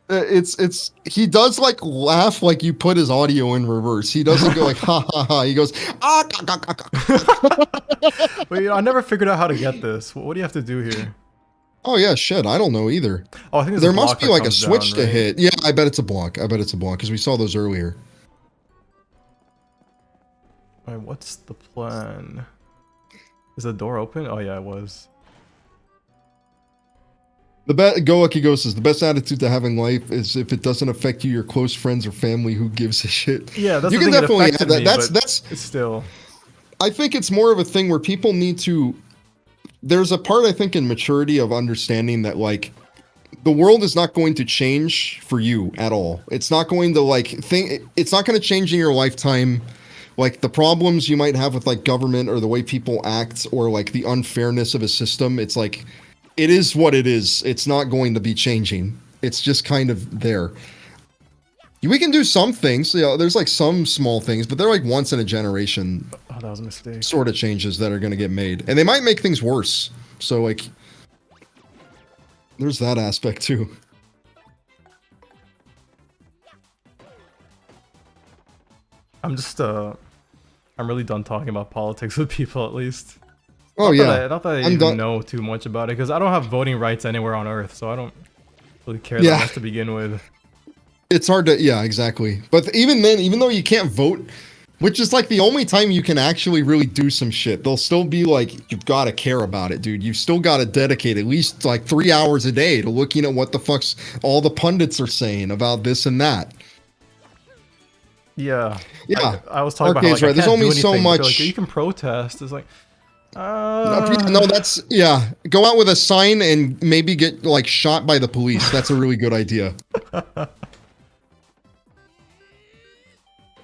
He does like laugh like you put his audio in reverse. He doesn't go like ha ha ha. He goes ah. But I never figured out how to get this. What do you have to do here? Oh yeah, shit. I don't know either. Oh, I think there must be like a switch to hit. Yeah, I bet it's a block. Because we saw those earlier. All right, what's the plan? Is the door open? Oh yeah, it was. Go Lucky Ghost says the best attitude to have in life is if it doesn't affect you, your close friends or family. Who gives a shit? Yeah, that's you the can thing definitely that have that. Me, That's it's still. I think it's more of a thing where people need to. There's a part I think in maturity of understanding that like the world is not going to change for you at all. It's not going to it's not going to change in your lifetime. Like the problems you might have with like government or the way people act or like the unfairness of a system. It's like, it is what it is. It's not going to be changing. It's just kind of there. We can do some things. There's like some small things, but they're like once in a generation that was a mistake. sort of changes that are going to get made, and they might make things worse. So like, there's that aspect too. I'm just I'm really done talking about politics with people, at least. Oh yeah, Not that I even know too much about it, because I don't have voting rights anywhere on Earth, so I don't really care that much to begin with. It's hard to, yeah, exactly. But even then, even though you can't vote, which is like the only time you can actually really do some shit, they'll still be like, you've got to care about it, dude. You've still got to dedicate at least like 3 hours a day to looking at what the fuck's all the pundits are saying about this and that. Yeah. Yeah. I was talking about how, like, right. There's only so much. Like, you can protest. It's like, no, that's, yeah. Go out with a sign and maybe get like shot by the police. That's a really good idea.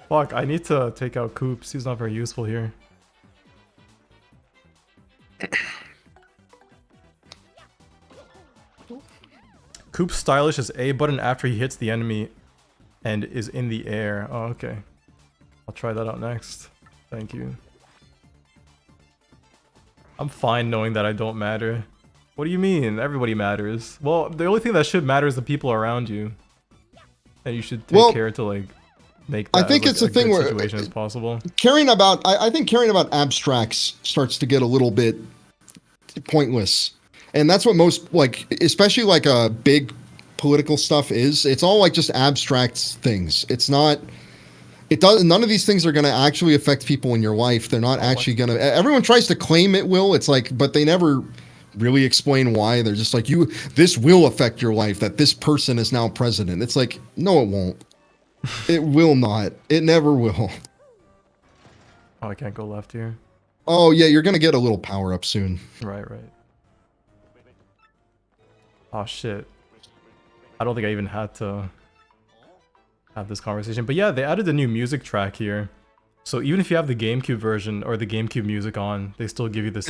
Fuck, I need to take out Coops. He's not very useful here. Coop's stylish is A button after he hits the enemy and is in the air. Oh, okay. I'll try that out next. Thank you. I'm fine knowing that I don't matter. What do you mean? Everybody matters. Well, the only thing that should matter is the people around you. And you should take care to, like, make that I think it's a thing where situation as possible. Caring about, I think caring about abstracts starts to get a little bit pointless. And that's what most, like, especially like a big political stuff is. It's all like just abstract things. It's not, none of these things are going to actually affect people in your life. They're not actually going to, everyone tries to claim it will. It's like, but they never really explain why. They're just like, this will affect your life, that this person is now president. It's like, no, it won't. It will not. It never will. Oh, I can't go left here. Oh yeah, you're going to get a little power up soon. Right. Oh shit. I don't think I even had to have this conversation. But yeah, they added a new music track here. So even if you have the GameCube version or the GameCube music on, they still give you this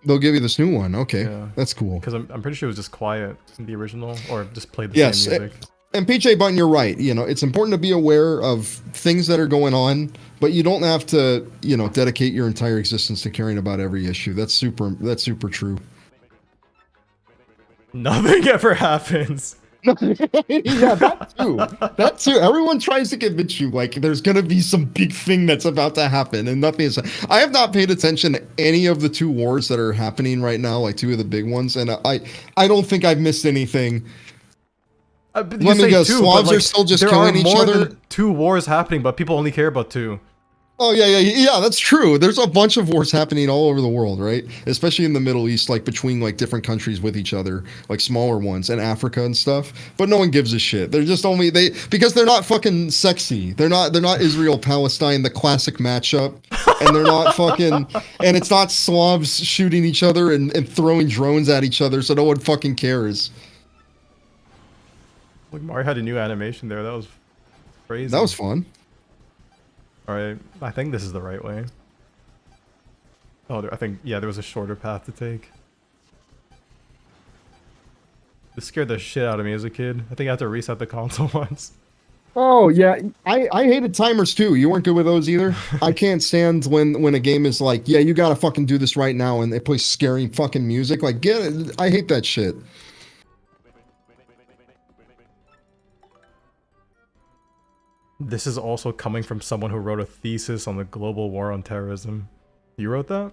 they'll give you this new one. Okay, yeah. That's cool. Because I'm pretty sure it was just quiet in the original, or just played the same music. And PJ Button, you're right. You know, it's important to be aware of things that are going on, but you don't have to, you know, dedicate your entire existence to caring about every issue. That's super true. Nothing ever happens. Yeah, that too. Everyone tries to convince you like there's gonna be some big thing that's about to happen, and nothing is. I have not paid attention to any of the 2 wars that are happening right now, like 2 of the big ones, and I don't think I've missed anything. Let me guess, Slavs are still just killing each other. There are more than 2 wars happening, but people only care about 2. Oh yeah, that's true. There's a bunch of wars happening all over the world, right? Especially in the Middle East, like between like different countries with each other, like smaller ones, and Africa and stuff. But no one gives a shit. They're just because they're not fucking sexy. They're not Israel Palestine, the classic matchup, and they're not fucking, and it's not Slavs shooting each other and throwing drones at each other, so no one fucking cares. Look, Mario had a new animation there. That was crazy. That was fun. Alright, I think this is the right way. Oh, I think, yeah, there was a shorter path to take. This scared the shit out of me as a kid. I think I had to reset the console once. Oh, yeah. I hated timers, too. You weren't good with those either? I can't stand when a game is like, yeah, you gotta fucking do this right now, and they play scary fucking music. Like, get it. I hate that shit. This is also coming from someone who wrote a thesis on the global war on terrorism. You wrote that?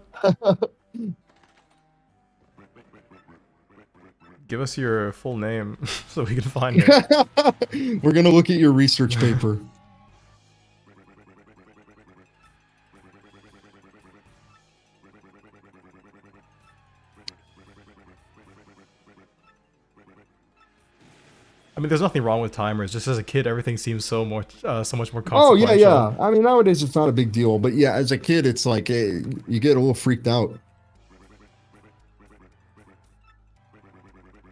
Give us your full name so we can find it. We're gonna look at your research paper. I mean, there's nothing wrong with timers. Just as a kid, everything seems so much more consequential. Oh yeah. I mean, nowadays it's not a big deal, but yeah, as a kid, it's like you get a little freaked out.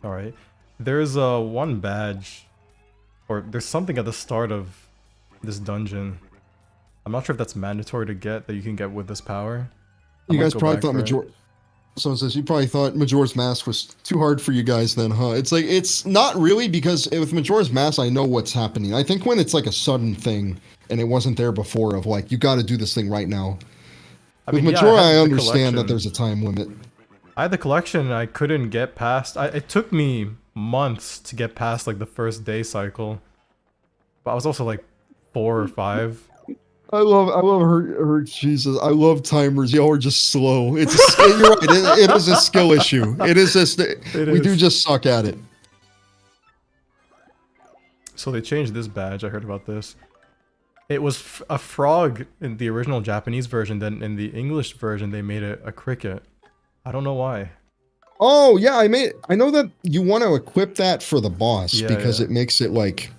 All right, there's one badge, or there's something at the start of this dungeon. I'm not sure if that's mandatory to get, that you can get with this power. You guys probably thought Someone says, you probably thought Majora's Mask was too hard for you guys then, huh? It's like, it's not really, because with Majora's Mask, I know what's happening. I think when it's like a sudden thing, and it wasn't there before, of like, you gotta do this thing right now, I With mean, yeah, I Majora, had I the understand that collection. there's a time limit. I had the collection and I couldn't get past. It took me months to get past like the first day cycle. But I was also like 4 or 5. I love her. Jesus, I love timers. Y'all are just slow. It's a skill. You're right. It is a skill issue. It is just we do is. just suck at it. So they changed this badge. I heard about this. It was a frog in the original Japanese version. Then in the English version, they made it a cricket. I don't know why. Oh yeah, I know that you want to equip that for the boss Yeah, because yeah. it makes it like.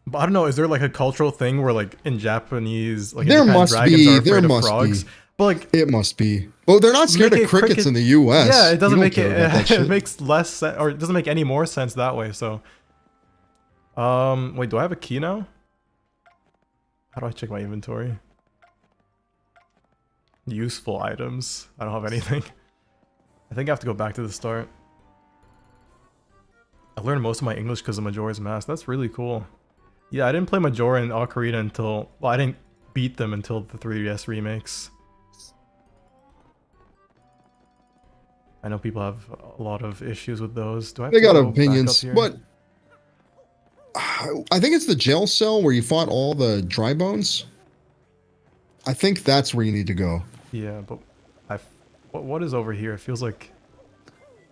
But I don't know. Is there like a cultural thing where like in Japanese, like in There Japan, must dragons are be. There afraid of must frogs? be. But like, It must be. Well, they're not scared of making a crickets cricket- in the U.S. yeah, it doesn't We don't make it. care about that It shit. makes less sense, or it doesn't make any more sense that way. So, wait, do I have a key now? How do I check my inventory? Useful items. I don't have anything. I think I have to go back to the start. I learned most of my English because of Majora's Mask. That's really cool. Yeah, I didn't play Majora and Ocarina until... Well, I didn't beat them until the 3DS remakes. I know people have a lot of issues with those. Do I have They to got go back up opinions, here? but I think it's the jail cell where you fought all the dry bones. I think that's where you need to go. Yeah, but what is over here? It feels like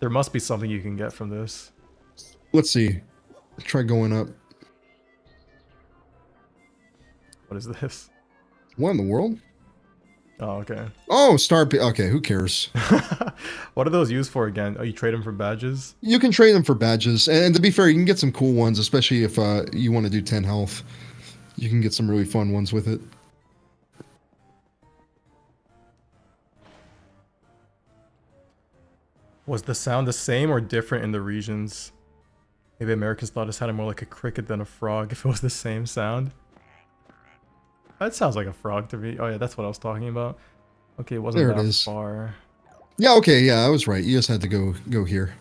there must be something you can get from this. Let's see. Try going up. What is this? What in the world? Oh, okay. Oh, okay, who cares? What are those used for again? Oh, you trade them for badges? You can trade them for badges, and to be fair, you can get some cool ones, especially if you want to do 10 health. You can get some really fun ones with it. Was the sound the same or different in the regions? Maybe Americans thought it sounded more like a cricket than a frog if it was the same sound. That sounds like a frog to me. Oh yeah, that's what I was talking about. Okay, it wasn't There it that is. far. Yeah, okay, yeah, I was right. You just had to go here.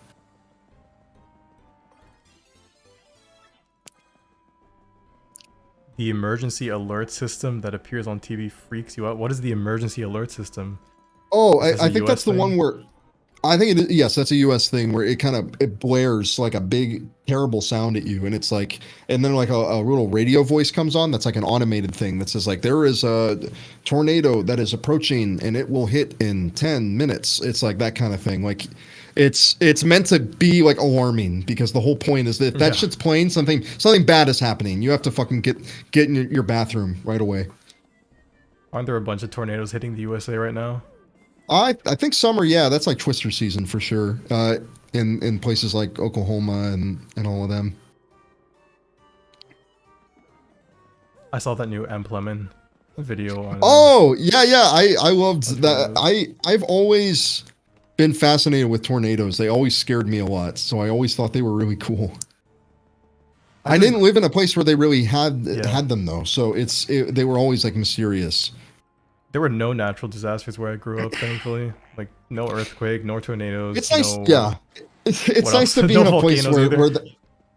The emergency alert system that appears on TV freaks you out. What is the emergency alert system? Oh, Is this a I think US that's the thing? one where I think yes, that's a US thing where it blares like a big terrible sound at you, and it's like, and then like a little radio voice comes on that's like an automated thing that says like there is a tornado that is approaching and it will hit in 10 minutes. It's like that kind of thing. Like it's meant to be like alarming because the whole point is that if that shit's playing, something bad is happening. You have to fucking get in your bathroom right away. Aren't there a bunch of tornadoes hitting the USA right now? I think summer, yeah, that's like Twister season for sure. In places like Oklahoma and all of them. I saw that new Emplemen video on Oh, yeah, I loved that. I've always been fascinated with tornadoes. They always scared me a lot, so I always thought they were really cool. I didn't live in a place where they really had them though, so they were always like mysterious. There were no natural disasters where I grew up, thankfully. Like, no earthquake, no tornadoes. It's nice, no, yeah. It's nice to be No in a place volcanoes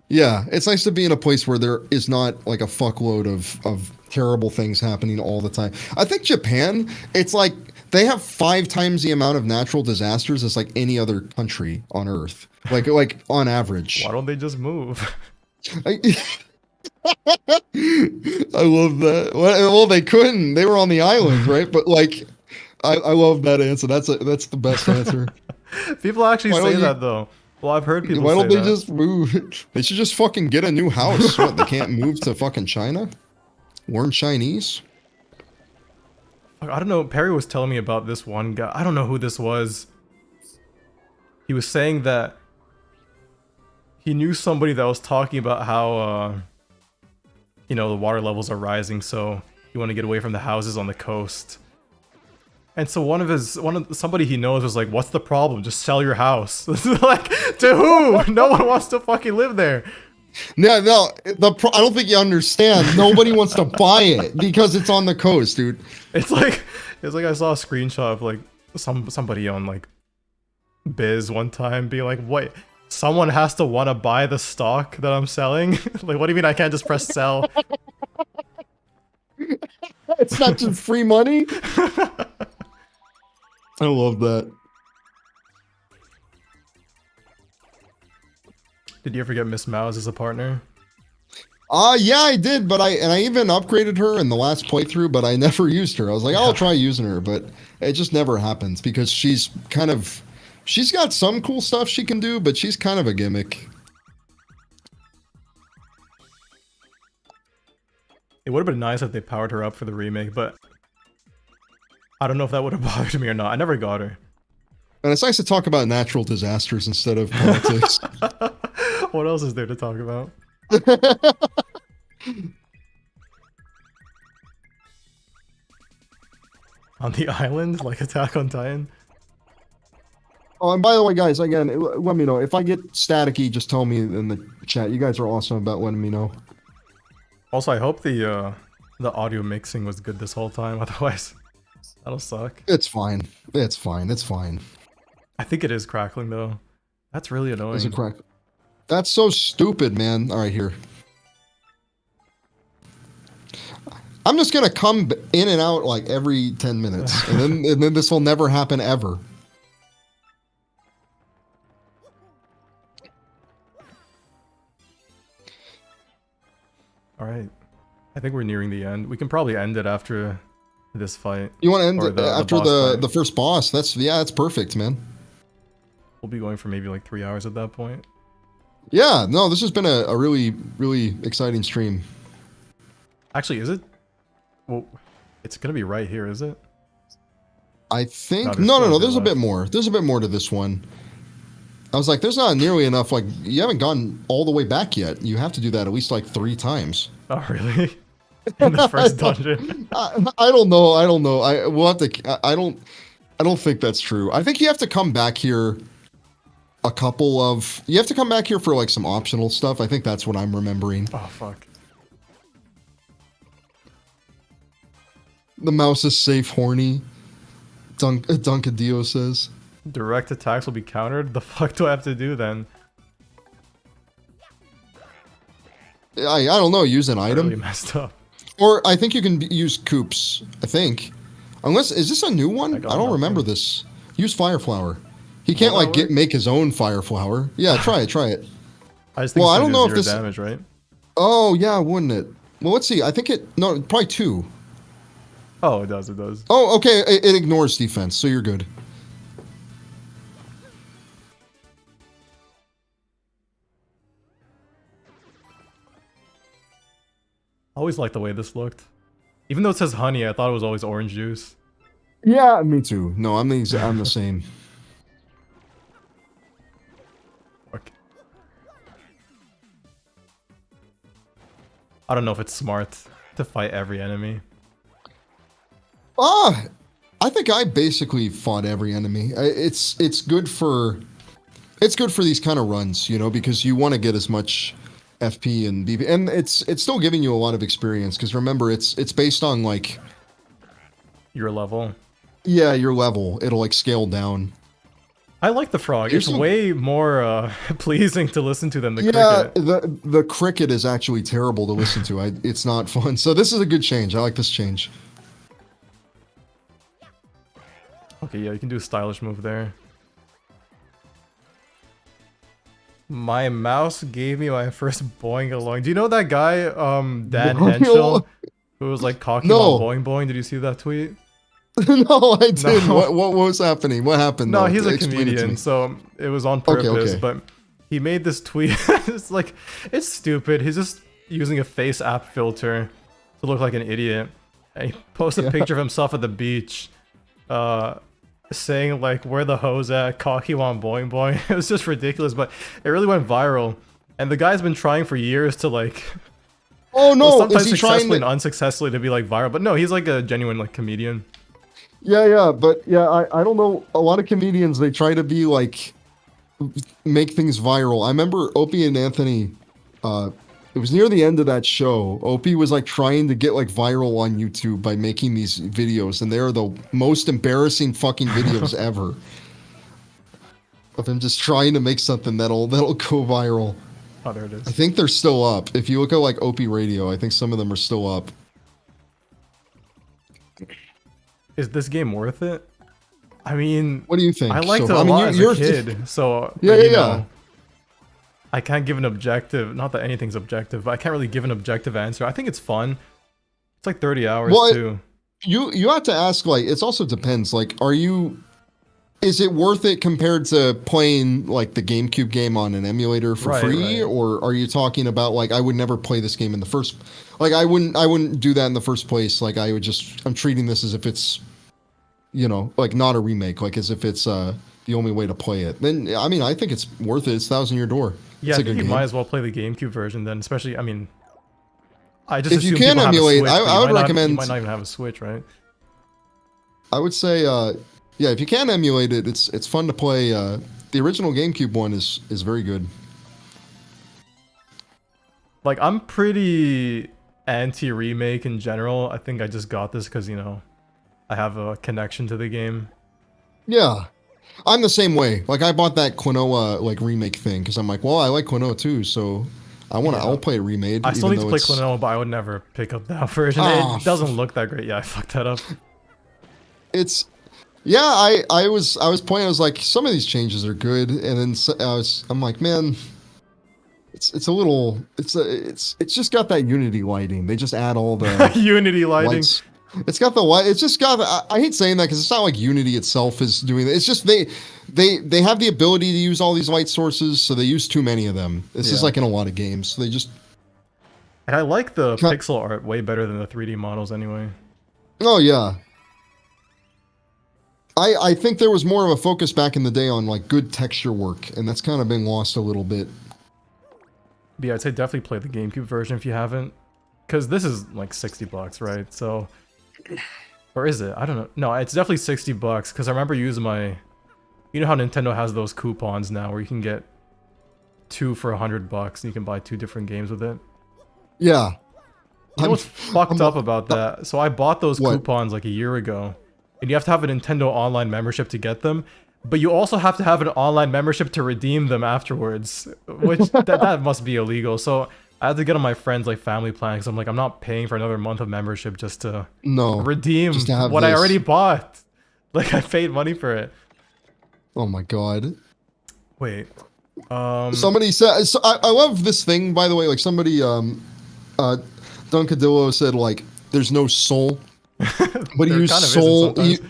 yeah, it's nice to be in a place where there is not like a fuckload of terrible things happening all the time. I think Japan, it's like they have 5 times the amount of natural disasters as like any other country on Earth. Like on average. Why don't they just move? I love that. Well, they couldn't. They were on the island, right? But like, I love that answer. That's the best answer. People actually say that though. Well, I've heard people. Why don't say they that. just move? They should just fucking get a new house. What? They can't move to fucking China? Learn Chinese? I don't know. Perry was telling me about this one guy. I don't know who this was. He was saying that he knew somebody that was talking about how, the water levels are rising, so you want to get away from the houses on the coast. And so somebody he knows was like, "What's the problem? Just sell your house." Like, to who? No one wants to fucking live there. No. I don't think you understand. Nobody wants to buy it because it's on the coast, dude. It's like I saw a screenshot of like somebody on like Biz one time be like, "Wait, someone has to want to buy the stock that I'm selling?" Like, what do you mean I can't just press sell? It's not just free money. I love that. Did you ever get Miss Mouse as a partner? Yeah, I did, but I even upgraded her in the last playthrough, but I never used her. I was like, I'll try using her, but it just never happens because she's got some cool stuff she can do, but she's kind of a gimmick. It would have been nice if they powered her up for the remake, but I don't know if that would have bothered me or not. I never got her. And it's nice to talk about natural disasters instead of politics. What else is there to talk about? On the island, like Attack on Titan? Oh, and by the way, guys, again, let me know. If I get staticky, just tell me in the chat. You guys are awesome about letting me know. Also, I hope the audio mixing was good this whole time, otherwise that'll suck. It's fine. It's fine. It's fine. I think it is crackling, though. That's really annoying. Is it crack? That's so stupid, man. All right, here. I'm just gonna come in and out like every 10 minutes, and then this will never happen ever. All right, I think we're nearing the end. We can probably end it after this fight. You want to end it after the the first boss? That's perfect, man. We'll be going for maybe like 3 hours at that point. Yeah, no, this has been a really exciting stream. Actually, is it? Well, it's gonna be right here, is it? I think no. There's a bit more. There's a bit more to this one. I was like, there's not nearly enough. Like, you haven't gone all the way back yet. You have to do that at least like 3 times. Oh, really? In the first dungeon? I don't know. We'll have to. I don't think that's true. I think you have to come back here. You have to come back here for like some optional stuff. I think that's what I'm remembering. Oh, fuck. The mouse is safe, horny. Dunkadillo says. Direct attacks will be countered? The fuck do I have to do then? I don't know. Use an item. Really messed up. Or I think you can use coops. I think. Unless, is this a new one? I don't remember this. Use fire flower. He can't like make his own fire flower. Yeah, try it. I just think I don't know if this damage, right? Oh yeah, wouldn't it? Well, let's see. I think no, probably 2. Oh, it does. Oh, okay. It ignores defense, so you're good. I always liked the way this looked. Even though it says honey, I thought it was always orange juice. Yeah, me too. No, I'm the same. Okay. I don't know if it's smart to fight every enemy. I think I basically fought every enemy. It's good for these kind of runs, you know, because you want to get as much FP and BP, and it's still giving you a lot of experience. Because remember, it's based on like your level. Yeah, your level. It'll like scale down. I like the frog. It's way more pleasing to listen to than the cricket. Yeah, the cricket is actually terrible to listen to. It's not fun. So this is a good change. I like this change. Okay, yeah, you can do a stylish move there. My mouse gave me my first boing along. Do you know that guy, Dan Henschel, who was like cocky on boing boing? Did you see that tweet? No, I didn't. No. What was happening? What happened? No, he's a comedian, so it was on purpose. Okay. But he made this tweet. It's like, it's stupid. He's just using a face app filter to look like an idiot. And he posted a picture of himself at the beach, saying like, "Where the hose at? Cocky on boing boing." It was just ridiculous, but it really went viral. And the guy's been trying for years to like. Oh no! Well, sometimes successfully and unsuccessfully to be like viral, but no, he's like a genuine like comedian. Yeah, but yeah, I don't know. A lot of comedians, they try to be like, make things viral. I remember Opie and Anthony, it was near the end of that show. Opie was like trying to get like viral on YouTube by making these videos, and they're the most embarrassing fucking videos ever. Of him just trying to make something that'll go viral. Oh, there it is. I think they're still up. If you look at like Opie Radio, I think some of them are still up. is this game worth it? I mean, What do you think? I liked So, it a I mean, lot as you're a kid, so yeah, you yeah, yeah. know, I can't give an objective. Not that anything's objective, but I can't really give an objective answer. I think it's fun. It's like 30 hours Well, too. you have to ask, like, it also depends. Like, is it worth it compared to playing like the GameCube game on an emulator for Right, free, right. or are you talking about like I would never play this game in the first, like I wouldn't do that in the first place. Like I'm treating this as if it's, like not a remake, like as if it's the only way to play it. Then I mean I think it's worth it. It's Thousand Year Door. Yeah, It's I a think good you game. might as well play the GameCube version then, especially, I mean, I just If you assume can people have a emulate, Switch, I but you would might not, recommend. you might not even have a Switch, right? I would say, yeah, if you can emulate it, it's fun to play. The original GameCube one is very good. Like, I'm pretty anti-remake in general. I think I just got this because, I have a connection to the game. Yeah, I'm the same way. Like I bought that Klonoa like remake thing because I'm like, well, I like Klonoa too, so I'll play it remade. I still even need to though play it's- Klonoa, but I would never pick up that version. Ah, It doesn't look that great. Yeah, I fucked that up. It's yeah. I was playing. I was like, some of these changes are good, and then I'm like, man, it's a little. It's just got that Unity lighting. They just add all the Unity lighting. lights. It's got the light. It's just got. I hate saying that because it's not like Unity itself is doing it. It's just they have the ability to use all these light sources, so they use too many of them. This is Yeah. like in a lot of games. So they just. And I like the Cut- pixel art way better than the 3D models anyway. Oh yeah. I think there was more of a focus back in the day on like good texture work, and that's kind of been lost a little bit. But yeah, I'd say definitely play the GameCube version if you haven't. Because this is like $60, right? So... Or is it? I don't know. No, it's definitely $60 because I remember using my... You know how Nintendo has those coupons now where you can get 2 for $100 and you can buy 2 different games with it? Yeah. You know what's fucked up about that? So I bought those What? coupons like a year ago. And you have to have a Nintendo Online membership to get them. But you also have to have an online membership to redeem them afterwards. Which, that must be illegal. So I had to get on my friend's like family plan because I'm like, I'm not paying for another month of membership just to No. redeem just to have what I this. already bought. Like, I paid money for it. Oh my god. Wait. Somebody said. So I love this thing, by the way. Like somebody, Dunkadillo said like, "There's no soul," but he There used kind of isn't soul. sometimes.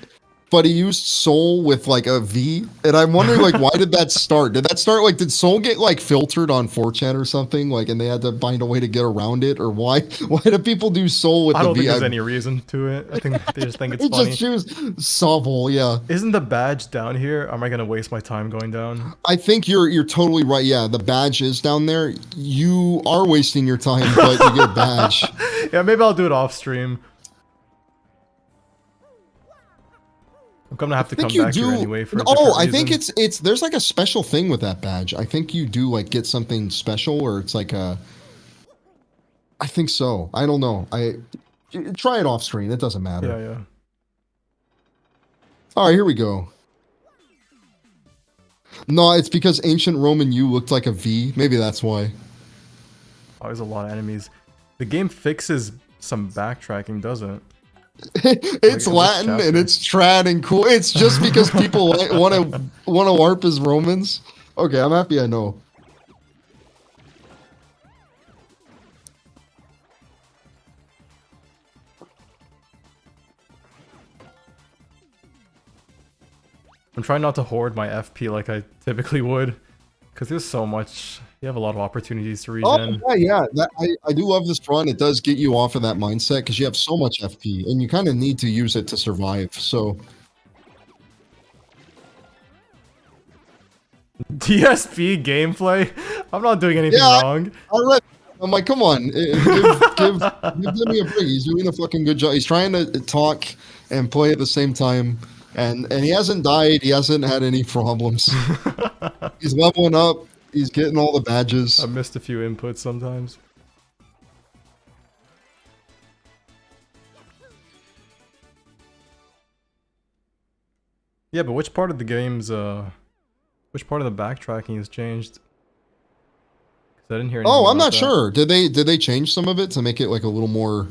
But he used soul with like a V, and I'm wondering like why did that start? Did that start like did soul get like filtered on 4chan or something? Like, and they had to find a way to get around it, or why? Why do people do soul with I the don't V? think there's any reason to it. I think they just think it's They funny. just choose Sovel, yeah. Isn't the badge down here? Am I gonna waste my time going down? I think you're totally right. Yeah, the badge is down there. You are wasting your time, but you get a badge. Yeah, maybe I'll do it off stream. I'm gonna have to come think you back here do. anyway for a Oh, different I think reason. it's there's like a special thing with that badge. I think you do like get something special, or it's like a. I think so. I don't know. Try it off screen. It doesn't matter. Yeah, yeah. All right, here we go. No, it's because ancient Roman U looked like a V. Maybe that's why. Oh, there's a lot of enemies. The game fixes some backtracking, doesn't it? It's Like, Latin chapter. and it's trad and cool. It's just because people want to LARP as Romans. Okay, I'm happy I know. I'm trying not to hoard my FP like I typically would. Because there's so much... You have a lot of opportunities to Oh regen. yeah. I do love this run. It does get you off of that mindset because you have so much FP and you kind of need to use it to survive. So DSP gameplay? I'm not doing anything Yeah, wrong. I'm like, come on, give Demi a break. He's doing a fucking good job. He's trying to talk and play at the same time, and he hasn't died. He hasn't had any problems. He's leveling up. He's getting all the badges. I missed a few inputs sometimes. Yeah, but which part of the game's, which part of the backtracking has changed? 'Cause I didn't hear anything Oh, I'm about not that. sure. Did they change some of it to make it like a little more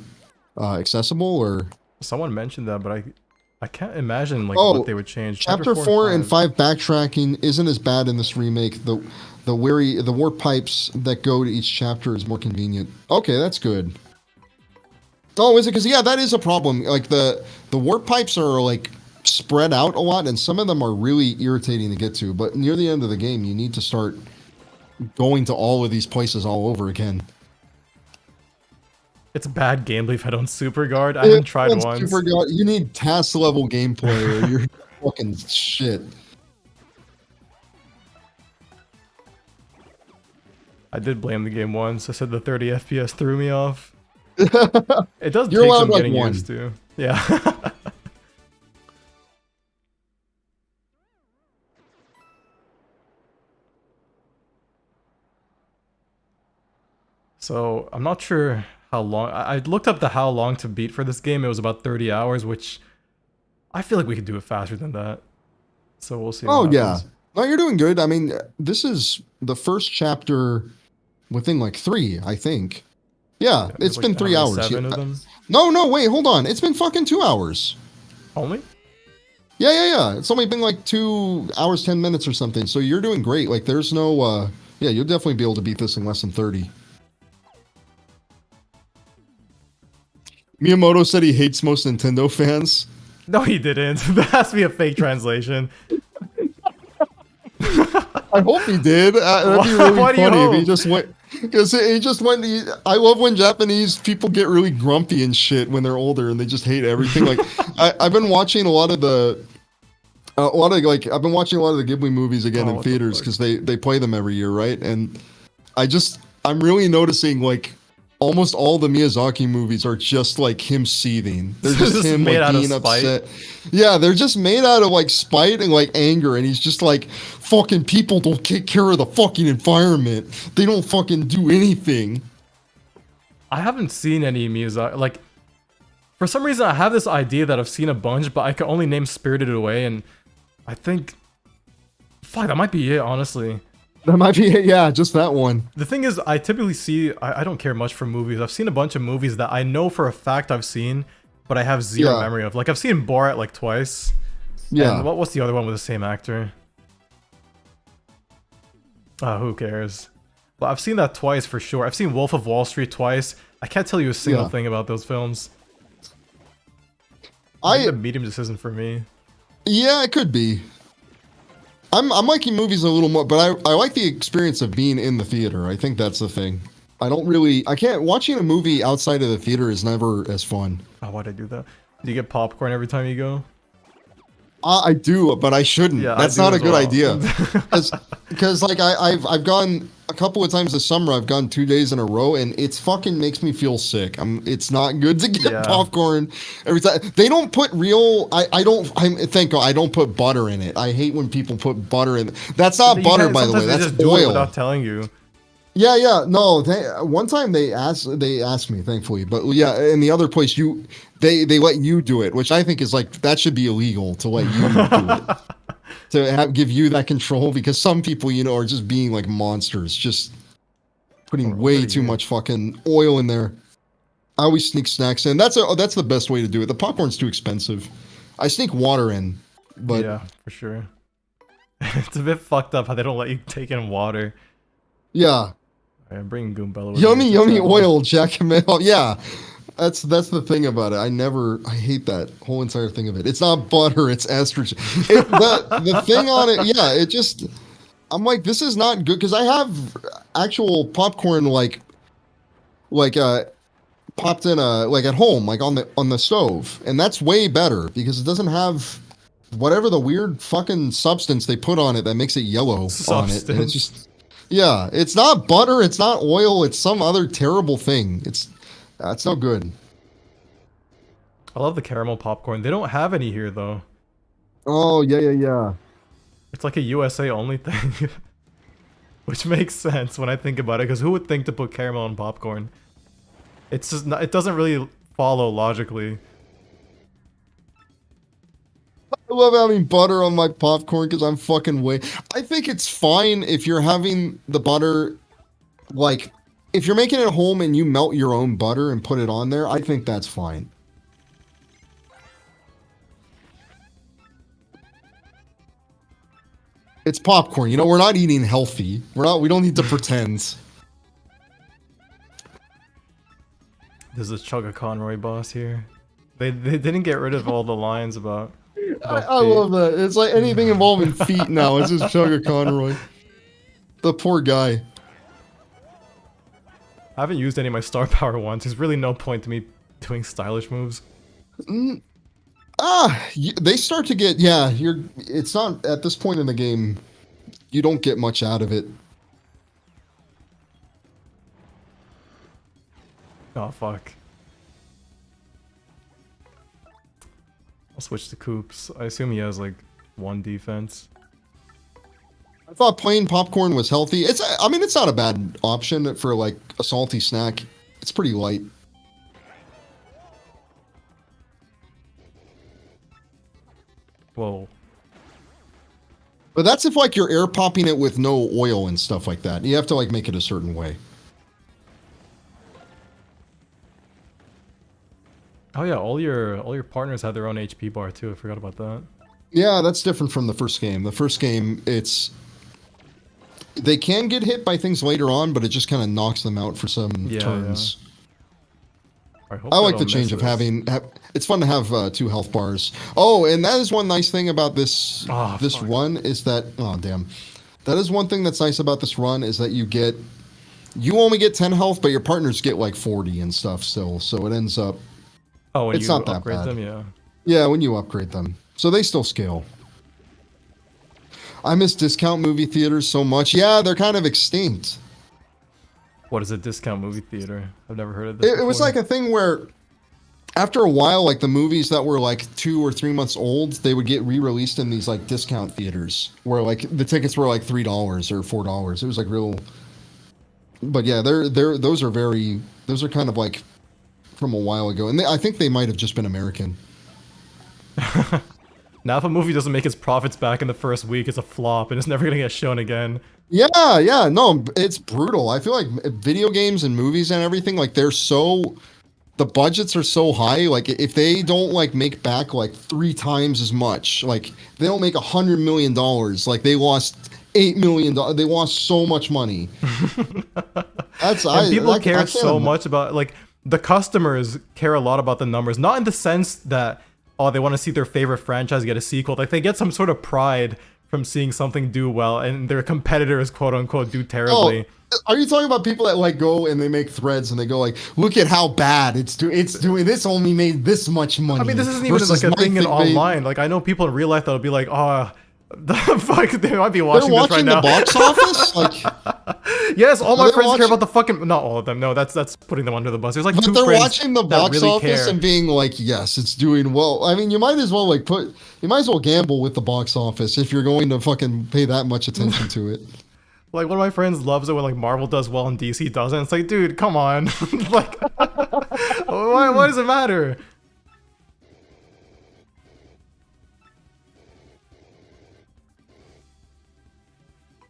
accessible, or Someone mentioned that, but I I can't imagine like Oh, what they would change. chapter 4 and 5 backtracking isn't as bad in this remake. The warp pipes that go to each chapter is more convenient. Okay, that's good. Oh, is it? Because yeah, that is a problem. Like the warp pipes are like spread out a lot, and some of them are really irritating to get to. But near the end of the game, you need to start going to all of these places all over again. It's bad gameplay if I don't super guard. I haven't tried once. You need task level gameplay or you're fucking shit. I did blame the game once. I said the 30 FPS threw me off. It does You're take allowed some like getting one. used to. Yeah. So I'm not sure how long. I looked up the how long to beat for this game. It was about 30 hours, which I feel like we could do it faster than that. So we'll see. Oh yeah. No, you're doing good. I mean, this is the first chapter within like 3, I think. Yeah, it's like been 3 hours. 7 of them. No, wait, hold on. It's been fucking 2 hours. Only? Yeah. It's only been like 2 hours, 10 minutes or something. So you're doing great. Like there's no yeah, you'll definitely be able to beat this in less than 30. Miyamoto said he hates most Nintendo fans. No, he didn't. That has to be a fake translation. I hope he did. That'd be really funny if he just went. Because he just went. I love when Japanese people get really grumpy and shit when they're older and they just hate everything. Like I've been watching a lot of the Ghibli movies again in theaters because they play them every year, right? And I'm really noticing like almost all the Miyazaki movies are just like him seething. They're just him made like out being of spite. upset. Yeah, they're just made out of like spite and like anger, and he's just like, fucking people don't take care of the fucking environment. They don't fucking do anything. I haven't seen any Miyazaki. Like, for some reason, I have this idea that I've seen a bunch, but I can only name Spirited Away, and I think, fuck, that might be it, honestly. That might be it, yeah, just that one. The thing is, I typically see, I don't care much for movies. I've seen a bunch of movies that I know for a fact I've seen, but I have zero memory of. Like, I've seen Borat like twice. Yeah. And what's the other one with the same actor? Who cares? But I've seen that twice for sure. I've seen Wolf of Wall Street twice. I can't tell you a single thing about those films. The medium just isn't for me. Yeah, it could be. I'm liking movies a little more, but I like the experience of being in the theater. I think that's the thing. Watching a movie outside of the theater is never as fun. Oh, why'd I do that? Do you get popcorn every time you go? I do, but I shouldn't. Yeah, that's not a good idea. Because like I've gone a couple of times this summer. I've gone 2 days in a row, and it's fucking makes me feel sick. It's not good to get popcorn every time. They don't put real. Thank God I don't put butter in it. I hate when people put butter in. That's not butter, by the way. That's just do oil. it without telling you. Yeah. No, one time they asked me, thankfully, but yeah, in the other place they let you do it, which I think is like that should be illegal to let you do it. To give you that control, because some people, are just being like monsters, just putting way too much fucking oil in there. I always sneak snacks in. That's the best way to do it. The popcorn's too expensive. I sneak water in, but yeah, for sure. It's a bit fucked up how they don't let you take in water. Yeah. I'm bringing Goombella. Yummy oil, Jack and Melo. Yeah. That's the thing about it. I hate that whole entire thing of it. It's not butter, it's estrogen. The thing on it, yeah, I'm like, this is not good, because I have actual popcorn like popped in like at home, like on the stove, and that's way better because it doesn't have whatever the weird fucking substance they put on it that makes it yellow on it. And it's just it's not butter, it's not oil, it's some other terrible thing. That's no good. I love the caramel popcorn. They don't have any here though. Oh yeah. It's like a USA only thing. Which makes sense when I think about it, because who would think to put caramel on popcorn? It's just not, it doesn't really follow logically. I love having butter on my popcorn because I'm fucking I think it's fine if you're having the butter, like, if you're making it at home and you melt your own butter and put it on there, I think that's fine. It's popcorn. You know, we're not eating healthy. We don't need to pretend. There's a Chugga Conroy boss here. They didn't get rid of all the lines about I love that. It's like anything involving feet now. It's just Chugga Conroy. The poor guy. I haven't used any of my star power ones. There's really no point to me doing stylish moves. They start to get, yeah, it's not, at this point in the game, you don't get much out of it. Oh, fuck. I'll switch to Coops. I assume he has, like, 1 defense. I thought plain popcorn was healthy. I mean, it's not a bad option for, like, a salty snack. It's pretty light. Whoa. But that's if, like, you're air popping it with no oil and stuff like that. You have to, like, make it a certain way. Oh yeah, all your partners have their own HP bar too. I forgot about that. Yeah, that's different from the first game. The first game, they can get hit by things later on, but it just kind of knocks them out for some turns. Yeah. I like the change of having. It's fun to have 2 health bars. Oh, and that is one nice thing about this run is that. Oh damn, that is one thing that's nice about this run is that you only get 10 health, but your partners get like 40 and stuff still. So it ends up. Oh, when it's you not that upgrade bad. them, yeah. Yeah, when you upgrade them, so they still scale. I miss discount movie theaters so much. Yeah, they're kind of extinct. What is a discount movie theater? I've never heard of this. It was like a thing where, after a while, like the movies that were like 2 or 3 months old, they would get re-released in these like discount theaters where like the tickets were like $3 or $4. It was like real. But yeah, those are kind of like from a while ago, and I think they might have just been American. Now if a movie doesn't make its profits back in the first week, it's a flop and it's never gonna get shown again. Yeah, no, it's brutal. I feel like video games and movies and everything, like the budgets are so high, like if they don't like make back like 3 times as much, like they don't make $100 million, like they lost $8 million, they lost so much money. People care so much about, like, the customers care a lot about the numbers, not in the sense that, oh, they want to see their favorite franchise get a sequel. Like, they get some sort of pride from seeing something do well and their competitors, quote unquote, do terribly. Oh, are you talking about people that like go and they make threads and they go like, look at how bad it's doing, this only made this much money? I mean, this isn't even like a thing in online. Like, I know people in real life that'll be like, oh, the fuck, they might be watching this right now. They're watching the box office? Like, yes, all my friends care about the fucking. Not all of them. No, that's putting them under the bus. There's like 2 friends. But they're watching the box office and being like, yes, it's doing well. I mean, you might as well gamble with the box office if you're going to fucking pay that much attention to it. Like, one of my friends loves it when like Marvel does well and DC doesn't. It's like, dude, come on. Like, why does it matter?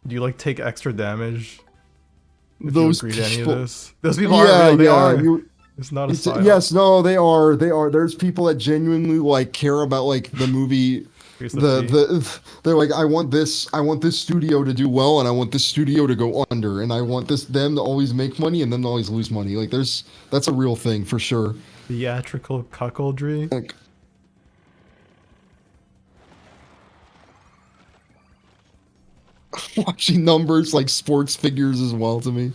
Do you like take extra damage? Those people, any of this? Those people are real. They are. It's not a style. Yes, no, they are. There's people that genuinely like care about like the movie. They're like, I want this studio to do well, and I want this studio to go under, and I want them to always make money and them to always lose money. Like that's a real thing for sure. Theatrical cuckoldry. Like, watching numbers like sports figures as well to me.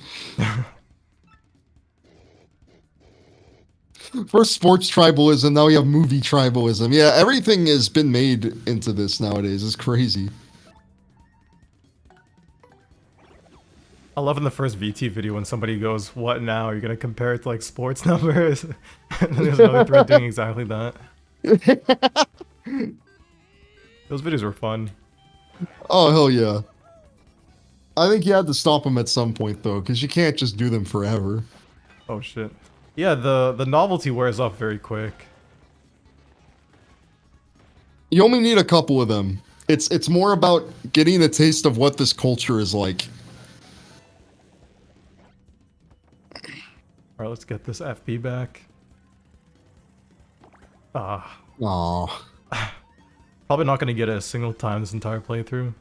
First sports tribalism, now we have movie tribalism. Yeah, everything has been made into this nowadays. It's crazy. I love in the first VT video when somebody goes, "What now? You're gonna compare it to like sports numbers?" And then there's another thread doing exactly that. Those videos were fun. Oh hell yeah! I think you had to stop them at some point though, because you can't just do them forever. Oh shit! Yeah, the novelty wears off very quick. You only need a couple of them. It's more about getting a taste of what this culture is like. Alright, let's get this FP back. Aww. Probably not gonna get it a single time this entire playthrough.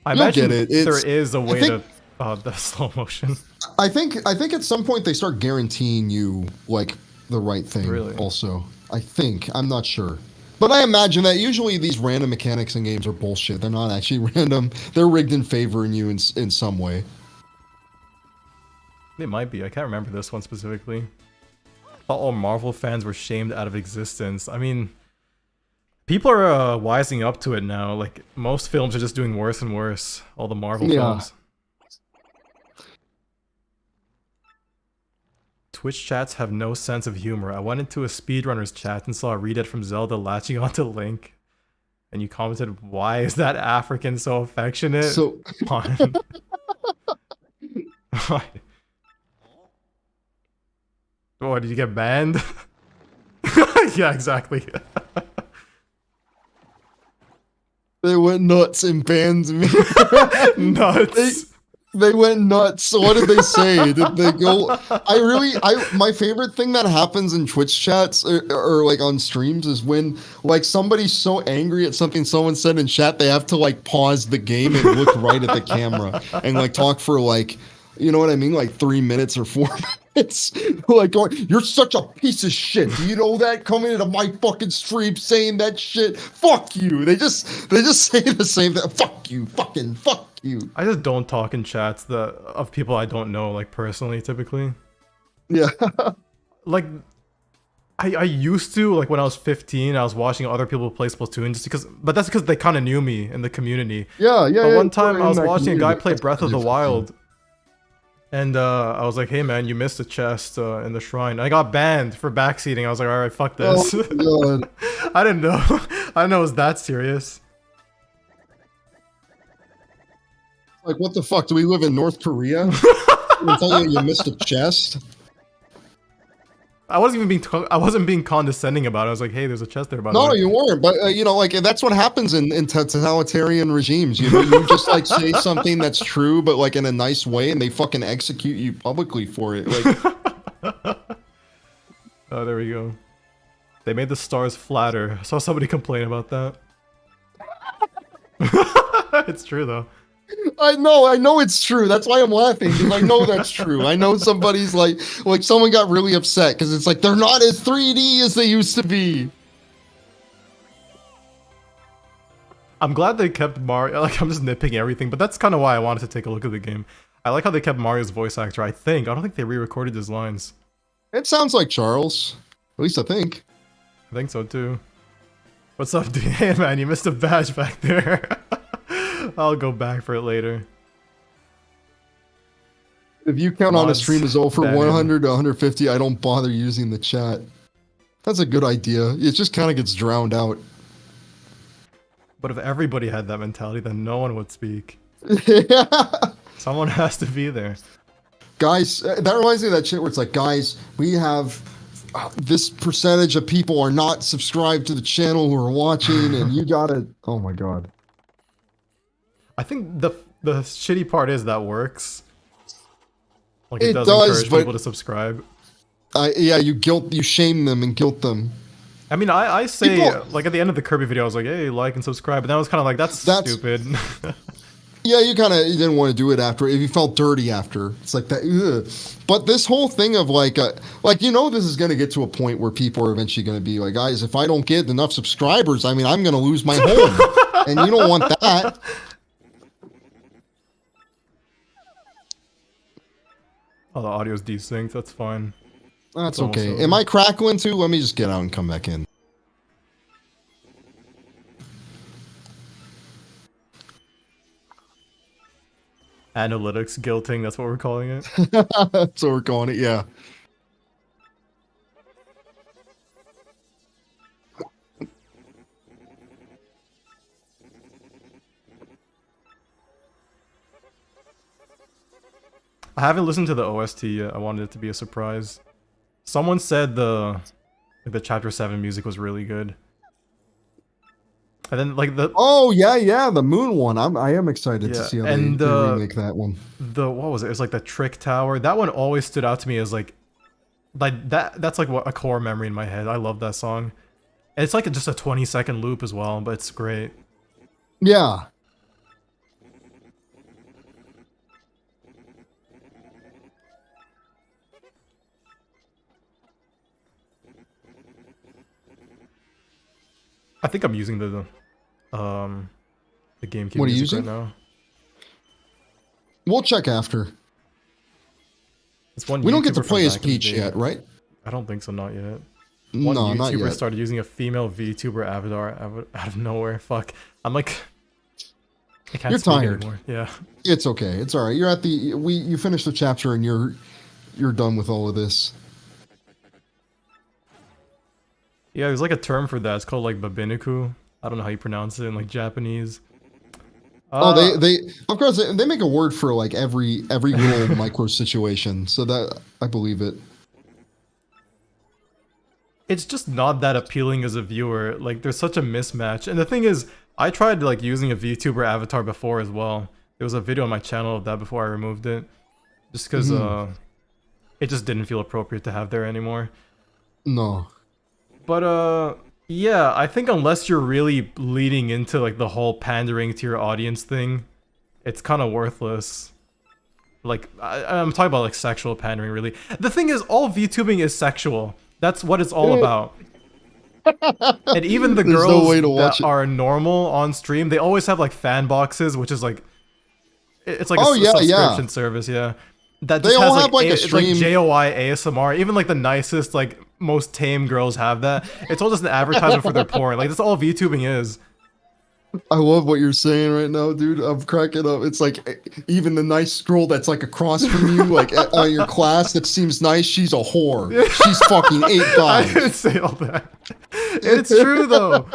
I You'll imagine get it. there is a way think- to the slow motion. I think at some point they start guaranteeing you like the right thing. Really? Also, I think I'm not sure, but I imagine that usually these random mechanics in games are bullshit. They're not actually random. They're rigged in favoring you in some way. It might be. I can't remember this one specifically. I thought all Marvel fans were shamed out of existence. I mean, people are wising up to it now. Like, most films are just doing worse and worse. All the Marvel films. Twitch chats have no sense of humor. I went into a speedrunner's chat and saw a Redet from Zelda latching onto Link. And you commented, why is that African so affectionate? So... Oh, did you get banned? Yeah, exactly. They went nuts and banned me. Nuts. They went nuts. What did they say? Did they go? My favorite thing that happens in Twitch chats or like on streams is when like somebody's so angry at something someone said in chat, they have to like pause the game and look right at the camera and like talk for like, you know what I mean? Like 3 minutes or 4 minutes. Like, going, you're such a piece of shit. Do you know that? Coming into my fucking stream saying that shit. Fuck you. They just say the same thing. Fuck you. Fucking fuck you. I just don't talk in chats of people I don't know, like personally, typically. Yeah. Like, I used to, like when I was 15, I was watching other people play Splatoon just because, but that's because they kind of knew me in the community. Yeah. But one time I was watching a guy play Breath of the Wild. And I was like, hey man, you missed a chest in the shrine. I got banned for backseating. I was like, alright, fuck this. Oh, God. I didn't know. I didn't know it was that serious. Like, what the fuck? Do we live in North Korea? I'm telling you, you missed a chest. I wasn't being condescending about it. I was like, hey, there's a chest there, by the way. No, you weren't. But you know, like that's what happens in totalitarian regimes. You know, you just like say something that's true, but like in a nice way, and they fucking execute you publicly for it. Like, oh, there we go. They made the stars flatter. I saw somebody complain about that. It's true though. I know it's true. That's why I'm laughing, because I know that's true. I know somebody's like someone got really upset because it's like they're not as 3D as they used to be. I'm glad they kept Mario. Like, I'm just nitpicking everything, but that's kind of why I wanted to take a look at the game. I like how they kept Mario's voice actor. I don't think they re-recorded his lines. It sounds like Charles. At least I think. I think so too. What's up, dude? Hey man, you missed a badge back there. I'll go back for it later. If you count on a stream as over ban 100 to 150, I don't bother using the chat. That's a good idea. It just kind of gets drowned out. But if everybody had that mentality, then no one would speak. Yeah. Someone has to be there. Guys, that reminds me of that shit where it's like, guys, we have this percentage of people are not subscribed to the channel who are watching, and you gotta... Oh my god. I think the shitty part is that works. Like, It does does, encourage but- people to subscribe. Yeah, you shame them and guilt them. I mean, I say, People- like, at the end of the Kirby video, I was like, hey, like and subscribe. But then I was kind of like, that's stupid. Yeah, you didn't want to do it after. If you felt dirty after, it's like that. Ugh. But this whole thing of like you know, this is going to get to a point where people are eventually going to be like, guys, if I don't get enough subscribers, I mean, I'm going to lose my home, and you don't want that. Oh, the audio's desynced. That's fine. That's almost okay. over. Am I crackling too? Let me just get out and come back in. Analytics guilting, that's what we're calling it. That's what we're calling it, yeah. I haven't listened to the OST yet. I wanted it to be a surprise. Someone said the Chapter 7 music was really good. And then, like, Oh, yeah, the moon one. I am excited to Yeah, see how and they remake that one. what was it? It's like the Trick Tower. That one always stood out to me as like that's like a core memory in my head. I love that song. And it's like just a 20-second loop as well, but it's great. Yeah. I think I'm using the GameCube What are you music right using? now. We'll check after. It's one We don't get to YouTuber from play as back in the Peach day. yet, right? I don't think so, not yet. One No, not YouTuber yet. started using a female VTuber avatar out of nowhere. Fuck. I'm like, I can't You're speak tired. anymore. Yeah. It's okay. It's all right. You're at the you finished the chapter and you're done with all of this. Yeah, there's like a term for that. It's called like babiniku. I don't know how you pronounce it in like Japanese. Oh, Uh, they of course they make a word for like every little micro situation. So that I believe it. it's just not that appealing as a viewer. Like there's such a mismatch. And the thing is, I tried like using a VTuber avatar before as well. There was a video on my channel of that before I removed it. Just because it just didn't feel appropriate to have there anymore. No. But yeah, I think unless you're really leading into like the whole pandering to your audience thing, it's kind of worthless. Like I'm talking about like sexual pandering, really. The thing is, all VTubing is sexual. That's what it's all about. And even the There's girls no way to watch that it. are normal on stream, they always have like fan boxes, which is like it's like Oh, a yeah, subscription yeah. service, yeah. That They just all has have, like, a it's like stream- JOI ASMR. Even like the nicest, like most tame girls have that. It's all just an advertisement for their porn. Like that's all VTubing is. I love what you're saying right now, dude. I'm cracking up. It's like even the nice girl that's like across from you, like at your class that seems nice, she's a whore. She's fucking 8 I guys. didn't say all that. It's true though.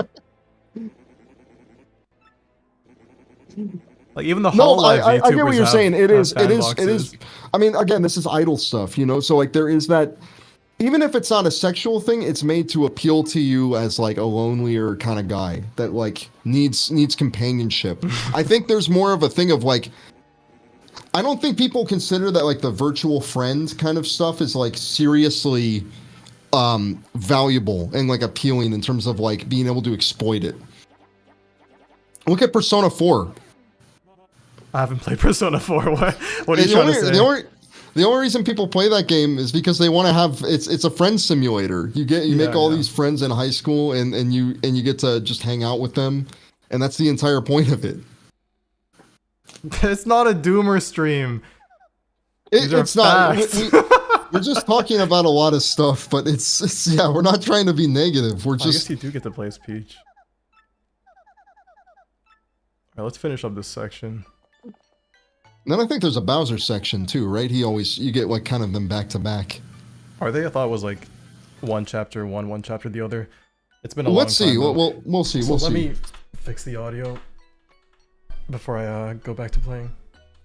Like even the No, Hololive VTubers I get what you're have- saying. It have is, fan it is, it boxes. is. I mean, again, this is idle stuff, you know. So like, there is that. Even if it's not a sexual thing, it's made to appeal to you as like a lonelier kind of guy that like needs companionship. I think there's more of a thing of like. I don't think people consider that like the virtual friend kind of stuff is like seriously valuable and like appealing in terms of like being able to exploit it. Look at Persona 4. I haven't played Persona 4. What are you the trying only, to say? the only reason people play that game is because they want to have it's a friend simulator. You make all these friends in high school and you get to just hang out with them, and that's the entire point of it. It's not a Doomer stream. These are It's not. facts. We're just talking about a lot of stuff, but it's yeah. We're not trying to be negative. We're I guess just you do get to play as Peach. Alright, let's finish up this section. then I think there's a Bowser section too, right? You get like kind of them back to back. Are they? I thought it was like one chapter one chapter the other. It's been a long Let's see. time. though. We'll see. So We'll let see. me fix the audio before I go back to playing.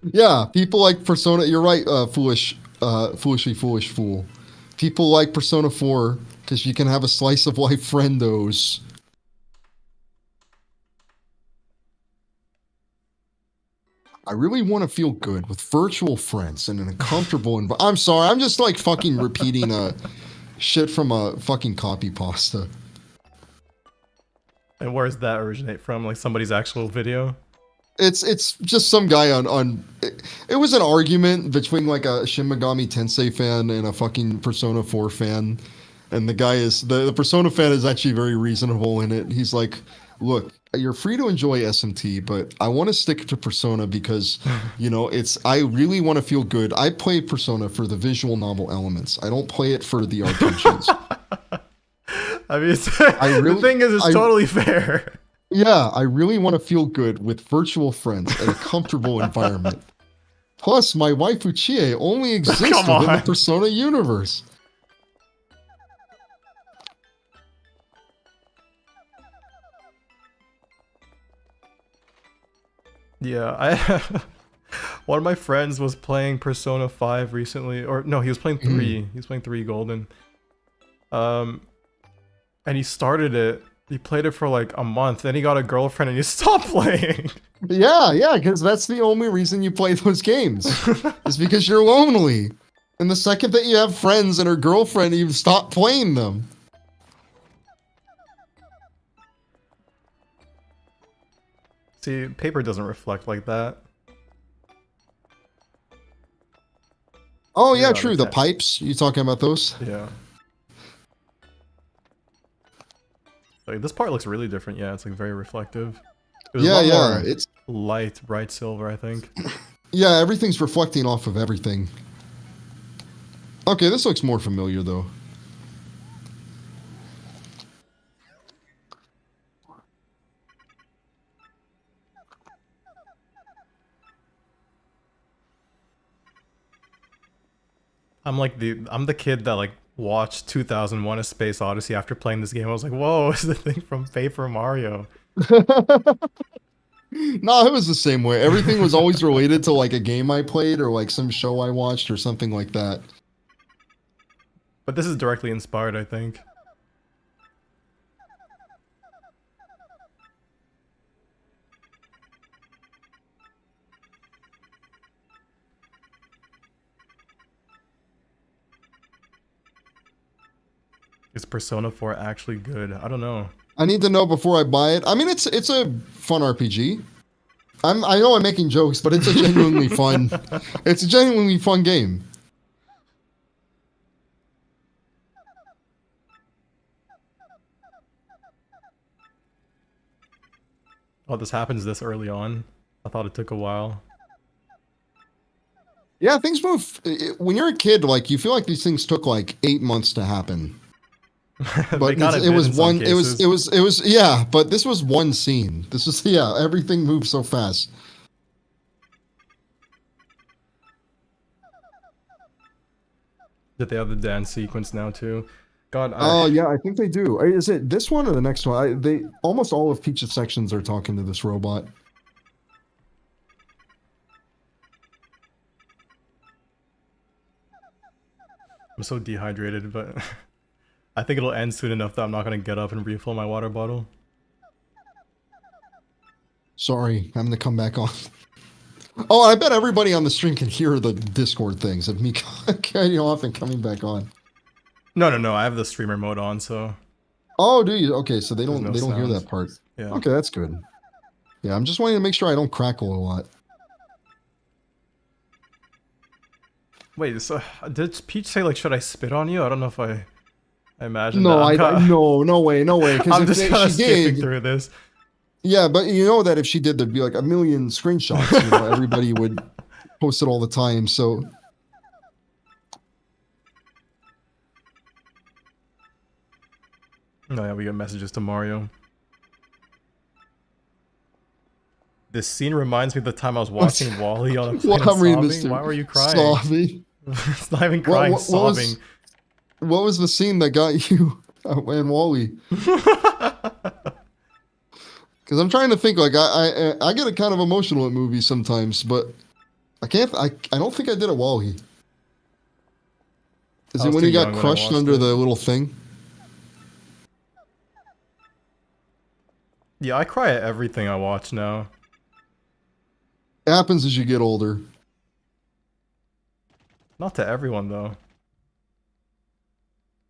Yeah, people like Persona. You're right, foolishly foolish fool. People like Persona 4 because you can have a slice of life friendos. I really want to feel good with virtual friends and in a comfortable environment. I'm sorry, I'm just like fucking repeating shit from a fucking copy pasta. And where does that originate from? Like somebody's actual video? It's just some guy on it was an argument between like a Shin Megami Tensei fan and a fucking Persona 4 fan, and the guy is the Persona fan is actually very reasonable in it. He's like, look, you're free to enjoy SMT, but I want to stick to Persona because you know I really want to feel good. I play Persona for the visual novel elements. I don't play it for the RPGs. I mean, the thing is, it's totally fair. Yeah, I really want to feel good with virtual friends in a comfortable environment. Plus, my wife Uchiie only exists within the Persona universe. Yeah, one of my friends was playing Persona 5 recently, or no, he was playing 3. He was playing 3 Golden. And he started it. He played it for like a month, then he got a girlfriend and he stopped playing. Yeah, because that's the only reason you play those games. is because you're lonely. And the second that you have friends and a girlfriend, you stop playing them. See, paper doesn't reflect like that. Oh You're yeah, out true. of The touch. pipes, you talking about those? Yeah. Like this part looks really different. Yeah, it's like very reflective. It was a Yeah, lot yeah. more It's light, bright silver, I think. yeah, everything's reflecting off of everything. Okay, this looks more familiar though. I'm the kid that like watched 2001: A Space Odyssey after playing this game. I was like, whoa, it's the thing from Paper Mario. No, it was the same way. Everything was always related to like a game I played or like some show I watched or something like that. But this is directly inspired, I think. Is Persona 4 actually good? I don't know. I need to know before I buy it. I mean, it's a fun RPG. I know I'm making jokes, but it's a genuinely fun. It's a genuinely fun game. Oh, this happens this early on. I thought it took a while. Yeah, things move. When you're a kid, like you feel like these things took like 8 months to happen. They But kind of it did was in some one. cases. It was. Yeah, but this was one scene. This was yeah. Everything moved so fast. Did they have the dance sequence now too? God, Oh yeah, I think they do. Is it this one or the next one? They almost all of Peach's sections are talking to this robot. I'm so dehydrated, but I think it'll end soon enough that I'm not gonna get up and refill my water bottle. Sorry, I'm gonna come back on. Oh, I bet everybody on the stream can hear the Discord things of me cutting off and coming back on. No, I have the streamer mode on, so Oh, do you? Okay, so they there's don't no they don't hear sounds. that part. Yeah. Okay, that's good. Yeah, I'm just wanting to make sure I don't crackle a lot. Wait, so did Peach say like, should I spit on you? I don't know if I imagined No, that. no way, no way. Because I'm if just they, kind of she skipping did, through this. yeah, but you know that if she did, there'd be like a million screenshots. You know, everybody would post it all the time. So Oh yeah, we got messages to Mario. This scene reminds me of the time I was watching Wally on a plane well, and I'm reading this sobbing. too. Why were you crying? Sobbing. It's not even crying, sobbing. What was the scene that got you and Wally? Because I'm trying to think. Like I get a kind of emotional at movies sometimes, but I can't. I don't think I did at Wally. Is I it was when too he got young when I crushed watched under it. the little thing? Yeah, I cry at everything I watch now. It happens as you get older. Not to everyone though.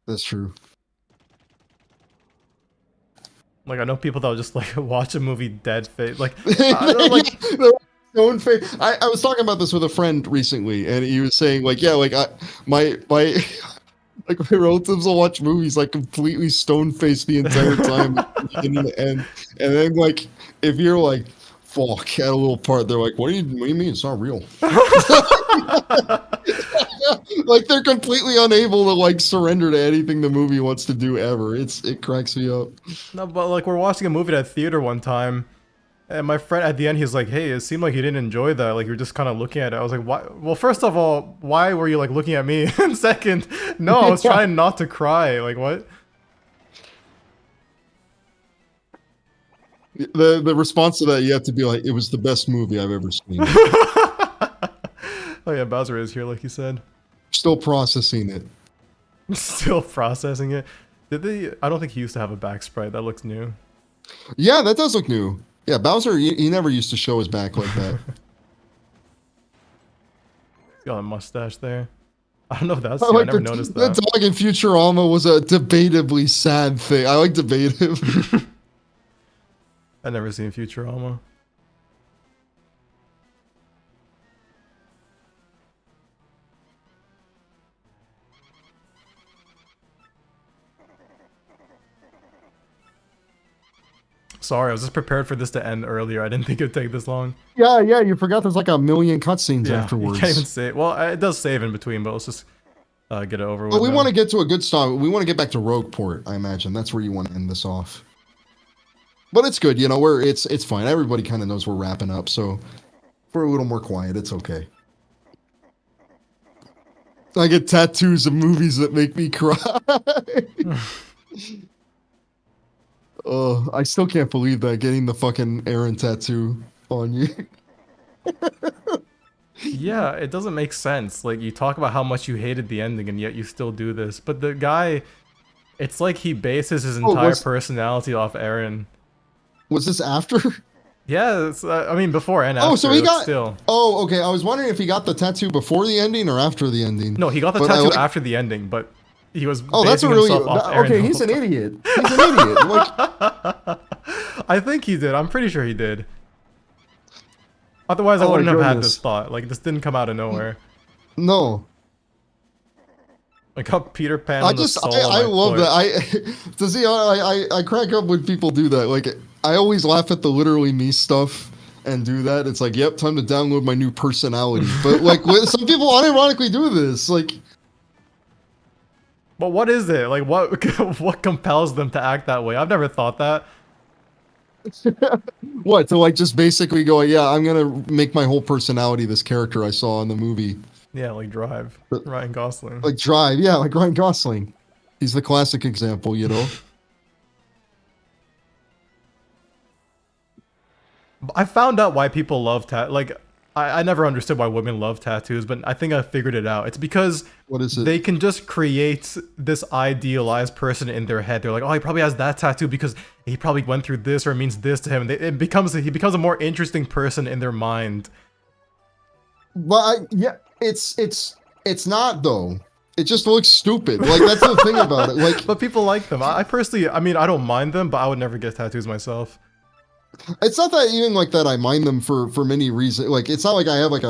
That's true. Like I know people that will just like watch a movie dead face. Like I don't like. Yeah, their own face. I was talking about this with a friend recently, and he was saying like, yeah, like my like my relatives will watch movies like completely stone faced the entire time, beginning to end, and then like if you're like, fuck, at a little part, they're like, what do you mean it's not real? Like they're completely unable to like surrender to anything the movie wants to do ever. It cracks me up. No, but like we're watching a movie at a theater one time, and my friend at the end he's like, "Hey, it seemed like you didn't enjoy that. Like you're just kind of looking at it." I was like, "Why?" Well, first of all, why were you like looking at me? And second, no, I was trying not to cry. Like what? The response to that, you have to be like, it was the best movie I've ever seen. Oh yeah, Bowser is here, like you said. Still processing it. Still processing it. Did they? I don't think he used to have a back sprite. That looks new. Yeah, that does look new. Yeah, Bowser, he never used to show his back like that. He's got a mustache there. I don't know if that's I new. I like never noticed the that. dog in Futurama was a debatably sad thing. I like debative. I never seen Futurama. sorry. I was just prepared for this to end earlier. I didn't think it'd take this long. Yeah, you forgot there's like a million cutscenes Yeah, afterwards. you can't even say it. Well, it does save in between, but let's just get it over with. But we now. want to get to a good stop. We want to get back to Rogueport, I imagine. That's where you want to end this off. But it's good, you know, it's fine. Everybody kind of knows we're wrapping up, so if we're a little more quiet, it's okay. I get tattoos of movies that make me cry. Oh, I still can't believe that, getting the fucking Aaron tattoo on you. Yeah, it doesn't make sense. Like, you talk about how much you hated the ending, and yet you still do this. But the guy, it's like he bases his entire personality off Aaron. Was this after? Yeah, I mean, before and after. Oh, so he got. Still. Oh, okay. I was wondering if he got the tattoo before the ending or after the ending. No, he got the tattoo after the ending, but he was. Oh, that's a really. Okay, he's an idiot. He's an idiot. Like, I think he did. I'm pretty sure he did. Otherwise, I wouldn't have had this thought. Like, this didn't come out of nowhere. No. Like how Peter Pan. I love that. To see, I crack up when people do that. Like, I always laugh at the literally me stuff and do that. It's like, yep, time to download my new personality. But like, some people unironically do this. Like, but what is it? Like, what compels them to act that way? I've never thought that. What, to like just basically go, yeah, I'm gonna make my whole personality this character I saw in the movie. Yeah, like Drive. Ryan Gosling. Like Drive, yeah, like Ryan Gosling. He's the classic example, you know? I found out why people love like, I never understood why women love tattoos, but I think I figured it out. It's because what is it? They can just create this idealized person in their head. They're like, oh, he probably has that tattoo because he probably went through this or it means this to him. And he becomes a more interesting person in their mind. Well, yeah, it's not though. It just looks stupid. Like, that's the thing about it. Like, but people like them. I personally, I mean, I don't mind them, but I would never get tattoos myself. It's not that even like that I mind them for many reasons. Like, it's not like I have like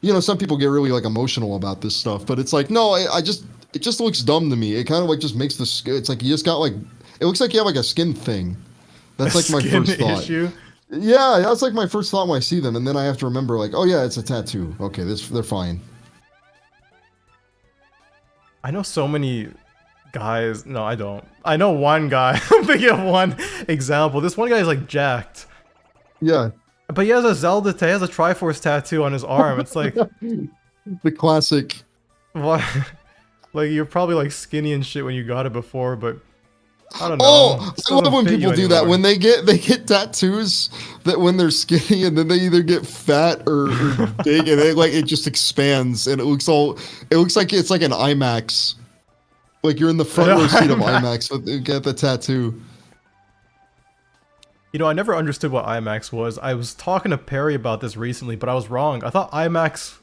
you know, some people get really like emotional about this stuff, but it's like, no, it just looks dumb to me. It kind of like just makes it's like you just got like, it looks like you have like a skin thing. That's like my first thought. Issue? Yeah, that's like my first thought when I see them, and then I have to remember like, oh yeah, it's a tattoo. Okay, they're fine. I know so many guys. No, I don't. I know one guy. I'm thinking of one example. This one guy is like jacked. Yeah. But he has a Zelda. He has a Triforce tattoo on his arm. It's like the classic. What? Like, you're probably like skinny and shit when you got it before, but I don't know. Oh, I love when people do that. When they get tattoos that when they're skinny and then they either get fat or big, and it just expands and it looks like it's like an IMAX. Like you're in the front row seat of IMAX, but you get the tattoo. You know, I never understood what IMAX was. I was talking to Perry about this recently, but I was wrong. I thought IMAX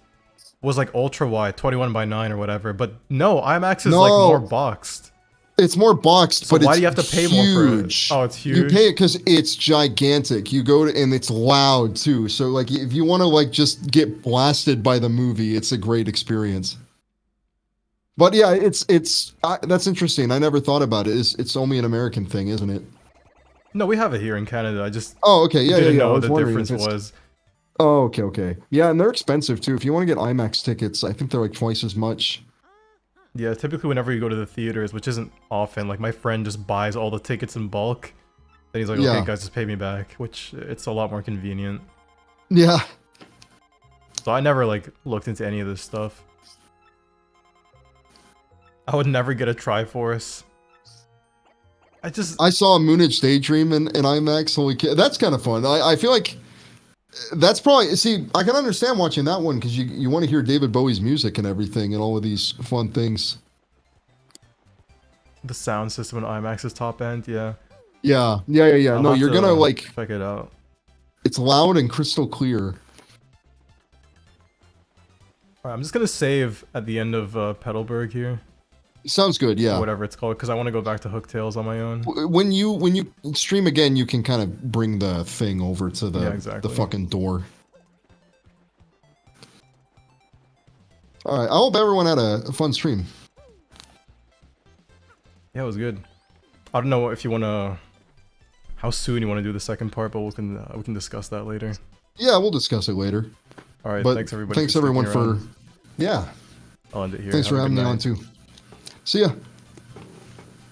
was like ultra wide, 21:9 or whatever. But no, IMAX is like more boxed. It's more boxed, so but why do you have to pay more for it? Oh, it's huge. You pay it because it's gigantic. You go to, and it's loud too. So like, if you want to like just get blasted by the movie, it's a great experience. But yeah, that's interesting. I never thought about it. It's only an American thing, isn't it? No, we have it here in Canada. I just okay, didn't know what the difference was. Oh, okay. Yeah, and they're expensive too. If you want to get IMAX tickets, I think they're like twice as much. Yeah, typically whenever you go to the theaters, which isn't often, like my friend just buys all the tickets in bulk. Then he's like, okay, guys, just pay me back, which it's a lot more convenient. Yeah. So I never like looked into any of this stuff. I would never get a Triforce. I saw a Moonage Daydream in IMAX. Holy cow, that's kind of fun. I feel like that's probably, see, I can understand watching that one because you want to hear David Bowie's music and everything and all of these fun things. The sound system in IMAX is top end, yeah. Yeah. No, you're gonna like check it out. It's loud and crystal clear. Alright, I'm just gonna save at the end of Petalburg here. Sounds good, yeah. Or whatever it's called, because I want to go back to Hooktails on my own. When you stream again, you can kind of bring the thing over to the fucking door. All right, I hope everyone had a fun stream. Yeah, it was good. I don't know if you want to how soon you want to do the second part, but we can discuss that later. Yeah, we'll discuss it later. All right, But thanks everybody. thanks for everyone sticking for around. yeah. I'll end it here. Thanks Have for a good having me night. on too. See ya.